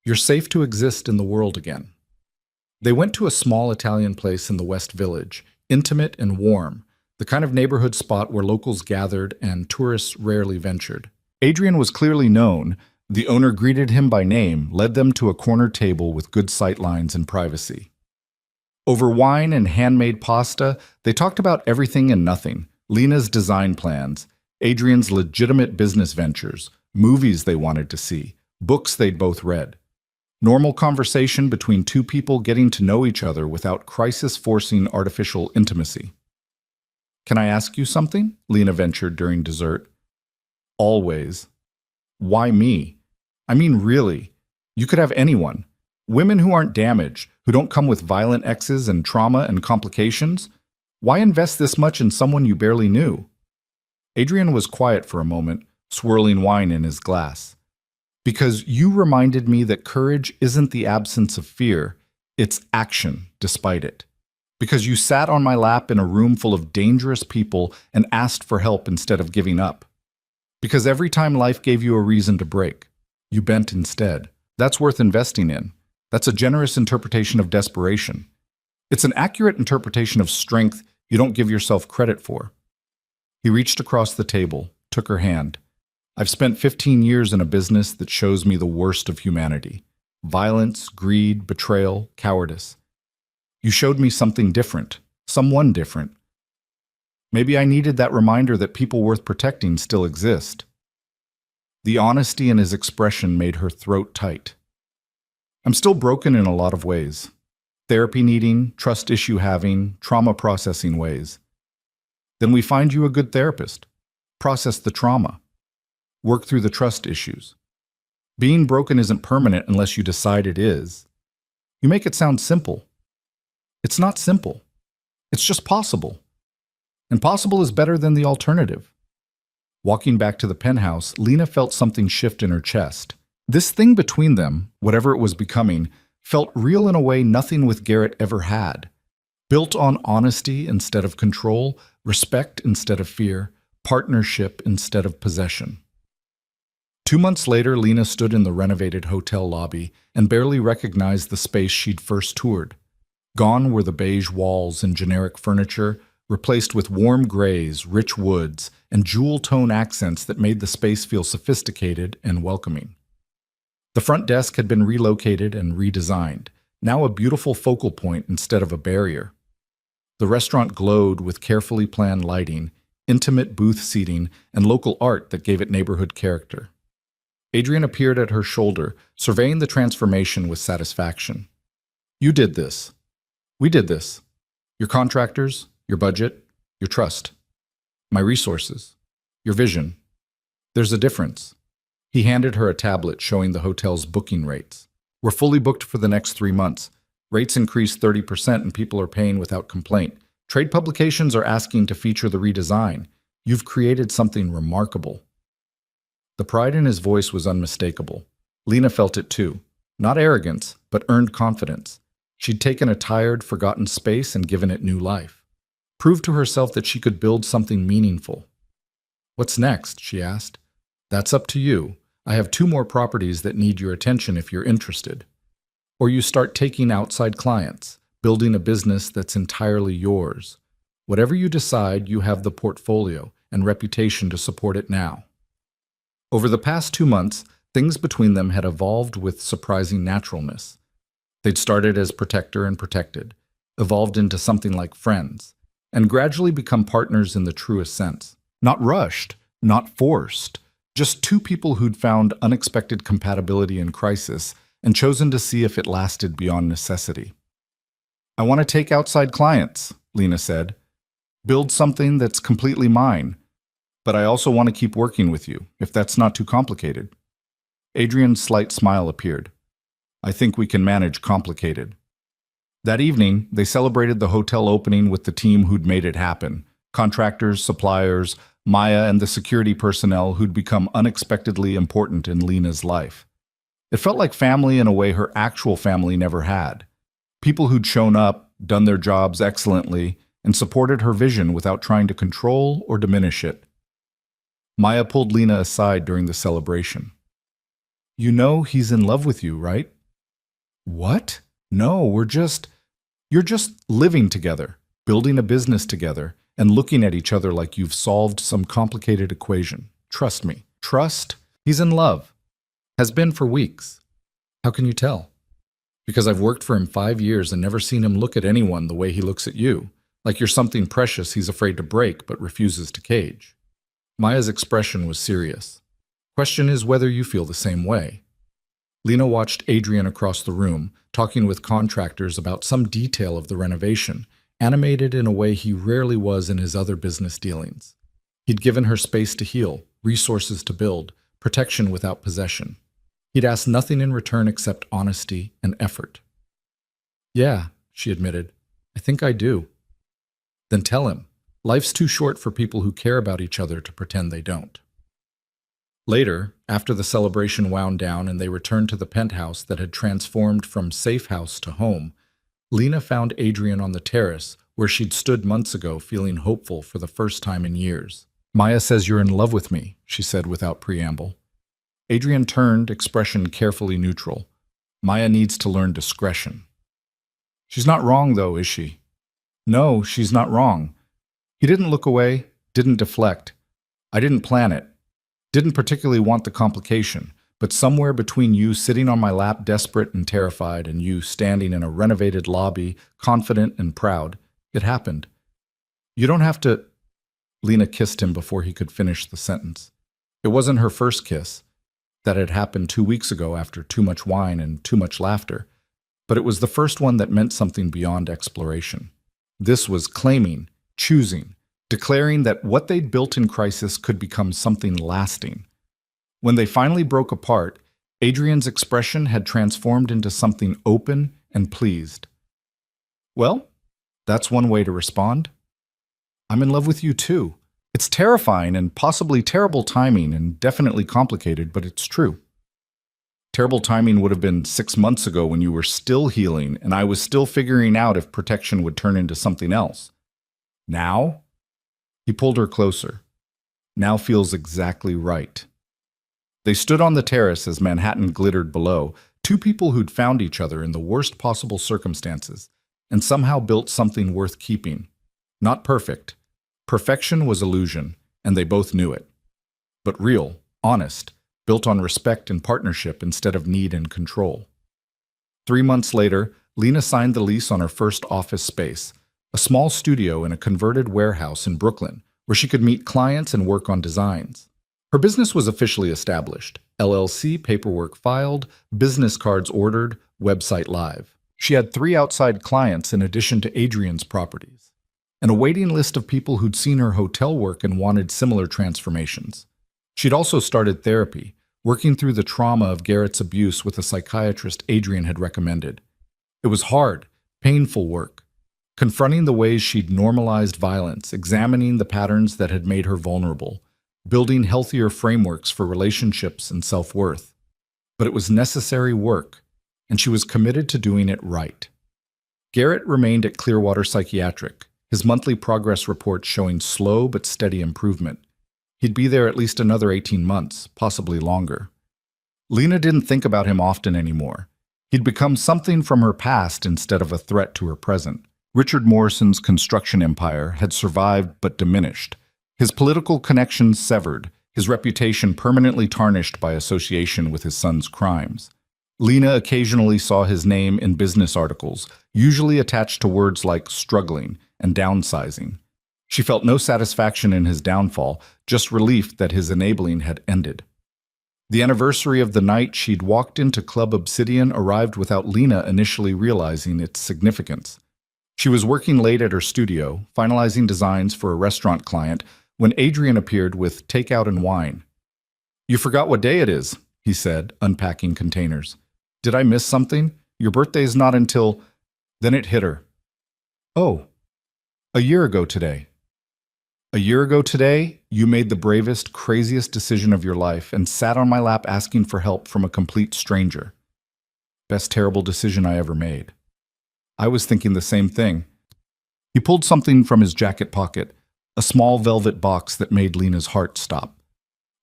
You're safe to exist in the world again. They went to a small Italian place in the West Village, intimate and warm, the kind of neighborhood spot where locals gathered and tourists rarely ventured. Adrian was clearly known. The owner greeted him by name, led them to a corner table with good sightlines and privacy. Over wine and handmade pasta, they talked about everything and nothing. Lena's design plans, Adrian's legitimate business ventures, movies they wanted to see, books they'd both read. Normal conversation between two people getting to know each other without crisis-forcing artificial intimacy. "Can I ask you something?" Lena ventured during dessert. "Always." "Why me? I mean, really. You could have anyone. Women who aren't damaged, who don't come with violent exes and trauma and complications. Why invest this much in someone you barely knew?" Adrian was quiet for a moment, swirling wine in his glass. "Because you reminded me that courage isn't the absence of fear, it's action despite it. Because you sat on my lap in a room full of dangerous people and asked for help instead of giving up. Because every time life gave you a reason to break, you bent instead. That's worth investing in. That's a generous interpretation of desperation. It's an accurate interpretation of strength you don't give yourself credit for." He reached across the table, took her hand. "I've spent 15 years in a business that shows me the worst of humanity. Violence, greed, betrayal, cowardice. You showed me something different, someone different. Maybe I needed that reminder that people worth protecting still exist." The honesty in his expression made her throat tight. "I'm still broken in a lot of ways. Therapy needing, trust issue having, trauma processing ways. Then we find you a good therapist. Process the trauma. Work through the trust issues. Being broken isn't permanent unless you decide it is. You make it sound simple. It's not simple. It's just possible. And possible is better than the alternative." Walking back to the penthouse, Lena felt something shift in her chest. This thing between them, whatever it was becoming, felt real in a way nothing with Garrett ever had. Built on honesty instead of control, respect instead of fear, Partnership instead of possession. 2 months later, Lena stood in the renovated hotel lobby and barely recognized the space she'd first toured. Gone were the beige walls and generic furniture, replaced with warm grays, rich woods, and jewel-tone accents that made the space feel sophisticated and welcoming. The front desk had been relocated and redesigned, now a beautiful focal point instead of a barrier. The restaurant glowed with carefully planned lighting, intimate booth seating, and local art that gave it neighborhood character. Adrian appeared at her shoulder, surveying the transformation with satisfaction. "You did this. We did this. Your contractors, your budget, your trust. My resources, your vision. There's a difference." He handed her a tablet showing the hotel's booking rates. "We're fully booked for the next 3 months. Rates increased 30% and people are paying without complaint. Trade publications are asking to feature the redesign. You've created something remarkable." The pride in his voice was unmistakable. Lena felt it too. Not arrogance, but earned confidence. She'd taken a tired, forgotten space and given it new life. Proved to herself that she could build something meaningful. "What's next?" she asked. "That's up to you. I have 2 more properties that need your attention if you're interested." Or you start taking outside clients, building a business that's entirely yours. Whatever you decide, you have the portfolio and reputation to support it now. Over the past 2 months, things between them had evolved with surprising naturalness. They'd started as protector and protected, evolved into something like friends, and gradually become partners in the truest sense. Not rushed, not forced, just 2 people who'd found unexpected compatibility in crisis and chosen to see if it lasted beyond necessity. "I want to take outside clients," Lena said. "Build something that's completely mine. But I also want to keep working with you, if that's not too complicated." Adrian's slight smile appeared. "I think we can manage complicated." That evening, they celebrated the hotel opening with the team who'd made it happen. Contractors, suppliers, Maya, and the security personnel who'd become unexpectedly important in Lena's life. It felt like family in a way her actual family never had. People who'd shown up, done their jobs excellently, and supported her vision without trying to control or diminish it. Maya pulled Lena aside during the celebration. "You know he's in love with you, right?" "What? No, you're just living together, building a business together, and looking at each other like you've solved some complicated equation. Trust me." "Trust? He's in love. Has been for weeks." "How can you tell?" "Because I've worked for him 5 years and never seen him look at anyone the way he looks at you, like you're something precious he's afraid to break but refuses to cage." Maya's expression was serious. "Question is whether you feel the same way." Lena watched Adrian across the room, talking with contractors about some detail of the renovation, animated in a way he rarely was in his other business dealings. He'd given her space to heal, resources to build, protection without possession. He'd asked nothing in return except honesty and effort. "Yeah," she admitted, "I think I do." "Then tell him. Life's too short for people who care about each other to pretend they don't." Later, after the celebration wound down and they returned to the penthouse that had transformed from safe house to home, Lena found Adrian on the terrace where she'd stood months ago feeling hopeful for the first time in years. "Maya says you're in love with me," she said without preamble. Adrian turned, expression carefully neutral. "Maya needs to learn discretion." "She's not wrong, though, is she?" "No, she's not wrong." He didn't look away, didn't deflect. "I didn't plan it. Didn't particularly want the complication, but somewhere between you sitting on my lap desperate and terrified and you standing in a renovated lobby, confident and proud, it happened. You don't have to—" Lena kissed him before he could finish the sentence. It wasn't her first kiss. That had happened 2 weeks ago after too much wine and too much laughter. But it was the first one that meant something beyond exploration. This was claiming, choosing, declaring that what they'd built in crisis could become something lasting. When they finally broke apart, Adrian's expression had transformed into something open and pleased. "Well, that's one way to respond. I'm in love with you too. It's terrifying and possibly terrible timing and definitely complicated, but it's true. Terrible timing would have been 6 months ago when you were still healing and I was still figuring out if protection would turn into something else. Now?" He pulled her closer. now feels exactly right. They stood on the terrace as Manhattan glittered below, two people who'd found each other in the worst possible circumstances, and somehow built something worth keeping. Not perfect. Perfection was illusion, and they both knew it. But real, honest, built on respect and partnership instead of need and control. 3 months later, Lena signed the lease on her first office space, a small studio in a converted warehouse in Brooklyn, where she could meet clients and work on designs. Her business was officially established, LLC paperwork filed, business cards ordered, website live. She had 3 outside clients in addition to Adrian's properties, and a waiting list of people who'd seen her hotel work and wanted similar transformations. She'd also started therapy, working through the trauma of Garrett's abuse with a psychiatrist Adrian had recommended. It was hard, painful work, confronting the ways she'd normalized violence, examining the patterns that had made her vulnerable, building healthier frameworks for relationships and self-worth. But it was necessary work, and she was committed to doing it right. Garrett remained at Clearwater Psychiatric, his monthly progress reports showing slow but steady improvement. He'd be there at least another 18 months, possibly longer. Lena didn't think about him often anymore. He'd become something from her past instead of a threat to her present. Richard Morrison's construction empire had survived but diminished, his political connections severed, his reputation permanently tarnished by association with his son's crimes. Lena occasionally saw his name in business articles, usually attached to words like struggling and downsizing. She felt no satisfaction in his downfall, just relief that his enabling had ended. The anniversary of the night she'd walked into Club Obsidian arrived without Lena initially realizing its significance. She was working late at her studio, finalizing designs for a restaurant client, when Adrian appeared with takeout and wine. "You forgot what day it is," he said, unpacking containers. "Did I miss something? Your birthday's not until—" Then it hit her. "Oh, a year ago today. A year ago today, you made the bravest, craziest decision of your life and sat on my lap asking for help from a complete stranger. Best terrible decision I ever made." I was thinking the same thing. He pulled something from his jacket pocket, a small velvet box that made Lena's heart stop.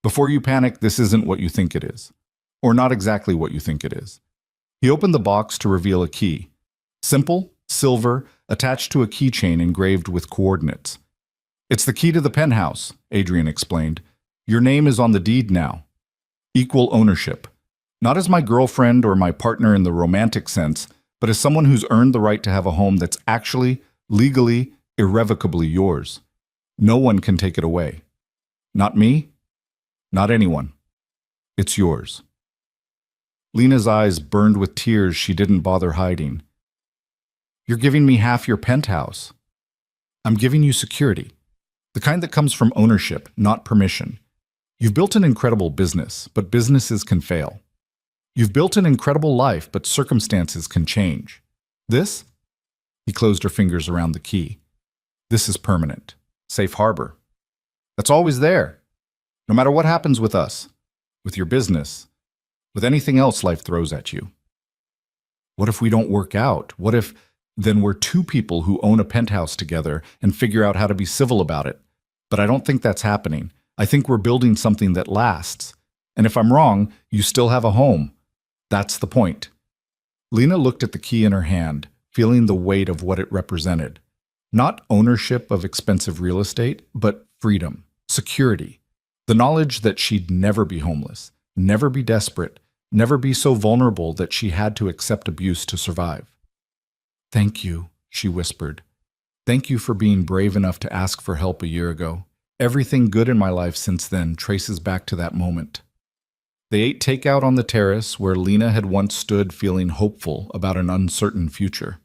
"Before you panic, this isn't what you think it is. Or not exactly what you think it is." He opened the box to reveal a key. Simple, silver, attached to a keychain engraved with coordinates. "It's the key to the penthouse," Adrian explained. "Your name is on the deed now. Equal ownership. Not as my girlfriend or my partner in the romantic sense, but as someone who's earned the right to have a home that's actually, legally, irrevocably yours. No one can take it away. Not me, not anyone. It's yours." Lena's eyes burned with tears she didn't bother hiding. "You're giving me half your penthouse." "I'm giving you security. The kind that comes from ownership, not permission. You've built an incredible business, but businesses can fail. You've built an incredible life, but circumstances can change. This?" He closed her fingers around the key. "This is permanent. Safe harbor. That's always there. No matter what happens with us, with your business, with anything else life throws at you. What if we don't work out? What if then we're two people who own a penthouse together and figure out how to be civil about it? But I don't think that's happening. I think we're building something that lasts. And if I'm wrong, you still have a home. That's the point." Lena looked at the key in her hand, feeling the weight of what it represented. Not ownership of expensive real estate, but freedom, security, the knowledge that she'd never be homeless, never be desperate, never be so vulnerable that she had to accept abuse to survive. "Thank you," she whispered. "Thank you for being brave enough to ask for help a year ago. Everything good in my life since then traces back to that moment." They ate takeout on the terrace where Lena had once stood feeling hopeful about an uncertain future.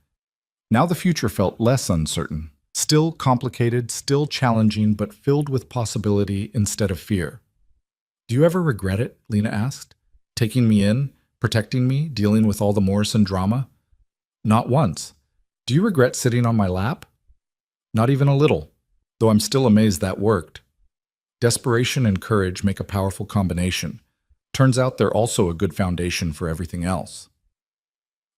Now the future felt less uncertain, still complicated, still challenging, but filled with possibility instead of fear. "Do you ever regret it?" Lena asked. "Taking me in, protecting me, dealing with all the Morrison drama?" "Not once." "Do you regret sitting on my lap?" "Not even a little, though I'm still amazed that worked." Desperation and courage make a powerful combination. Turns out they're also a good foundation for everything else.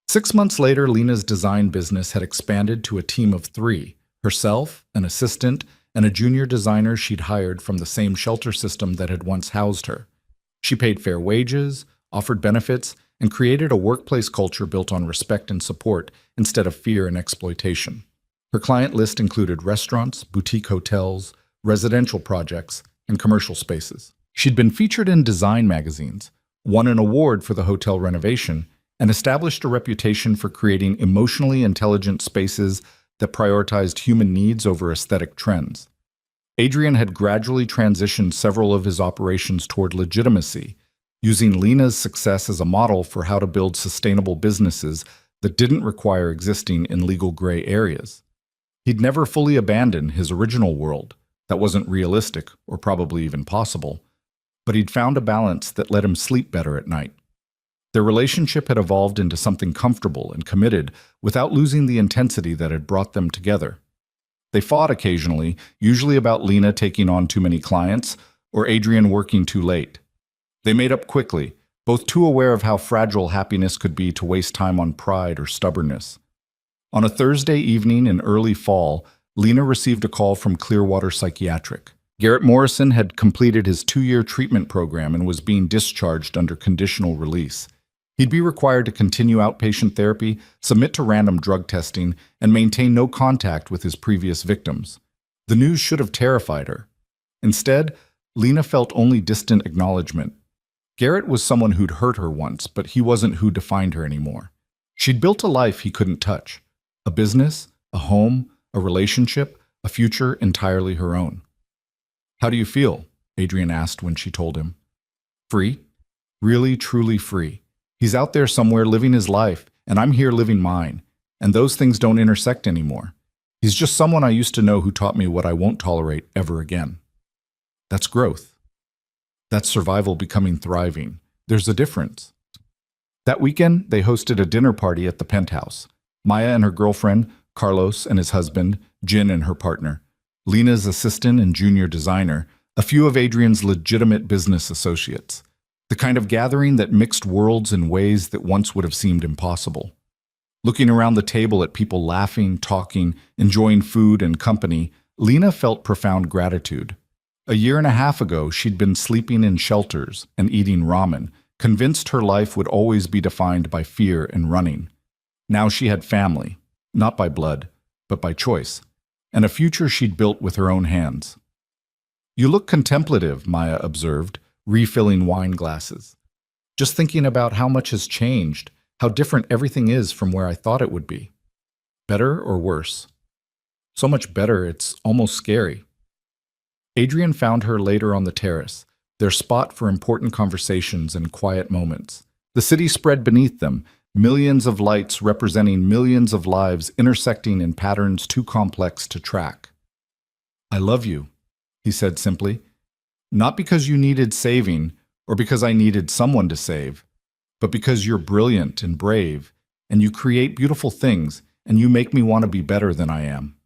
6 months later, Lena's design business had expanded to a team of 3, herself, an assistant, and a junior designer she'd hired from the same shelter system that had once housed her. She paid fair wages, offered benefits, and created a workplace culture built on respect and support instead of fear and exploitation. Her client list included restaurants, boutique hotels, residential projects, and commercial spaces. She'd been featured in design magazines, won an award for the hotel renovation, and established a reputation for creating emotionally intelligent spaces that prioritized human needs over aesthetic trends. Adrian had gradually transitioned several of his operations toward legitimacy, using Lena's success as a model for how to build sustainable businesses that didn't require existing in legal gray areas. He'd never fully abandoned his original world that wasn't realistic or probably even possible, but he'd found a balance that let him sleep better at night. Their relationship had evolved into something comfortable and committed without losing the intensity that had brought them together. They fought occasionally, usually about Lena taking on too many clients or Adrian working too late. They made up quickly, both too aware of how fragile happiness could be to waste time on pride or stubbornness. On a Thursday evening in early fall, Lena received a call from Clearwater Psychiatric. Garrett Morrison had completed his 2-year treatment program and was being discharged under conditional release. He'd be required to continue outpatient therapy, submit to random drug testing, and maintain no contact with his previous victims. The news should have terrified her. Instead, Lena felt only distant acknowledgement. Garrett was someone who'd hurt her once, but he wasn't who defined her anymore. She'd built a life he couldn't touch. A business, a home, a relationship, a future entirely her own. "How do you feel?" Adrian asked when she told him. "Free. Really, truly free. He's out there somewhere living his life, and I'm here living mine, and those things don't intersect anymore. He's just someone I used to know who taught me what I won't tolerate ever again." That's growth. That's survival becoming thriving. There's a difference. That weekend, they hosted a dinner party at the penthouse. Maya and her girlfriend, Carlos and his husband, Jin and her partner, Lena's assistant and junior designer, a few of Adrian's legitimate business associates. The kind of gathering that mixed worlds in ways that once would have seemed impossible. Looking around the table at people laughing, talking, enjoying food and company, Lena felt profound gratitude. A year and a half ago, she'd been sleeping in shelters and eating ramen, convinced her life would always be defined by fear and running. Now she had family, not by blood, but by choice, and a future she'd built with her own hands. "You look contemplative," Maya observed, refilling wine glasses. "Just thinking about how much has changed, how different everything is from where I thought it would be. Better or worse?" "So much better, it's almost scary." Adrian found her later on the terrace, their spot for important conversations and quiet moments. The city spread beneath them, millions of lights representing millions of lives intersecting in patterns too complex to track. "I love you," he said simply. "Not because you needed saving or because I needed someone to save, but because you're brilliant and brave, and you create beautiful things, and you make me want to be better than I am.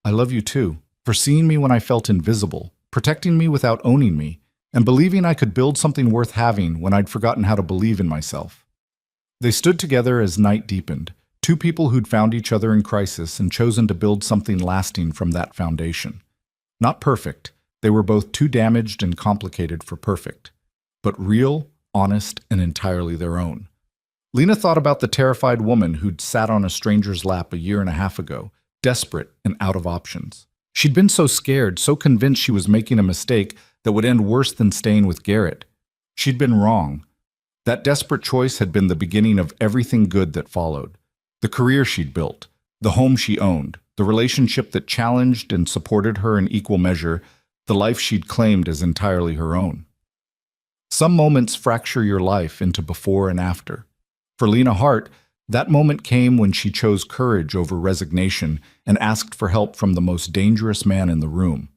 I love you too, for seeing me when I felt invisible, protecting me without owning me, and believing I could build something worth having when I'd forgotten how to believe in myself." They stood together as night deepened, two people who'd found each other in crisis and chosen to build something lasting from that foundation. Not perfect. They were both too damaged and complicated for perfect, but real, honest, and entirely their own. Lena thought about the terrified woman who'd sat on a stranger's lap a year and a half ago, desperate and out of options. She'd been so scared, so convinced she was making a mistake that would end worse than staying with Garrett. She'd been wrong. That desperate choice had been the beginning of everything good that followed. The career she'd built, the home she owned, the relationship that challenged and supported her in equal measure, the life she'd claimed as entirely her own. Some moments fracture your life into before and after. For Lena Hart, that moment came when she chose courage over resignation and asked for help from the most dangerous man in the room.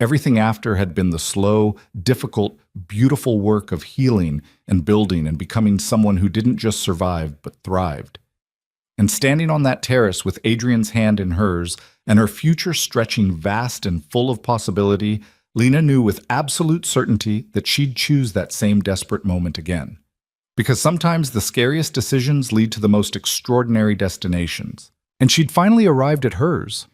Everything after had been the slow, difficult, beautiful work of healing and building and becoming someone who didn't just survive but thrived. And standing on that terrace with Adrian's hand in hers and her future stretching vast and full of possibility, Lena knew with absolute certainty that she'd choose that same desperate moment again. Because sometimes the scariest decisions lead to the most extraordinary destinations. And she'd finally arrived at hers.